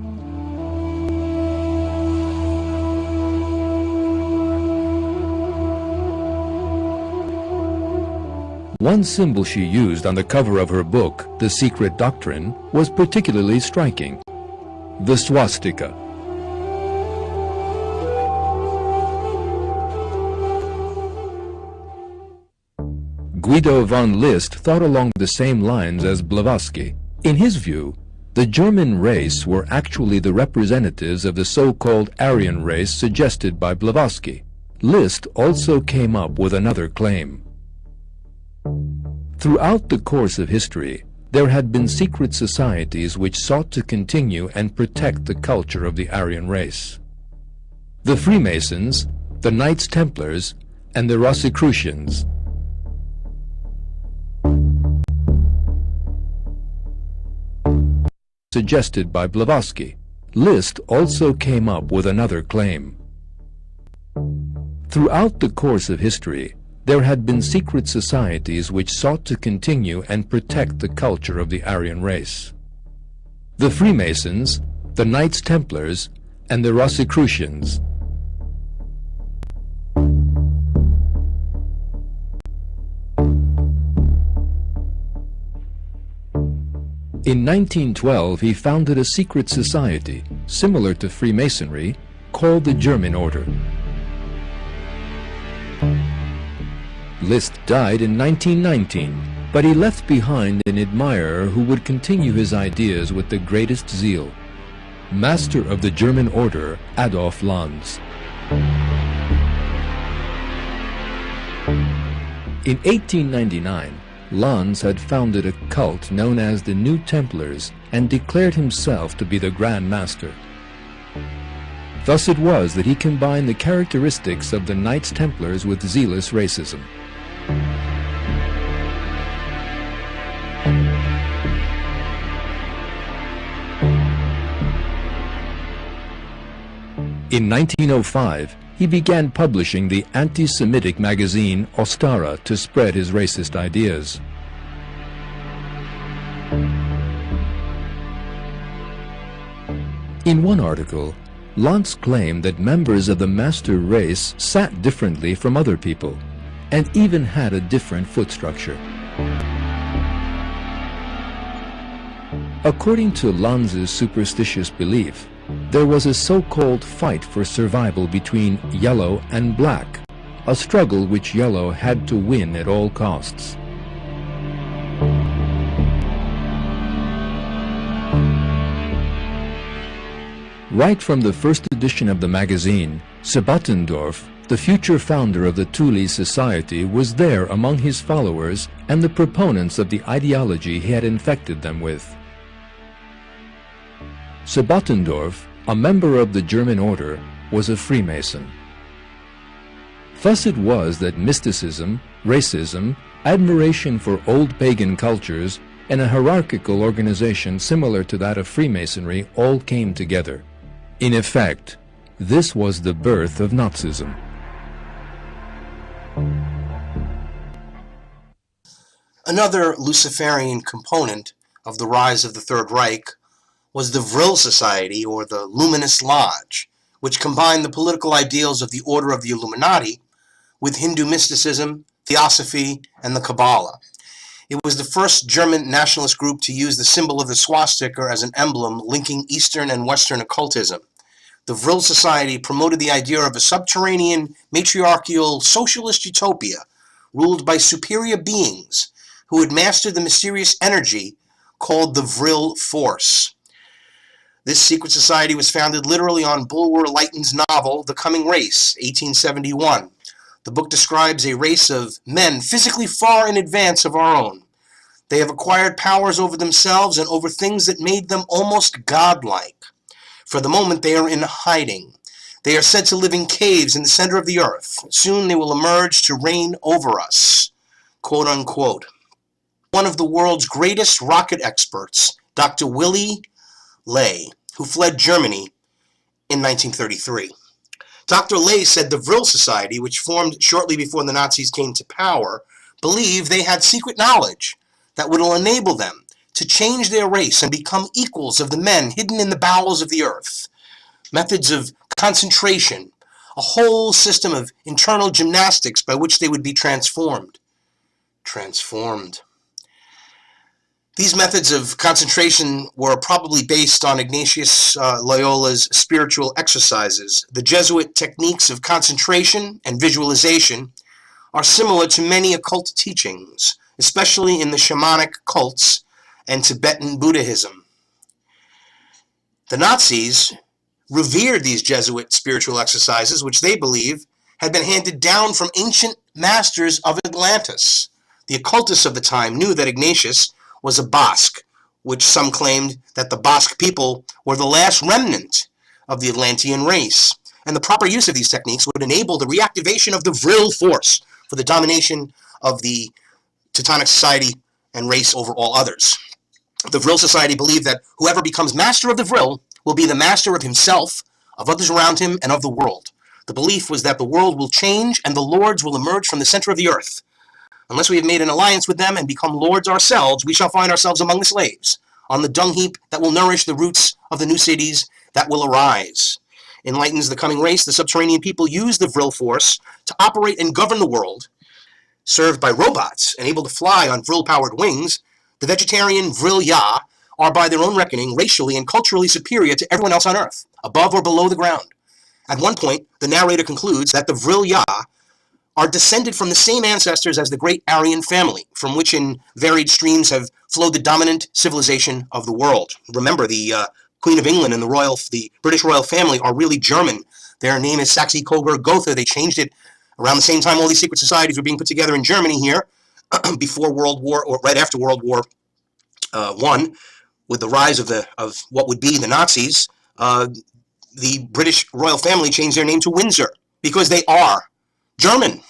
One symbol she used on the cover of her book, The Secret Doctrine, was particularly striking: the swastika. Guido von List thought along the same lines as Blavatsky. In his view, the German race were actually the representatives of the so-called Aryan race suggested by Blavatsky. List also came up with another claim. Throughout the course of history, there had been secret societies which sought to continue and protect the culture of the Aryan race. The Freemasons, the Knights Templars, and the Rosicrucians. Suggested by Blavatsky. List also came up with another claim. Throughout the course of history, there had been secret societies which sought to continue and protect the culture of the Aryan race. The Freemasons, the Knights Templars, and the Rosicrucians. In 1912, he founded a secret society, similar to Freemasonry, called the German Order. List died in 1919, but he left behind an admirer who would continue his ideas with the greatest zeal: Master of the German Order, Adolf Lanz. In 1899, Lanz had founded a cult known as the New Templars and declared himself to be the Grand Master. Thus it was that he combined the characteristics of the Knights Templars with zealous racism. In 1905, he began publishing the anti-Semitic magazine Ostara to spread his racist ideas. In one article, Lanz claimed that members of the master race sat differently from other people, and even had a different foot structure. According to Lanz's superstitious belief, there was a so-called fight for survival between yellow and black, a struggle which yellow had to win at all costs. Right from the first edition of the magazine, Sebatendorf, the future founder of the Thule Society, was there among his followers and the proponents of the ideology he had infected them with. Sebatendorf, a member of the German Order, was a Freemason. Thus it was that mysticism, racism, admiration for old pagan cultures, and a hierarchical organization similar to that of Freemasonry all came together. In effect, this was the birth of Nazism. Another Luciferian component of the rise of the Third Reich was the Vril Society, or the Luminous Lodge, which combined the political ideals of the Order of the Illuminati with Hindu mysticism, theosophy, and the Kabbalah. It was the first German nationalist group to use the symbol of the swastika as an emblem linking Eastern and Western occultism. The Vril Society promoted the idea of a subterranean, matriarchal, socialist utopia ruled by superior beings who had mastered the mysterious energy called the Vril Force. This secret society was founded literally on Bulwer Lytton's novel, The Coming Race, 1871. The book describes a race of men physically far in advance of our own. They have acquired powers over themselves and over things that made them almost godlike. For the moment, they are in hiding. They are said to live in caves in the center of the earth. Soon they will emerge to reign over us, quote unquote. one of the world's greatest rocket experts, Dr. Willy Ley, who fled Germany in 1933. Dr. Ley said the Vril Society, which formed shortly before the Nazis came to power, believed they had secret knowledge that would enable them to change their race and become equals of the men hidden in the bowels of the earth. Methods of concentration, a whole system of internal gymnastics by which they would be transformed. These methods of concentration were probably based on Ignatius Loyola's spiritual exercises. The Jesuit techniques of concentration and visualization are similar to many occult teachings, especially in the shamanic cults and Tibetan Buddhism. The Nazis revered these Jesuit spiritual exercises, which they believe had been handed down from ancient masters of Atlantis. The occultists of the time knew that Ignatius was a Basque, which some claimed that the Basque people were the last remnant of the Atlantean race, and the proper use of these techniques would enable the reactivation of the Vril force for the domination of the Teutonic society and race over all others. The Vril Society believed that whoever becomes master of the Vril will be the master of himself, of others around him, and of the world. The belief was that the world will change and the lords will emerge from the center of the earth. Unless we have made an alliance with them and become lords ourselves, we shall find ourselves among the slaves, on the dung heap that will nourish the roots of the new cities that will arise. Enlightens the coming race, the subterranean people use the Vril force to operate and govern the world. Served by robots and able to fly on Vril-powered wings, the vegetarian Vril-Ya are by their own reckoning racially and culturally superior to everyone else on Earth, above or below the ground. At one point, the narrator concludes that the Vril-Ya are descended from the same ancestors as the great Aryan family, from which in varied streams have flowed the dominant civilization of the world. Remember, the Queen of England and the British royal family are really German. Their name is Saxe-Coburg-Gotha. They changed it around the same time all these secret societies were being put together in Germany here, before World War, or right after World War I, with the rise of what would be the Nazis. The British royal family changed their name to Windsor, because they are German.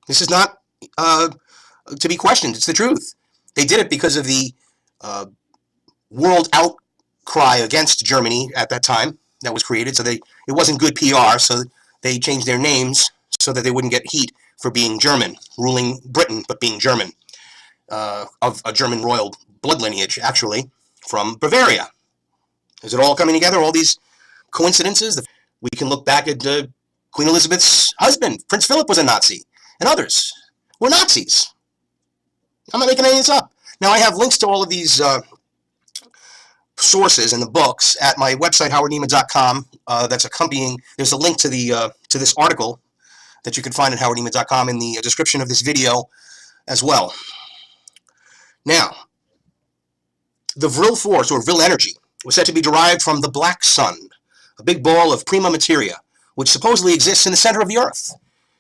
This is not to be questioned. It's the truth. They did it because of the world outcry against Germany at that time that was created. So it wasn't good PR, so they changed their names so that they wouldn't get heat for being German, ruling Britain, but being German, of a German royal blood lineage, actually, from Bavaria. Is it all coming together, all these coincidences? We can look back at Queen Elizabeth's husband, Prince Philip, was a Nazi, and others were Nazis. I'm not making any of this up. Now, I have links to all of these sources and the books at my website, howardneiman.com. That's accompanying. There's a link to this article that you can find at howardneiman.com in the description of this video as well. Now, the Vril force, or Vril energy, was said to be derived from the black sun, a big ball of prima materia, which supposedly exists in the center of the earth,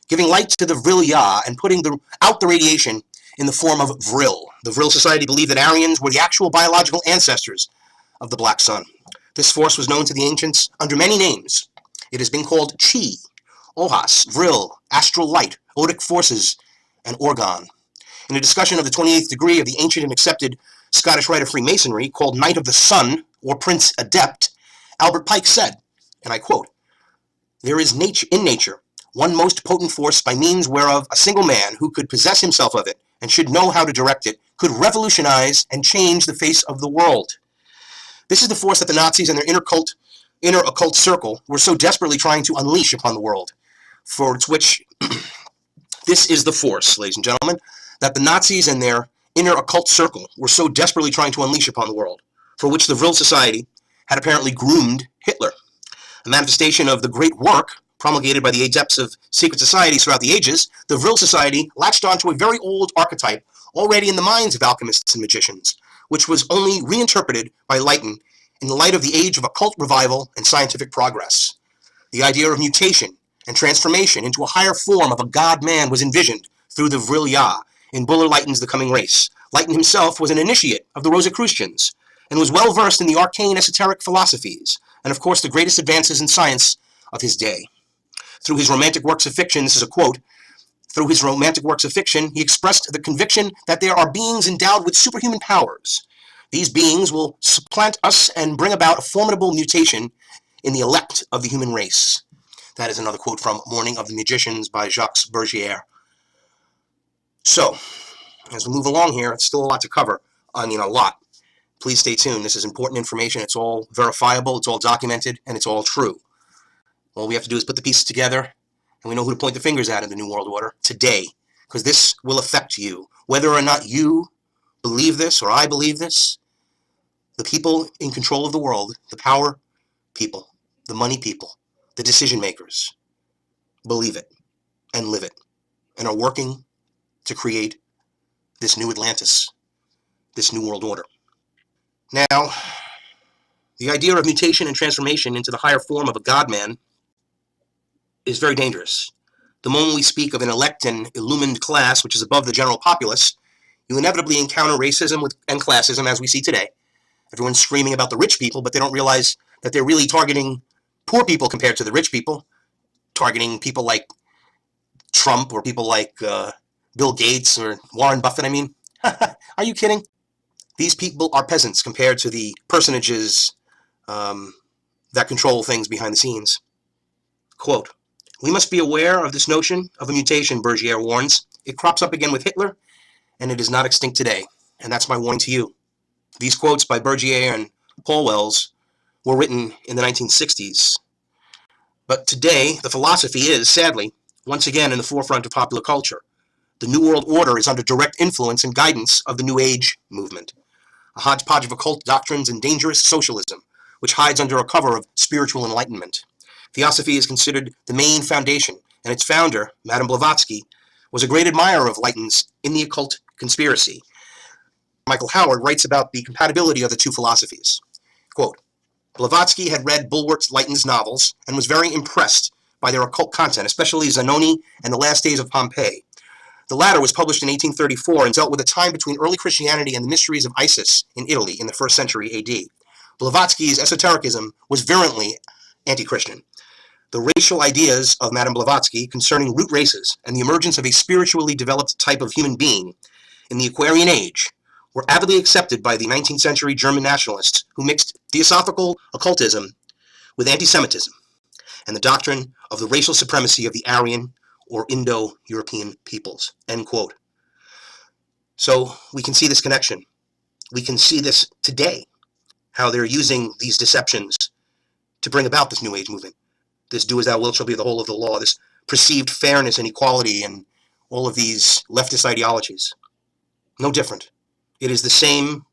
giving light to the Vril-Ya and putting out the radiation in the form of Vril. The Vril Society believed that Aryans were the actual biological ancestors of the black sun. This force was known to the ancients under many names. It has been called Chi, Ohas, Vril, astral light, Odic forces, and Orgon. In a discussion of the 28th degree of the ancient and accepted Scottish rite of Freemasonry, called Knight of the Sun, or Prince Adept, Albert Pike said, and I quote, "There is in nature one most potent force by means whereof a single man who could possess himself of it and should know how to direct it could revolutionize and change the face of the world." This is the force that the Nazis and their inner occult circle were so desperately trying to unleash upon the world, for which this is the force, ladies and gentlemen, that the Nazis and their inner occult circle were so desperately trying to unleash upon the world, for which the Vril Society had apparently groomed Hitler. A manifestation of the great work promulgated by the adepts of secret societies throughout the ages, the Vril Society latched onto a very old archetype already in the minds of alchemists and magicians, which was only reinterpreted by Leighton in the light of the age of occult revival and scientific progress. The idea of mutation and transformation into a higher form of a god-man was envisioned through the Vril-Ya in Buller Leighton's The Coming Race. Leighton himself was an initiate of the Rosicrucians and was well versed in the arcane esoteric philosophies and, of course, the greatest advances in science of his day. Through his romantic works of fiction, this is a quote, Through his romantic works of fiction, he expressed the conviction that there are beings endowed with superhuman powers. These beings will supplant us and bring about a formidable mutation in the elect of the human race. That is another quote from Morning of the Magicians by Jacques Bergier. So, as we move along here, it's still a lot to cover. I mean, a lot. Please stay tuned. This is important information. It's all verifiable, it's all documented, and it's all true. All we have to do is put the pieces together, and we know who to point the fingers at in the New World Order today, because this will affect you. Whether or not you believe this or I believe this, the people in control of the world, the power people, the money people, the decision makers, believe it and live it, and are working to create this new Atlantis, this new world order. Now, the idea of mutation and transformation into the higher form of a God-man is very dangerous. The moment we speak of an elect and illumined class, which is above the general populace, you inevitably encounter racism and classism as we see today. Everyone's screaming about the rich people, but they don't realize that they're really targeting poor people compared to the rich people, targeting people like Trump or people like Bill Gates or Warren Buffett, I mean. Are you kidding? These people are peasants compared to the personages that control things behind the scenes. Quote, "We must be aware of this notion of a mutation," Bergier warns. "It crops up again with Hitler, and it is not extinct today." And that's my warning to you. These quotes by Bergier and Paul Wells were written in the 1960s. But today, the philosophy is, sadly, once again in the forefront of popular culture. The New World Order is under direct influence and guidance of the New Age movement, a hodgepodge of occult doctrines and dangerous socialism, which hides under a cover of spiritual enlightenment. Theosophy is considered the main foundation, and its founder, Madame Blavatsky, was a great admirer of Leighton's In the Occult Conspiracy. Michael Howard writes about the compatibility of the two philosophies. Quote, "Blavatsky had read Bulwer-Lytton's novels and was very impressed by their occult content, especially Zanoni and The Last Days of Pompeii. The latter was published in 1834 and dealt with a time between early Christianity and the mysteries of Isis in Italy in the 1st century AD. Blavatsky's esotericism was virulently anti-Christian. The racial ideas of Madame Blavatsky concerning root races and the emergence of a spiritually developed type of human being in the Aquarian Age were avidly accepted by the 19th century German nationalists who mixed theosophical occultism with anti-Semitism and the doctrine of the racial supremacy of the Aryan or Indo-European peoples." End quote. So we can see this connection. We can see this today, how they're using these deceptions to bring about this New Age movement. This do as thou wilt shall be the whole of the law, this perceived fairness and equality and all of these leftist ideologies. No different. It is the same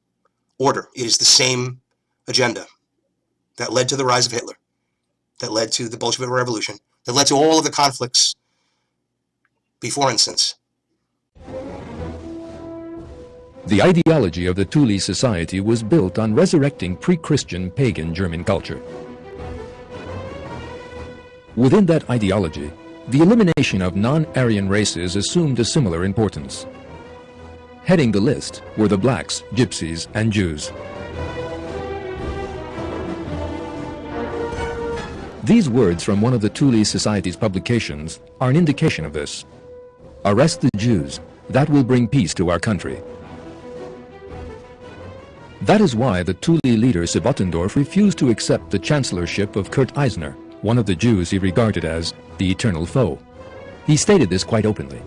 order. It is the same agenda that led to the rise of Hitler, that led to the Bolshevik Revolution, that led to all of the conflicts before instance. The ideology of the Thule Society was built on resurrecting pre-Christian pagan German culture. Within that ideology, the elimination of non-Aryan races assumed a similar importance. Heading the list were the blacks, gypsies, and Jews. These words from one of the Thule Society's publications are an indication of this. "Arrest the Jews. That will bring peace to our country." That is why the Thule leader Sebottendorf refused to accept the chancellorship of Kurt Eisner, one of the Jews he regarded as the eternal foe. He stated this quite openly.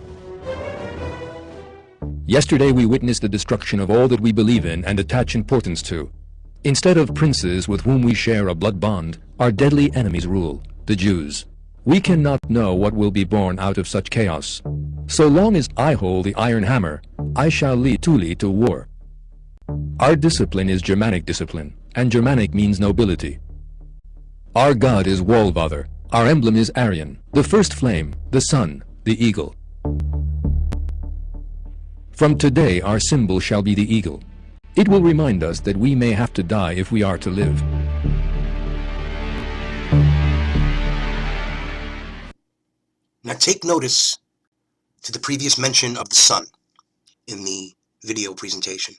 "Yesterday we witnessed the destruction of all that we believe in and attach importance to. Instead of princes with whom we share a blood bond, our deadly enemies rule, the Jews. We cannot know what will be born out of such chaos. So long as I hold the iron hammer, I shall lead Thule to war. Our discipline is Germanic discipline, and Germanic means nobility. Our god is Walvather, our emblem is Aryan, the first flame, the sun, the eagle. From today our symbol shall be the eagle. It will remind us that we may have to die if we are to live." Now take notice to the previous mention of the sun in the video presentation.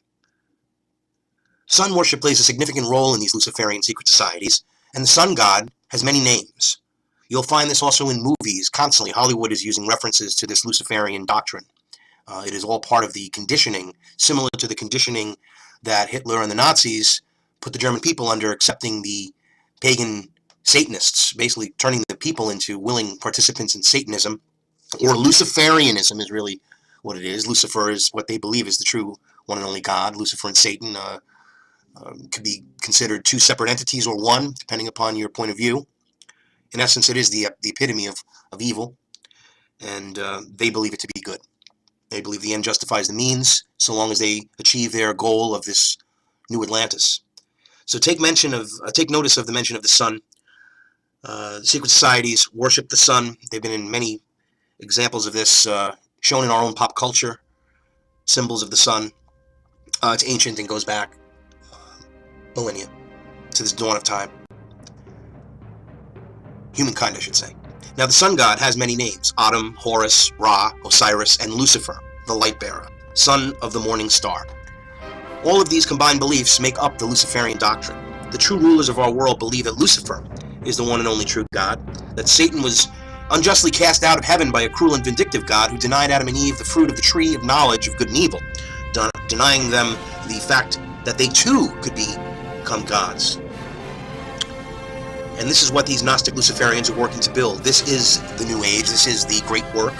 Sun worship plays a significant role in these Luciferian secret societies, and the sun god has many names. You'll find this also in movies. Constantly, Hollywood is using references to this Luciferian doctrine. It is all part of the conditioning, similar to the conditioning that Hitler and the Nazis put the German people under, accepting the pagan Satanists, basically turning the people into willing participants in Satanism, or Luciferianism is really what it is. Lucifer is what they believe is the true one and only God. Lucifer and Satan could be considered two separate entities or one, depending upon your point of view. In essence, it is the epitome of evil, and they believe it to be good. They believe the end justifies the means, so long as they achieve their goal of this new Atlantis. So take notice of the mention of the sun. The secret societies worship the sun. They've been in many examples of this, shown in our own pop culture. Symbols of the sun. It's ancient and goes back millennia to this dawn of time. Humankind, I should say. Now, the sun god has many names: Atum, Horus, Ra, Osiris, and Lucifer, the light bearer, son of the morning star. All of these combined beliefs make up the Luciferian doctrine. The true rulers of our world believe that Lucifer is the one and only true God, that Satan was unjustly cast out of heaven by a cruel and vindictive God who denied Adam and Eve the fruit of the tree of knowledge of good and evil, denying them the fact that they too could become gods. And this is what these Gnostic Luciferians are working to build. This is the New Age. This is the great work.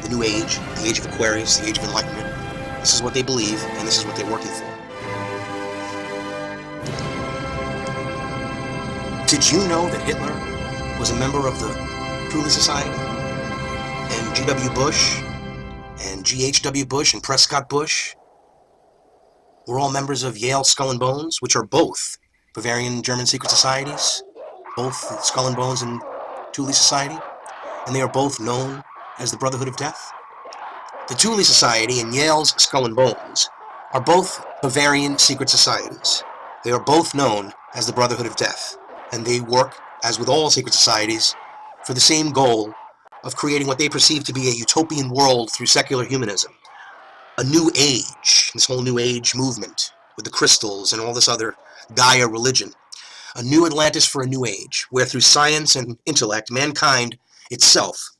The New Age, the Age of Aquarius, the Age of Enlightenment. This is what they believe, and this is what they're working for. Did you know that Hitler was a member of the Thule Society? And G.W. Bush, and G.H.W. Bush, and Prescott Bush were all members of Yale Skull and Bones, which are both Bavarian German secret societies, both Skull and Bones and Thule Society, and they are both known as the Brotherhood of Death. The Thule Society and Yale's Skull and Bones are both Bavarian secret societies. They are both known as the Brotherhood of Death, and they work, as with all secret societies, for the same goal of creating what they perceive to be a utopian world through secular humanism. A new age, this whole new age movement, with the crystals and all this other Gaia religion. A new Atlantis for a new age, where through science and intellect, mankind itself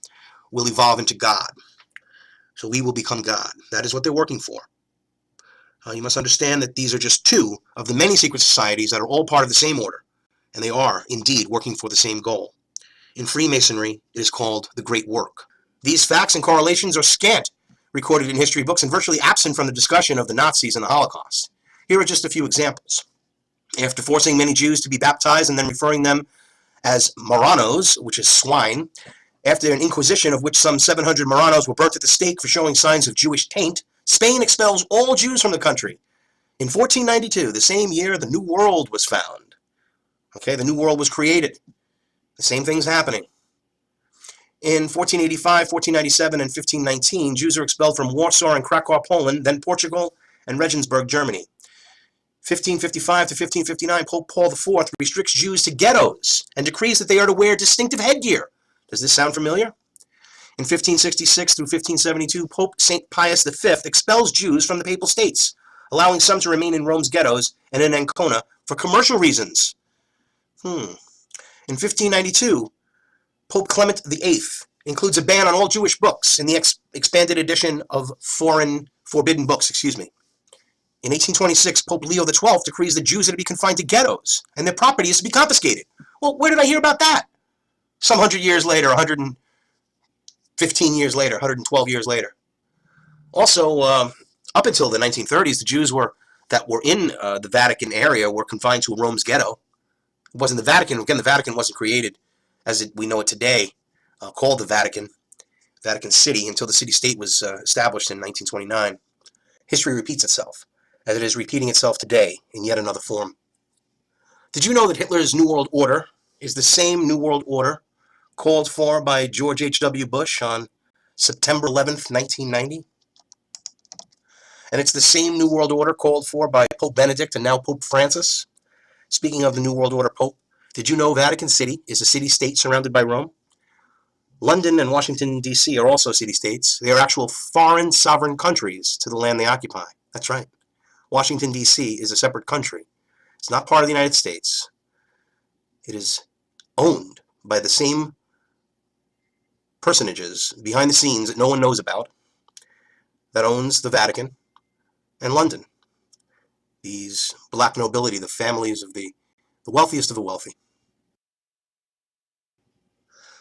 will evolve into God. So we will become God. That is what they're working for. You must understand that these are just two of the many secret societies that are all part of the same order, and they are, indeed, working for the same goal. In Freemasonry, it is called the Great Work. These facts and correlations are scant recorded in history books and virtually absent from the discussion of the Nazis and the Holocaust. Here are just a few examples. After forcing many Jews to be baptized and then referring them as Marranos, which is swine, after an inquisition of which some 700 Marranos were burnt at the stake for showing signs of Jewish taint, Spain expels all Jews from the country. In 1492, the same year, the New World was found. Okay, the New World was created. The same thing's happening. In 1485, 1497, and 1519, Jews are expelled from Warsaw and Krakow, Poland, then Portugal and Regensburg, Germany. 1555 to 1559, Pope Paul IV restricts Jews to ghettos and decrees that they are to wear distinctive headgear. Does this sound familiar? In 1566 through 1572, Pope St. Pius V expels Jews from the Papal States, allowing some to remain in Rome's ghettos and in Ancona for commercial reasons. In 1592, Pope Clement VIII includes a ban on all Jewish books in the expanded edition of forbidden books. In 1826, Pope Leo XII decrees that Jews are to be confined to ghettos, and their property is to be confiscated. Well, where did I hear about that? Some 100 years later, 115 years later, 112 years later. Also, up until the 1930s, the Jews that were in the Vatican area were confined to Rome's ghetto. It wasn't the Vatican. Again, the Vatican wasn't created as we know it today, called the Vatican City, until the city-state was established in 1929. History repeats itself, as it is repeating itself today in yet another form. Did you know that Hitler's New World Order is the same New World Order called for by George H.W. Bush on September 11th, 1990? And it's the same New World Order called for by Pope Benedict and now Pope Francis. Speaking of the New World Order Pope, did you know Vatican City is a city-state surrounded by Rome? London and Washington, D.C. are also city-states. They are actual foreign sovereign countries to the land they occupy. That's right. Washington, D.C. is a separate country. It's not part of the United States. It is owned by the same personages behind the scenes that no one knows about that owns the Vatican and London. These black nobility, the families of the wealthiest of the wealthy.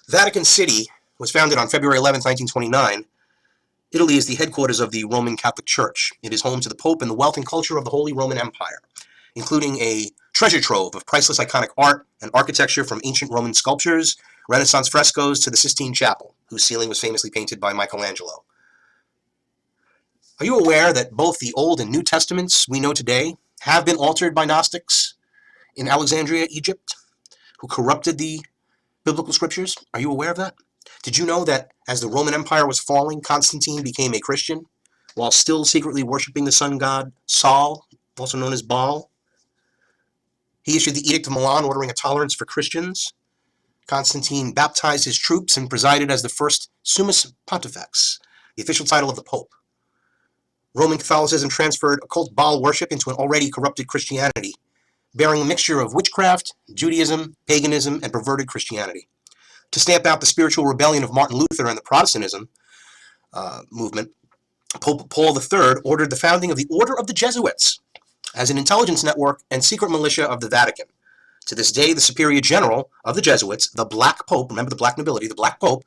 Vatican City was founded on February 11, 1929. Italy is the headquarters of the Roman Catholic Church. It is home to the Pope and the wealth and culture of the Holy Roman Empire, including a treasure trove of priceless iconic art and architecture from ancient Roman sculptures, Renaissance frescoes to the Sistine Chapel, whose ceiling was famously painted by Michelangelo. Are you aware that both the Old and New Testaments we know today have been altered by Gnostics in Alexandria, Egypt, who corrupted the biblical scriptures? Are you aware of that? Did you know that as the Roman Empire was falling, Constantine became a Christian while still secretly worshiping the sun god Sol, also known as Baal? He issued the Edict of Milan ordering a tolerance for Christians. Constantine baptized his troops and presided as the first Summus Pontifex, the official title of the Pope. Roman Catholicism transferred occult Baal worship into an already corrupted Christianity, bearing a mixture of witchcraft, Judaism, paganism, and perverted Christianity. To stamp out the spiritual rebellion of Martin Luther and the Protestantism movement, Pope Paul III ordered the founding of the Order of the Jesuits as an intelligence network and secret militia of the Vatican. To this day, the superior general of the Jesuits, the Black Pope, remember the black nobility, the Black Pope,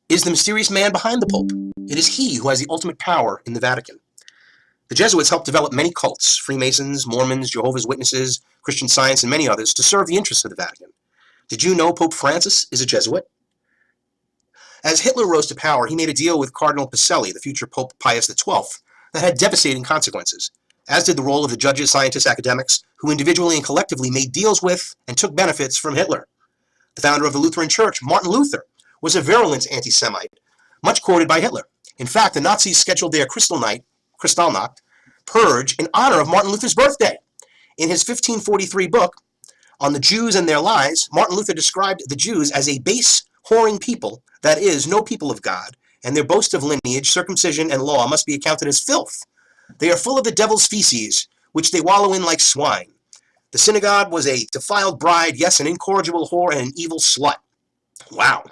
is the mysterious man behind the Pope. It is he who has the ultimate power in the Vatican. The Jesuits helped develop many cults, Freemasons, Mormons, Jehovah's Witnesses, Christian Science, and many others, to serve the interests of the Vatican. Did you know Pope Francis is a Jesuit? As Hitler rose to power, he made a deal with Cardinal Pacelli, the future Pope Pius XII, that had devastating consequences, as did the role of the judges, scientists, academics, who individually and collectively made deals with and took benefits from Hitler. The founder of the Lutheran Church, Martin Luther, was a virulent anti-Semite, much quoted by Hitler. In fact, the Nazis scheduled their Kristallnacht purge in honor of Martin Luther's birthday. In his 1543 book, On the Jews and Their Lies, Martin Luther described the Jews as a base, whoring people, that is, no people of God, and their boast of lineage, circumcision, and law must be accounted as filth. They are full of the devil's feces, which they wallow in like swine. The synagogue was a defiled bride, yes, an incorrigible whore and an evil slut. Wow.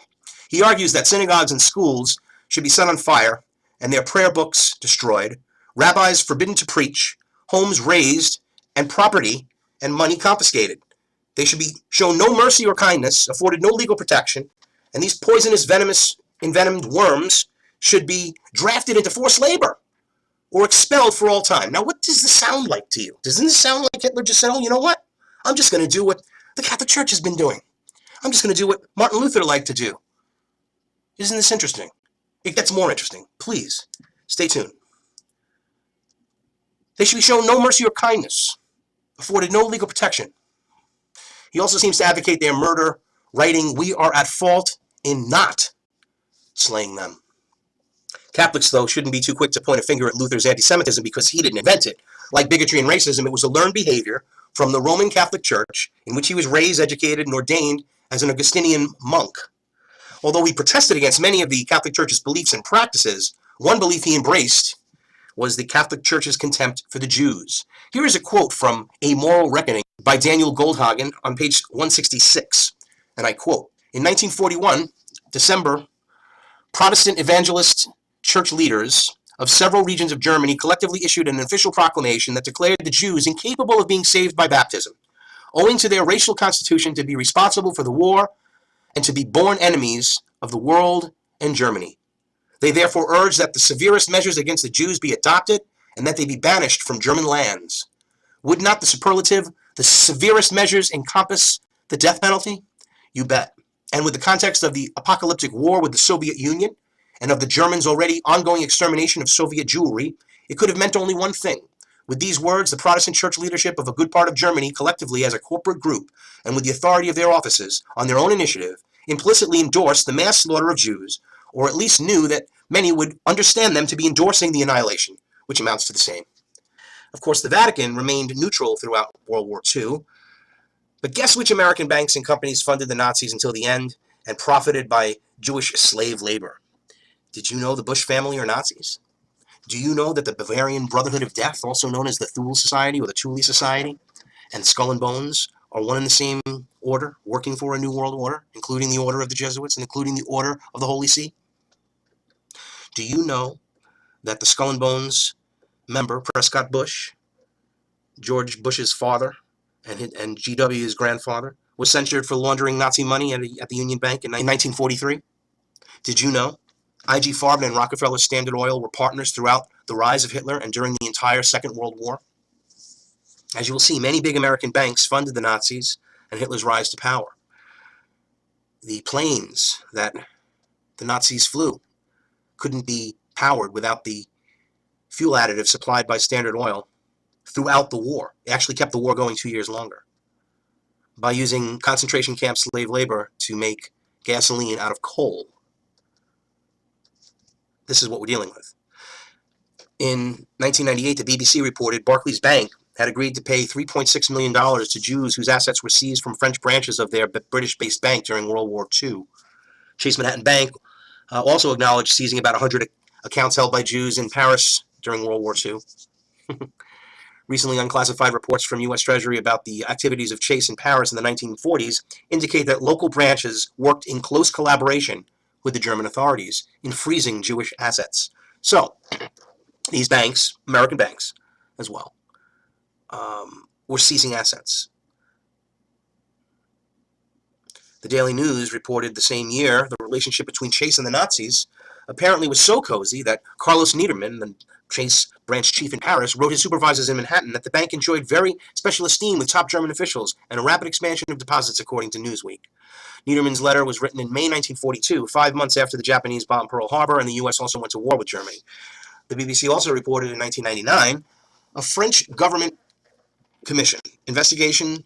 He argues that synagogues and schools should be set on fire and their prayer books destroyed, rabbis forbidden to preach, homes razed, and property and money confiscated. They should be shown no mercy or kindness, afforded no legal protection, and these poisonous, envenomed worms should be drafted into forced labor or expelled for all time. Now, what does this sound like to you? Doesn't this sound like Hitler just said, oh, you know what? I'm just going to do what the Catholic Church has been doing. I'm just going to do what Martin Luther liked to do. Isn't this interesting? It gets more interesting. Please, stay tuned. They should be shown no mercy or kindness, afforded no legal protection. He also seems to advocate their murder, writing, we are at fault in not slaying them. Catholics, though, shouldn't be too quick to point a finger at Luther's anti-Semitism because he didn't invent it. Like bigotry and racism, it was a learned behavior from the Roman Catholic Church, in which he was raised, educated, and ordained as an Augustinian monk. Although he protested against many of the Catholic Church's beliefs and practices, one belief he embraced was the Catholic Church's contempt for the Jews. Here is a quote from A Moral Reckoning by Daniel Goldhagen on page 166, and I quote, in 1941, December, Protestant evangelist church leaders of several regions of Germany collectively issued an official proclamation that declared the Jews incapable of being saved by baptism, owing to their racial constitution to be responsible for the war and to be born enemies of the world and Germany. They therefore urged that the severest measures against the Jews be adopted and that they be banished from German lands. Would not the superlative, the severest measures, encompass the death penalty? You bet. And with the context of the apocalyptic war with the Soviet Union and of the Germans' already ongoing extermination of Soviet Jewry, it could have meant only one thing. With these words, the Protestant church leadership of a good part of Germany, collectively as a corporate group, and with the authority of their offices, on their own initiative, implicitly endorsed the mass slaughter of Jews, or at least knew that many would understand them to be endorsing the annihilation, which amounts to the same. Of course, the Vatican remained neutral throughout World War II, but guess which American banks and companies funded the Nazis until the end and profited by Jewish slave labor? Did you know the Bush family are Nazis? Do you know that the Bavarian Brotherhood of Death, also known as the Thule Society or the Thule Society, and Skull and Bones are one and the same order, working for a new world order, including the order of the Jesuits and including the order of the Holy See? Do you know that the Skull and Bones member, Prescott Bush, George Bush's father, and GW's grandfather, was censured for laundering Nazi money at the Union Bank in 1943? Did you know I.G. Farben and Rockefeller Standard Oil were partners throughout the rise of Hitler and during the entire Second World War? As you will see, many big American banks funded the Nazis and Hitler's rise to power. The planes that the Nazis flew couldn't be powered without the fuel additive supplied by Standard Oil throughout the war. It actually kept the war going 2 years longer by using concentration camp slave labor to make gasoline out of coal. This is what we're dealing with. In 1998, the BBC reported Barclays Bank had agreed to pay $3.6 million to Jews whose assets were seized from French branches of their British-based bank during World War II. Chase Manhattan Bank also acknowledged seizing about 100 accounts held by Jews in Paris during World War II. Recently unclassified reports from U.S. Treasury about the activities of Chase in Paris in the 1940s indicate that local branches worked in close collaboration with the German authorities in freezing Jewish assets. So, these banks, American banks as well, were seizing assets. The Daily News reported the same year the relationship between Chase and the Nazis apparently was so cozy that Carlos Niederman, the Chase branch chief in Paris, wrote his supervisors in Manhattan that the bank enjoyed very special esteem with top German officials and a rapid expansion of deposits, according to Newsweek. Niederman's letter was written in May 1942, 5 months after the Japanese bombed Pearl Harbor and the U.S. also went to war with Germany. The BBC also reported in 1999 a French government commission investigation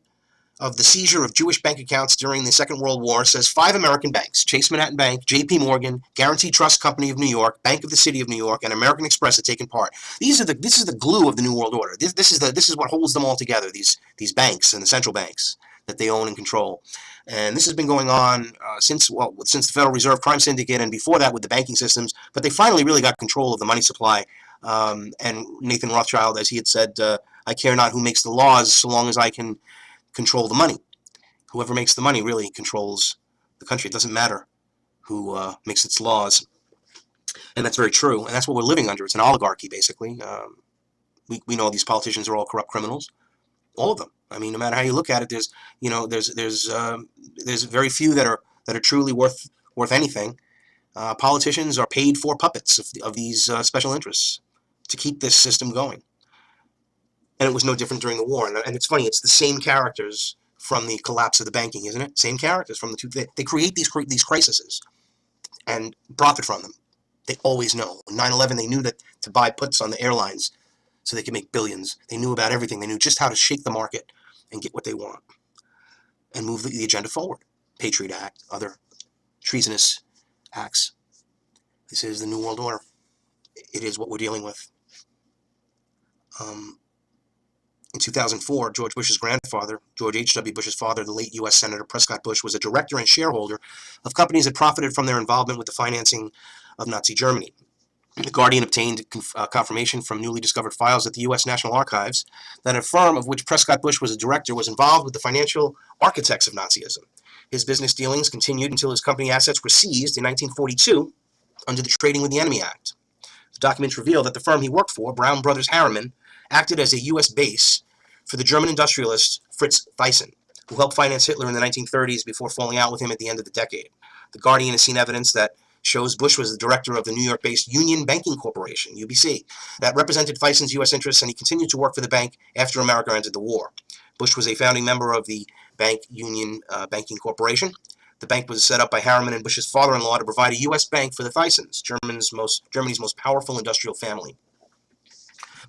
of the seizure of Jewish bank accounts during the Second World War says 5 American banks, Chase Manhattan Bank, J.P. Morgan, Guaranty Trust Company of New York, Bank of the City of New York, and American Express had taken part. This is the glue of the New World Order. This is what holds them all together, these banks and the central banks that they own and control. And this has been going on since the Federal Reserve Crime Syndicate and before that with the banking systems, but they finally really got control of the money supply. And Nathan Rothschild, as he had said, I care not who makes the laws so long as I can control the money. Whoever makes the money really controls the country. It doesn't matter who makes its laws. And that's very true. And that's what we're living under. It's an oligarchy, basically. We know these politicians are all corrupt criminals. All of them. I mean, no matter how you look at it, there's very few that are truly worth anything. Politicians are paid for puppets of these special interests to keep this system going. And it was no different during the war. And it's funny, it's the same characters from the collapse of the banking, isn't it? Same characters from the two. They create these crises and profit from them. They always know. In 9/11, they knew that to buy puts on the airlines so they could make billions. They knew about everything. They knew just how to shake the market and get what they want and move the agenda forward. Patriot Act, other treasonous acts. This is the New World Order. It is what we're dealing with. In 2004, George Bush's grandfather, George H.W. Bush's father, the late U.S. Senator Prescott Bush, was a director and shareholder of companies that profited from their involvement with the financing of Nazi Germany. The Guardian obtained confirmation from newly discovered files at the U.S. National Archives that a firm of which Prescott Bush was a director was involved with the financial architects of Nazism. His business dealings continued until his company assets were seized in 1942 under the Trading with the Enemy Act. The documents reveal that the firm he worked for, Brown Brothers Harriman, acted as a U.S. base for the German industrialist Fritz Thyssen, who helped finance Hitler in the 1930s before falling out with him at the end of the decade. The Guardian has seen evidence that shows Bush was the director of the New York-based Union Banking Corporation, UBC, that represented Thyssen's U.S. interests, and he continued to work for the bank after America entered the war. Bush was a founding member of the Union Banking Corporation. The bank was set up by Harriman and Bush's father-in-law to provide a U.S. bank for the Thysens, Germany's most powerful industrial family.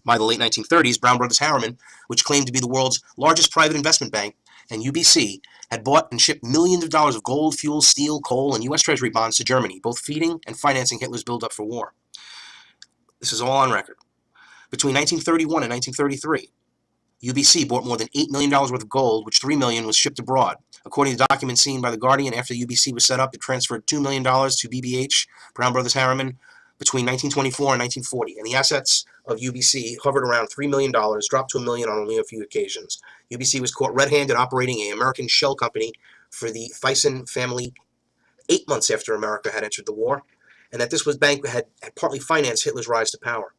By the late 1930s, Brown Brothers Harriman, which claimed to be the world's largest private investment bank, and UBC, had bought and shipped millions of dollars of gold, fuel, steel, coal, and U.S. Treasury bonds to Germany, both feeding and financing Hitler's build-up for war. This is all on record. Between 1931 and 1933, UBC bought more than $8 million worth of gold, which $3 million was shipped abroad. According to documents seen by The Guardian, after UBC was set up, it transferred $2 million to BBH, Brown Brothers Harriman, between 1924 and 1940, and the assets of UBC hovered around $3 million, dropped to $1 million on only a few occasions. UBC was caught red-handed operating an American shell company for the Thyssen family 8 months after America had entered the war, and that this was bank had partly financed Hitler's rise to power.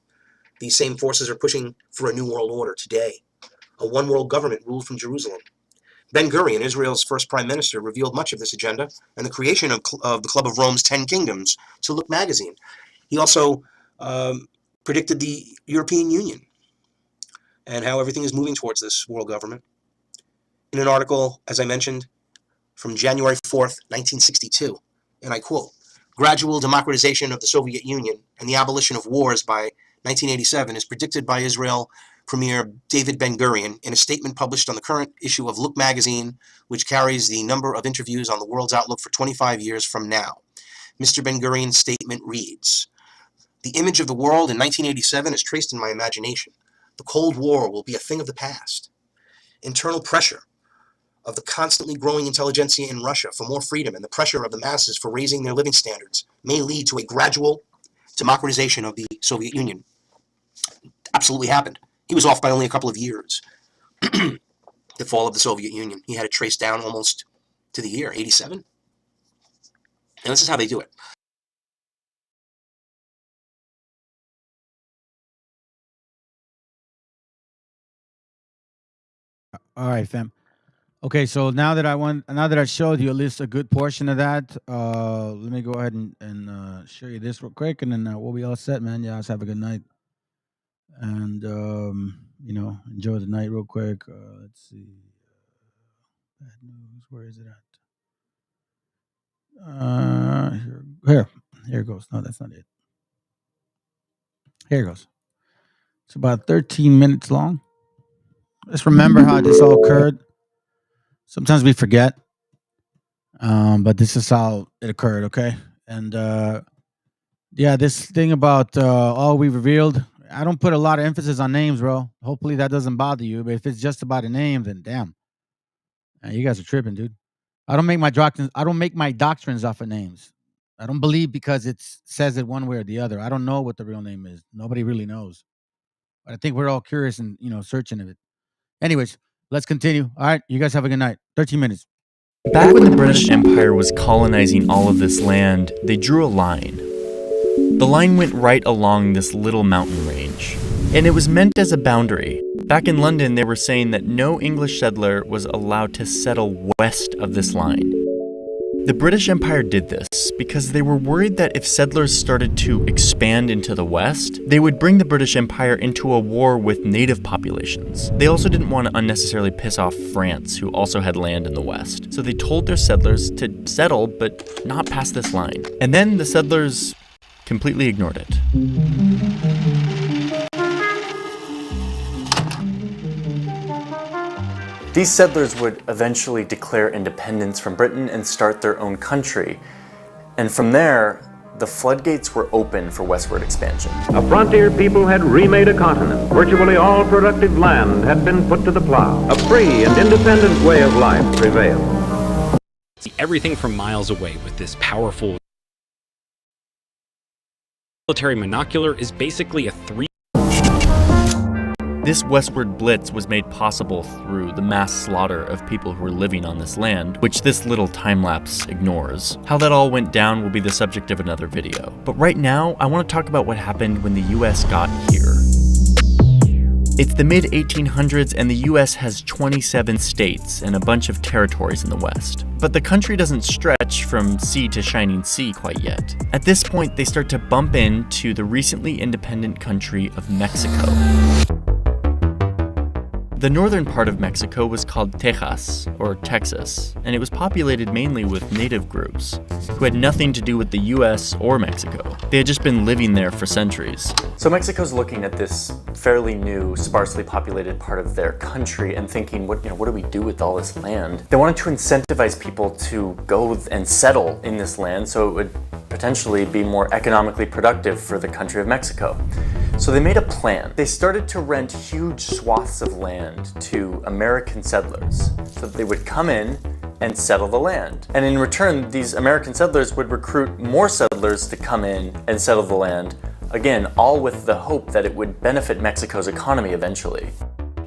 These same forces are pushing for a new world order today, a one-world government ruled from Jerusalem. Ben-Gurion, Israel's first prime minister, revealed much of this agenda and the creation of the Club of Rome's 10 Kingdoms to Look magazine. He also predicted the European Union and how everything is moving towards this world government. In an article, as I mentioned, from January 4th, 1962, and I quote, "Gradual democratization of the Soviet Union and the abolition of wars by 1987 is predicted by Israel Premier David Ben-Gurion in a statement published on the current issue of Look magazine, which carries the number of interviews on the world's outlook for 25 years from now. Mr. Ben-Gurion's statement reads, "The image of the world in 1987 is traced in my imagination. The Cold War will be a thing of the past. Internal pressure of the constantly growing intelligentsia in Russia for more freedom and the pressure of the masses for raising their living standards may lead to a gradual democratization of the Soviet Union." Absolutely happened. He was off by only a couple of years. The fall of the Soviet Union. He had it traced down almost to the year 87. And this is how they do it. All right, fam. Okay, so now that I showed you at least a good portion of that, let me go ahead and show you this real quick, and then we'll be all set, man. You guys have a good night, and enjoy the night real quick. Let's see. Bad news. Where is it at? Here it goes. No, that's not it. Here it goes. It's about 13 minutes long. Just remember how this all occurred. Sometimes we forget, but this is how it occurred, okay? And this thing about all we revealed, I don't put a lot of emphasis on names, bro. Hopefully that doesn't bother you, but if it's just about a name, then damn. You guys are tripping, dude. I don't make my doctrines off of names. I don't believe because it says it one way or the other. I don't know what the real name is. Nobody really knows. But I think we're all curious and, searching of it. Anyways, let's continue. All right, you guys have a good night. 13 minutes. Back when the British Empire was colonizing all of this land, they drew a line. The line went right along this little mountain range, and it was meant as a boundary. Back in London, they were saying that no English settler was allowed to settle west of this line. The British Empire did this because they were worried that if settlers started to expand into the west, they would bring the British Empire into a war with native populations. They also didn't want to unnecessarily piss off France, who also had land in the west. So they told their settlers to settle, but not past this line. And then the settlers completely ignored it. These settlers would eventually declare independence from Britain and start their own country. And from there, the floodgates were open for westward expansion. A frontier people had remade a continent. Virtually all productive land had been put to the plow. A free and independent way of life prevailed. See everything from miles away with this powerful military monocular is basically a This westward blitz was made possible through the mass slaughter of people who were living on this land, which this little time-lapse ignores. How that all went down will be the subject of another video. But right now, I want to talk about what happened when the US got here. It's the mid-1800s and the US has 27 states and a bunch of territories in the West. But the country doesn't stretch from sea to shining sea quite yet. At this point, they start to bump into the recently independent country of Mexico. The northern part of Mexico was called Texas, or Texas, and it was populated mainly with native groups, who had nothing to do with the US or Mexico. They had just been living there for centuries. So Mexico's looking at this fairly new, sparsely populated part of their country and thinking, what do we do with all this land? They wanted to incentivize people to go and settle in this land so it would potentially be more economically productive for the country of Mexico. So they made a plan. They started to rent huge swaths of land to American settlers so that they would come in and settle the land. And in return, these American settlers would recruit more settlers to come in and settle the land, again, all with the hope that it would benefit Mexico's economy eventually.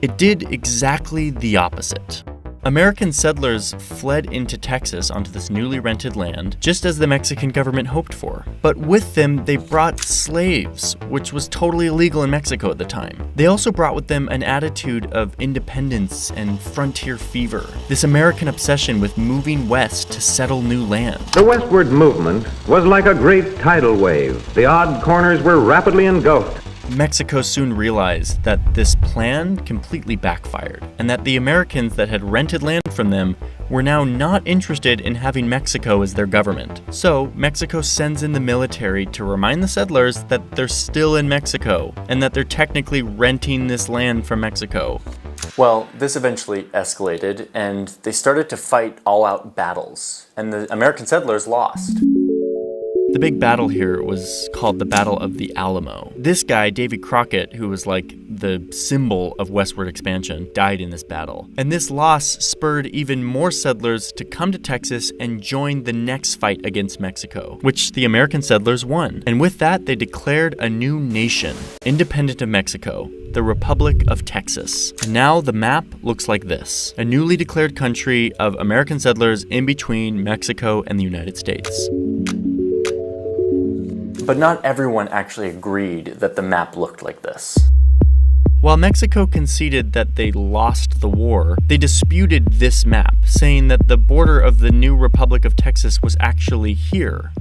It did exactly the opposite. American settlers fled into Texas onto this newly rented land, just as the Mexican government hoped for. But with them, they brought slaves, which was totally illegal in Mexico at the time. They also brought with them an attitude of independence and frontier fever, this American obsession with moving west to settle new land. The westward movement was like a great tidal wave. The odd corners were rapidly engulfed. Mexico soon realized that this plan completely backfired, and that the Americans that had rented land from them were now not interested in having Mexico as their government. So Mexico sends in the military to remind the settlers that they're still in Mexico, and that they're technically renting this land from Mexico. Well, this eventually escalated, and they started to fight all-out battles, and the American settlers lost. The big battle here was called the Battle of the Alamo. This guy, Davy Crockett, who was like the symbol of westward expansion, died in this battle. And this loss spurred even more settlers to come to Texas and join the next fight against Mexico, which the American settlers won. And with that, they declared a new nation, independent of Mexico, the Republic of Texas. And now the map looks like this: a newly declared country of American settlers in between Mexico and the United States. But not everyone actually agreed that the map looked like this. While Mexico conceded that they lost the war, they disputed this map, saying that the border of the new Republic of Texas was actually here,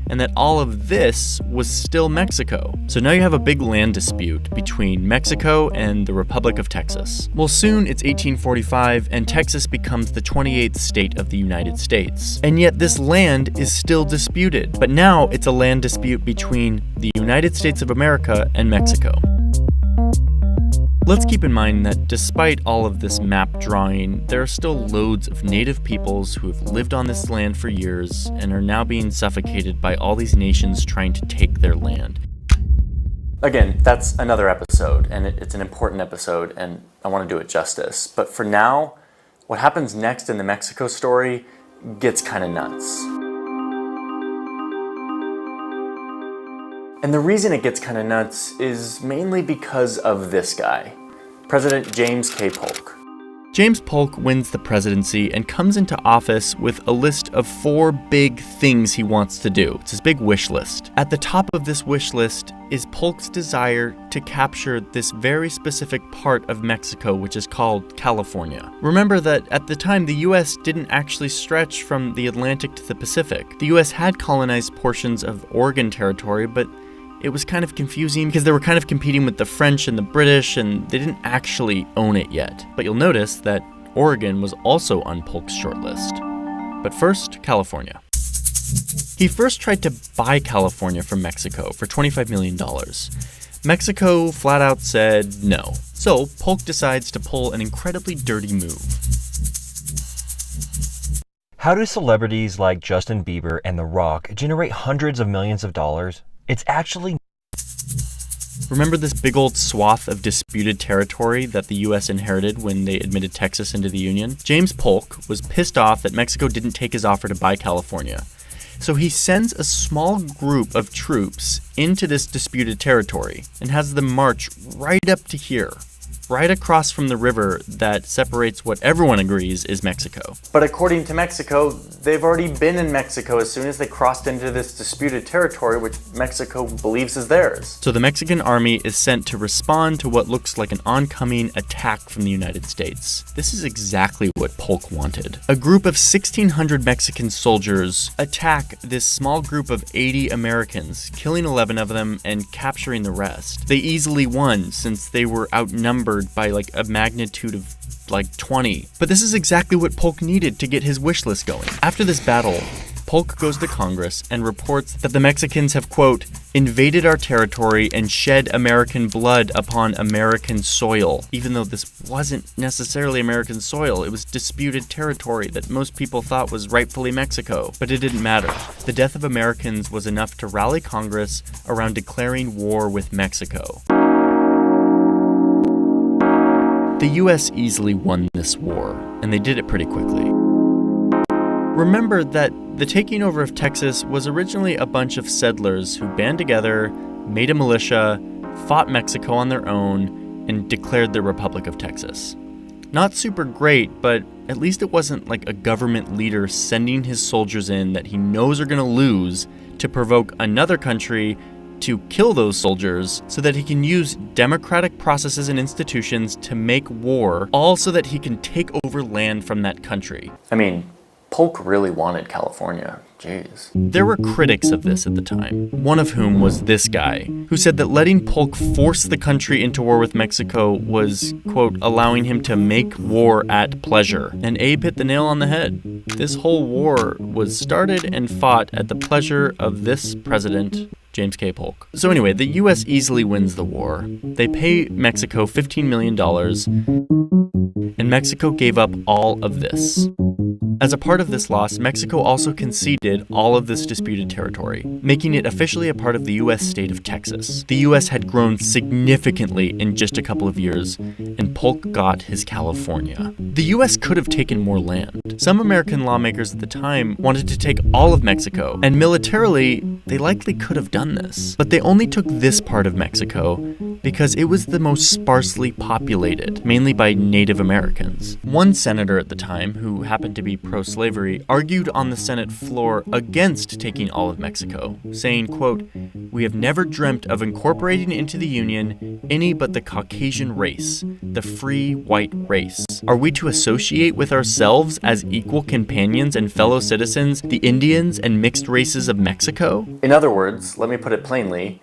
and that all of this was still Mexico. So now you have a big land dispute between Mexico and the Republic of Texas. Well, soon it's 1845, and Texas becomes the 28th state of the United States. And yet this land is still disputed, but now it's a land dispute between the United States of America and Mexico. Let's keep in mind that despite all of this map drawing, there are still loads of native peoples who have lived on this land for years and are now being suffocated by all these nations trying to take their land. Again, that's another episode, and it's an important episode, and I want to do it justice. But for now, what happens next in the Mexico story gets kind of nuts. And the reason it gets kind of nuts is mainly because of this guy, President James K. Polk. James Polk wins the presidency and comes into office with a list of 4 big things he wants to do. It's his big wish list. At the top of this wish list is Polk's desire to capture this very specific part of Mexico, which is called California. Remember that at the time, the US didn't actually stretch from the Atlantic to the Pacific. The US had colonized portions of Oregon territory, but it was kind of confusing because they were kind of competing with the French and the British, and they didn't actually own it yet. But you'll notice that Oregon was also on Polk's shortlist. But first, California. He first tried to buy California from Mexico for $25 million. Mexico flat out said no. So Polk decides to pull an incredibly dirty move. How do celebrities like Justin Bieber and The Rock generate hundreds of millions of dollars? It's actually... Remember this big old swath of disputed territory that the US inherited when they admitted Texas into the Union? James Polk was pissed off that Mexico didn't take his offer to buy California. So he sends a small group of troops into this disputed territory and has them march right up to here, right across from the river that separates what everyone agrees is Mexico. But according to Mexico, they've already been in Mexico as soon as they crossed into this disputed territory, which Mexico believes is theirs. So the Mexican army is sent to respond to what looks like an oncoming attack from the United States. This is exactly what Polk wanted. A group of 1,600 Mexican soldiers attack this small group of 80 Americans, killing 11 of them and capturing the rest. They easily won since they were outnumbered by like a magnitude of like 20. But this is exactly what Polk needed to get his wish list going. After this battle, Polk goes to Congress and reports that the Mexicans have, quote, invaded our territory and shed American blood upon American soil. Even though this wasn't necessarily American soil, it was disputed territory that most people thought was rightfully Mexico. But it didn't matter. The death of Americans was enough to rally Congress around declaring war with Mexico. The US easily won this war, and they did it pretty quickly. Remember that the taking over of Texas was originally a bunch of settlers who band together, made a militia, fought Mexico on their own, and declared the Republic of Texas. Not super great, but at least it wasn't like a government leader sending his soldiers in that he knows are going to lose to provoke another country to kill those soldiers so that he can use democratic processes and institutions to make war, all so that he can take over land from that country. I mean, Polk really wanted California. Jeez. There were critics of this at the time, one of whom was this guy, who said that letting Polk force the country into war with Mexico was, quote, allowing him to make war at pleasure. And Abe hit the nail on the head. This whole war was started and fought at the pleasure of this president, James K. Polk. So anyway, the U.S. easily wins the war. They pay Mexico $15 million, and Mexico gave up all of this. As a part of this loss, Mexico also conceded all of this disputed territory, making it officially a part of the U.S. state of Texas. The U.S. had grown significantly in just a couple of years, and Polk got his California. The U.S. could have taken more land. Some American lawmakers at the time wanted to take all of Mexico, and militarily, they likely could have done this. But they only took this part of Mexico because it was the most sparsely populated, mainly by Native Americans. One senator at the time, who happened to be pro-slavery, argued on the Senate floor against taking all of Mexico, saying, quote, "We have never dreamt of incorporating into the Union any but the Caucasian race, the free white race. Are we to associate with ourselves as equal companions and fellow citizens the Indians and mixed races of Mexico?" In other words, let me put it plainly,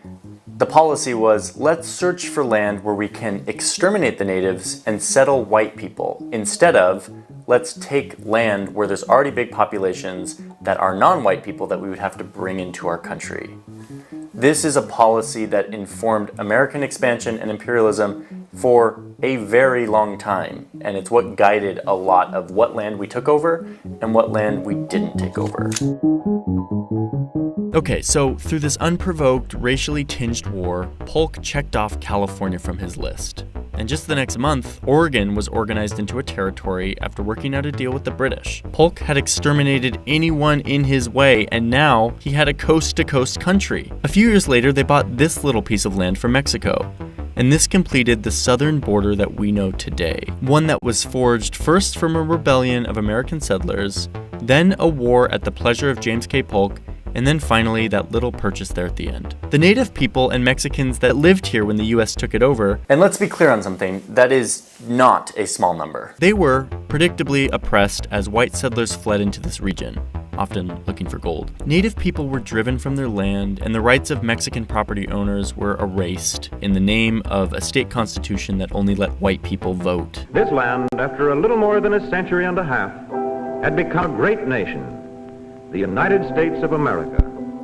the policy was, let's search for land where we can exterminate the natives and settle white people, instead of, let's take land where there's already big populations that are non-white people that we would have to bring into our country. This is a policy that informed American expansion and imperialism for a very long time, and it's what guided a lot of what land we took over and what land we didn't take over. Okay, so through this unprovoked, racially tinged war, Polk checked off California from his list. And just the next month, Oregon was organized into a territory after working out a deal with the British. Polk had exterminated anyone in his way, and now he had a coast-to-coast country. A few years later, they bought this little piece of land from Mexico. And this completed the southern border that we know today. One that was forged first from a rebellion of American settlers, then a war at the pleasure of James K. Polk, and then finally that little purchase there at the end. The native people and Mexicans that lived here when the US took it over, and let's be clear on something, that is not a small number. They were predictably oppressed as white settlers fled into this region, often looking for gold. Native people were driven from their land, and the rights of Mexican property owners were erased in the name of a state constitution that only let white people vote. This land, after a little more than a century and a half, had become a great nation, the United States of America.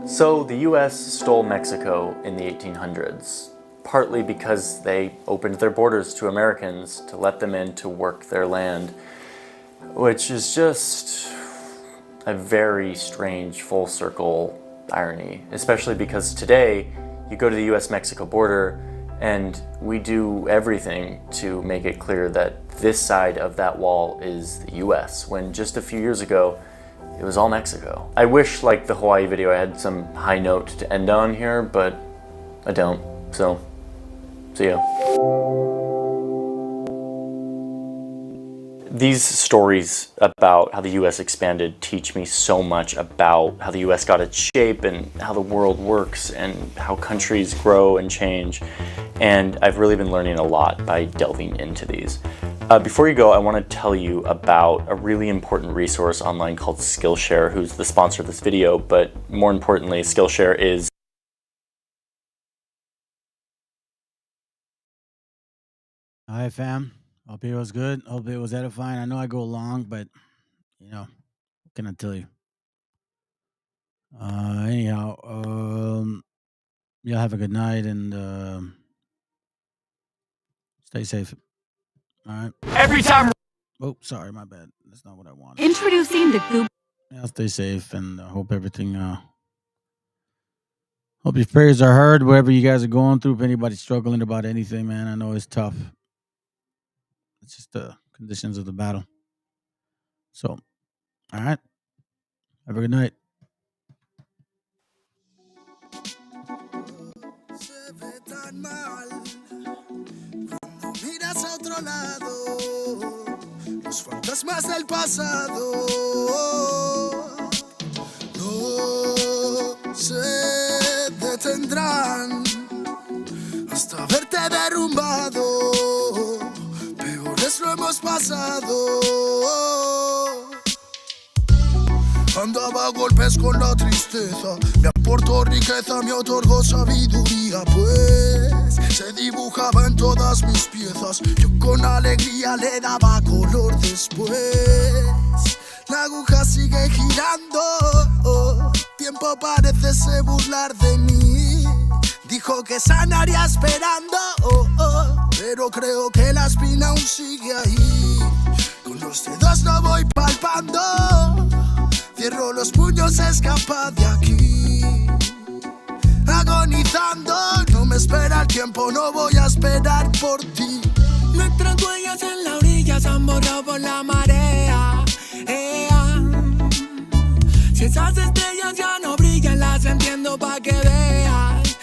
So the US stole Mexico in the 1800s, partly because they opened their borders to Americans to let them in to work their land, which is just a very strange full circle irony, especially because today you go to the US-Mexico border and we do everything to make it clear that this side of that wall is the US, when just a few years ago it was all Mexico. I wish, like the Hawaii video, I had some high note to end on here, but I don't, so see ya. These stories about how the US expanded teach me so much about how the US got its shape and how the world works and how countries grow and change. And I've really been learning a lot by delving into these. Before you go, I want to tell you about a really important resource online called Skillshare, who's the sponsor of this video, but more importantly, Skillshare is Hi, fam. Hope it was good. Hope it was edifying. I know I go long, but, you know, what can I tell you? Anyhow, y'all have a good night and stay safe. All right. Every time. Oh, sorry, my bad. That's not what I wanted. Introducing the Goop. Yeah, stay safe and hope everything. Hope your prayers are heard wherever you guys are going through. If anybody's struggling about anything, man, I know it's tough. It's just the conditions of the battle. So, all right. Have a good night. Miras a otro lado, los fantasmas del pasado no se detendrán hasta verte derrumbado. Peores lo hemos pasado. Andaba a golpes con la tristeza, me aportó riqueza, me otorgó sabiduría, pues se dibujaba en todas mis piezas. Yo con alegría le daba color después. La aguja sigue girando, tiempo parece se burlar de mí. Dijo que sanaría esperando, pero creo que la espina aún sigue ahí. Con los dedos no voy palpando, cierro los puños, escapa de aquí. Agonizando, no me espera el tiempo, no voy a esperar por ti. Nuestras huellas en la orilla se han borrado por la marea. Si esas estrellas ya no brillan, las entiendo pa' que veas.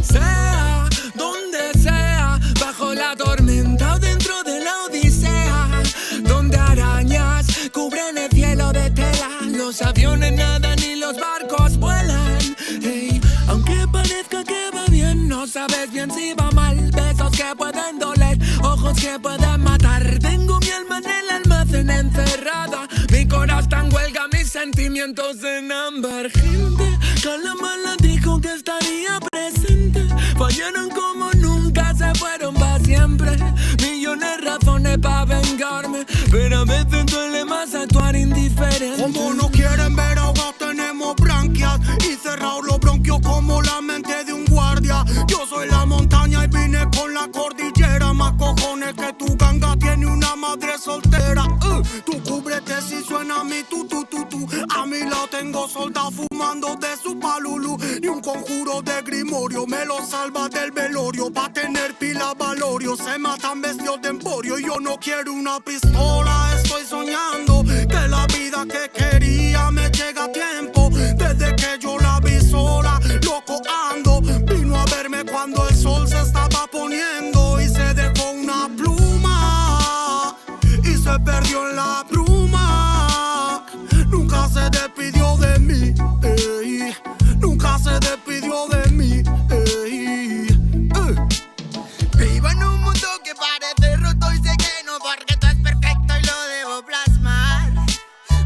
Sea donde sea, bajo la tormenta o dentro de la odisea, donde arañas cubren el cielo de tela, los aviones nadan y los barcos vuelan. Aunque parezca que va bien, no sabes bien si va mal. Besos que pueden doler, ojos que pueden matar. Tengo mi alma en el almacén encerrada, mi corazón está en huelga, mis sentimientos en ámbar. Gente, Calamala dijo que estaría presente. Fallaron como nunca, se fueron para siempre. Millones de razones para vengarme, pero a veces duele más actuar indiferente. Como no quieren ver ahogados, tenemos branquias y cerrados los bronquios como la mente de un guardia. Yo soy la montaña y vine con la cordillera. Más cojones que tu ganga tiene una madre soltera. Tú cúbrete si suena mi tu. A mi lado tengo soldados fumando de su palulu. Y un conjuro de grimorio me lo salva del velorio. Pa' tener pila valorio, se matan vestidos de emporio. Y yo no quiero una pistola, estoy soñando que la vida que quería me llega a tiempo. Desde que yo la vi sola, loco ando. Vino a verme cuando el sol se estaba poniendo y se dejó una pluma y se perdió en la bruma. Nunca se despidió de mí, nunca se despidió de mí. Vivo en un mundo que parece roto y sé que no, porque todo es perfecto y lo debo plasmar.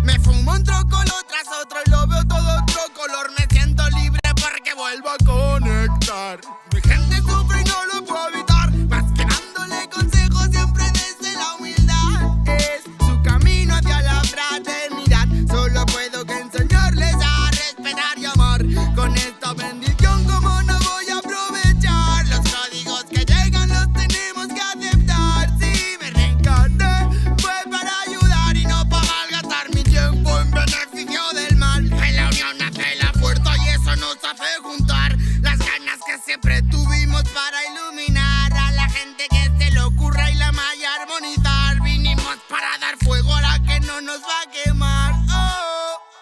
Me fumo un trocolor tras otro y lo veo todo otro color. Me siento libre porque vuelvo a conectar. Mi gente sufre y no lo puedo evitar, más que dándole consejos siempre desde la humildad. Es su camino hacia la fraternidad. Solo puedo que enseñarles a respetar y amar. Con esta bendición, como no voy a aprovechar los códigos que llegan, los tenemos que aceptar. Si me reencarné fue para ayudar y no para malgastar mi tiempo en beneficio del mal. En la unión nace la fuerza y eso nos hace juntar las ganas que siempre tuvimos para iluminar a la gente que se le ocurra y la malla armonizar. Vinimos para dar fuego a la que no nos va a quemar.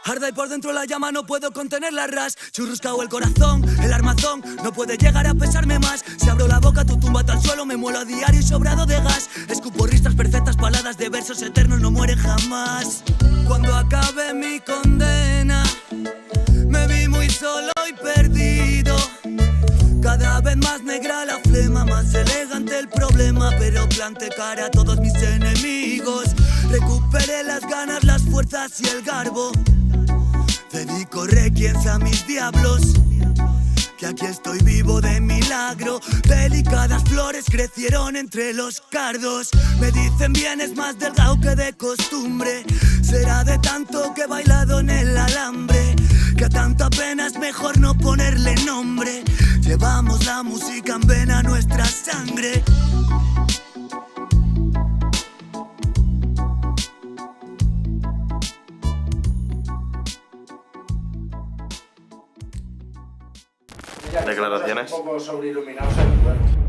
Arda y por dentro la llama, no puedo contener la ras. Churruscao el corazón, el armazón no puede llegar a pesarme más. Si abro la boca, tu tumba al suelo, me muelo a diario y sobrado de gas. Escupo ristas perfectas, paladas de versos eternos, no mueren jamás. Cuando acabe mi condena, me vi muy solo y perdido. Cada vez más negra la flema, más elegante el problema, pero planté cara a todos mis enemigos. Recuperé las ganas, las fuerzas y el garbo. Dedico requiems a mis diablos, que aquí estoy vivo de milagro. Delicadas flores crecieron entre los cardos. Me dicen vienes más delgado que de costumbre. Será de tanto que he bailado en el alambre, que a tanta pena es mejor no ponerle nombre. Llevamos la música en vena, nuestra sangre. Declaraciones. Un poco sobreiluminados en el puerto.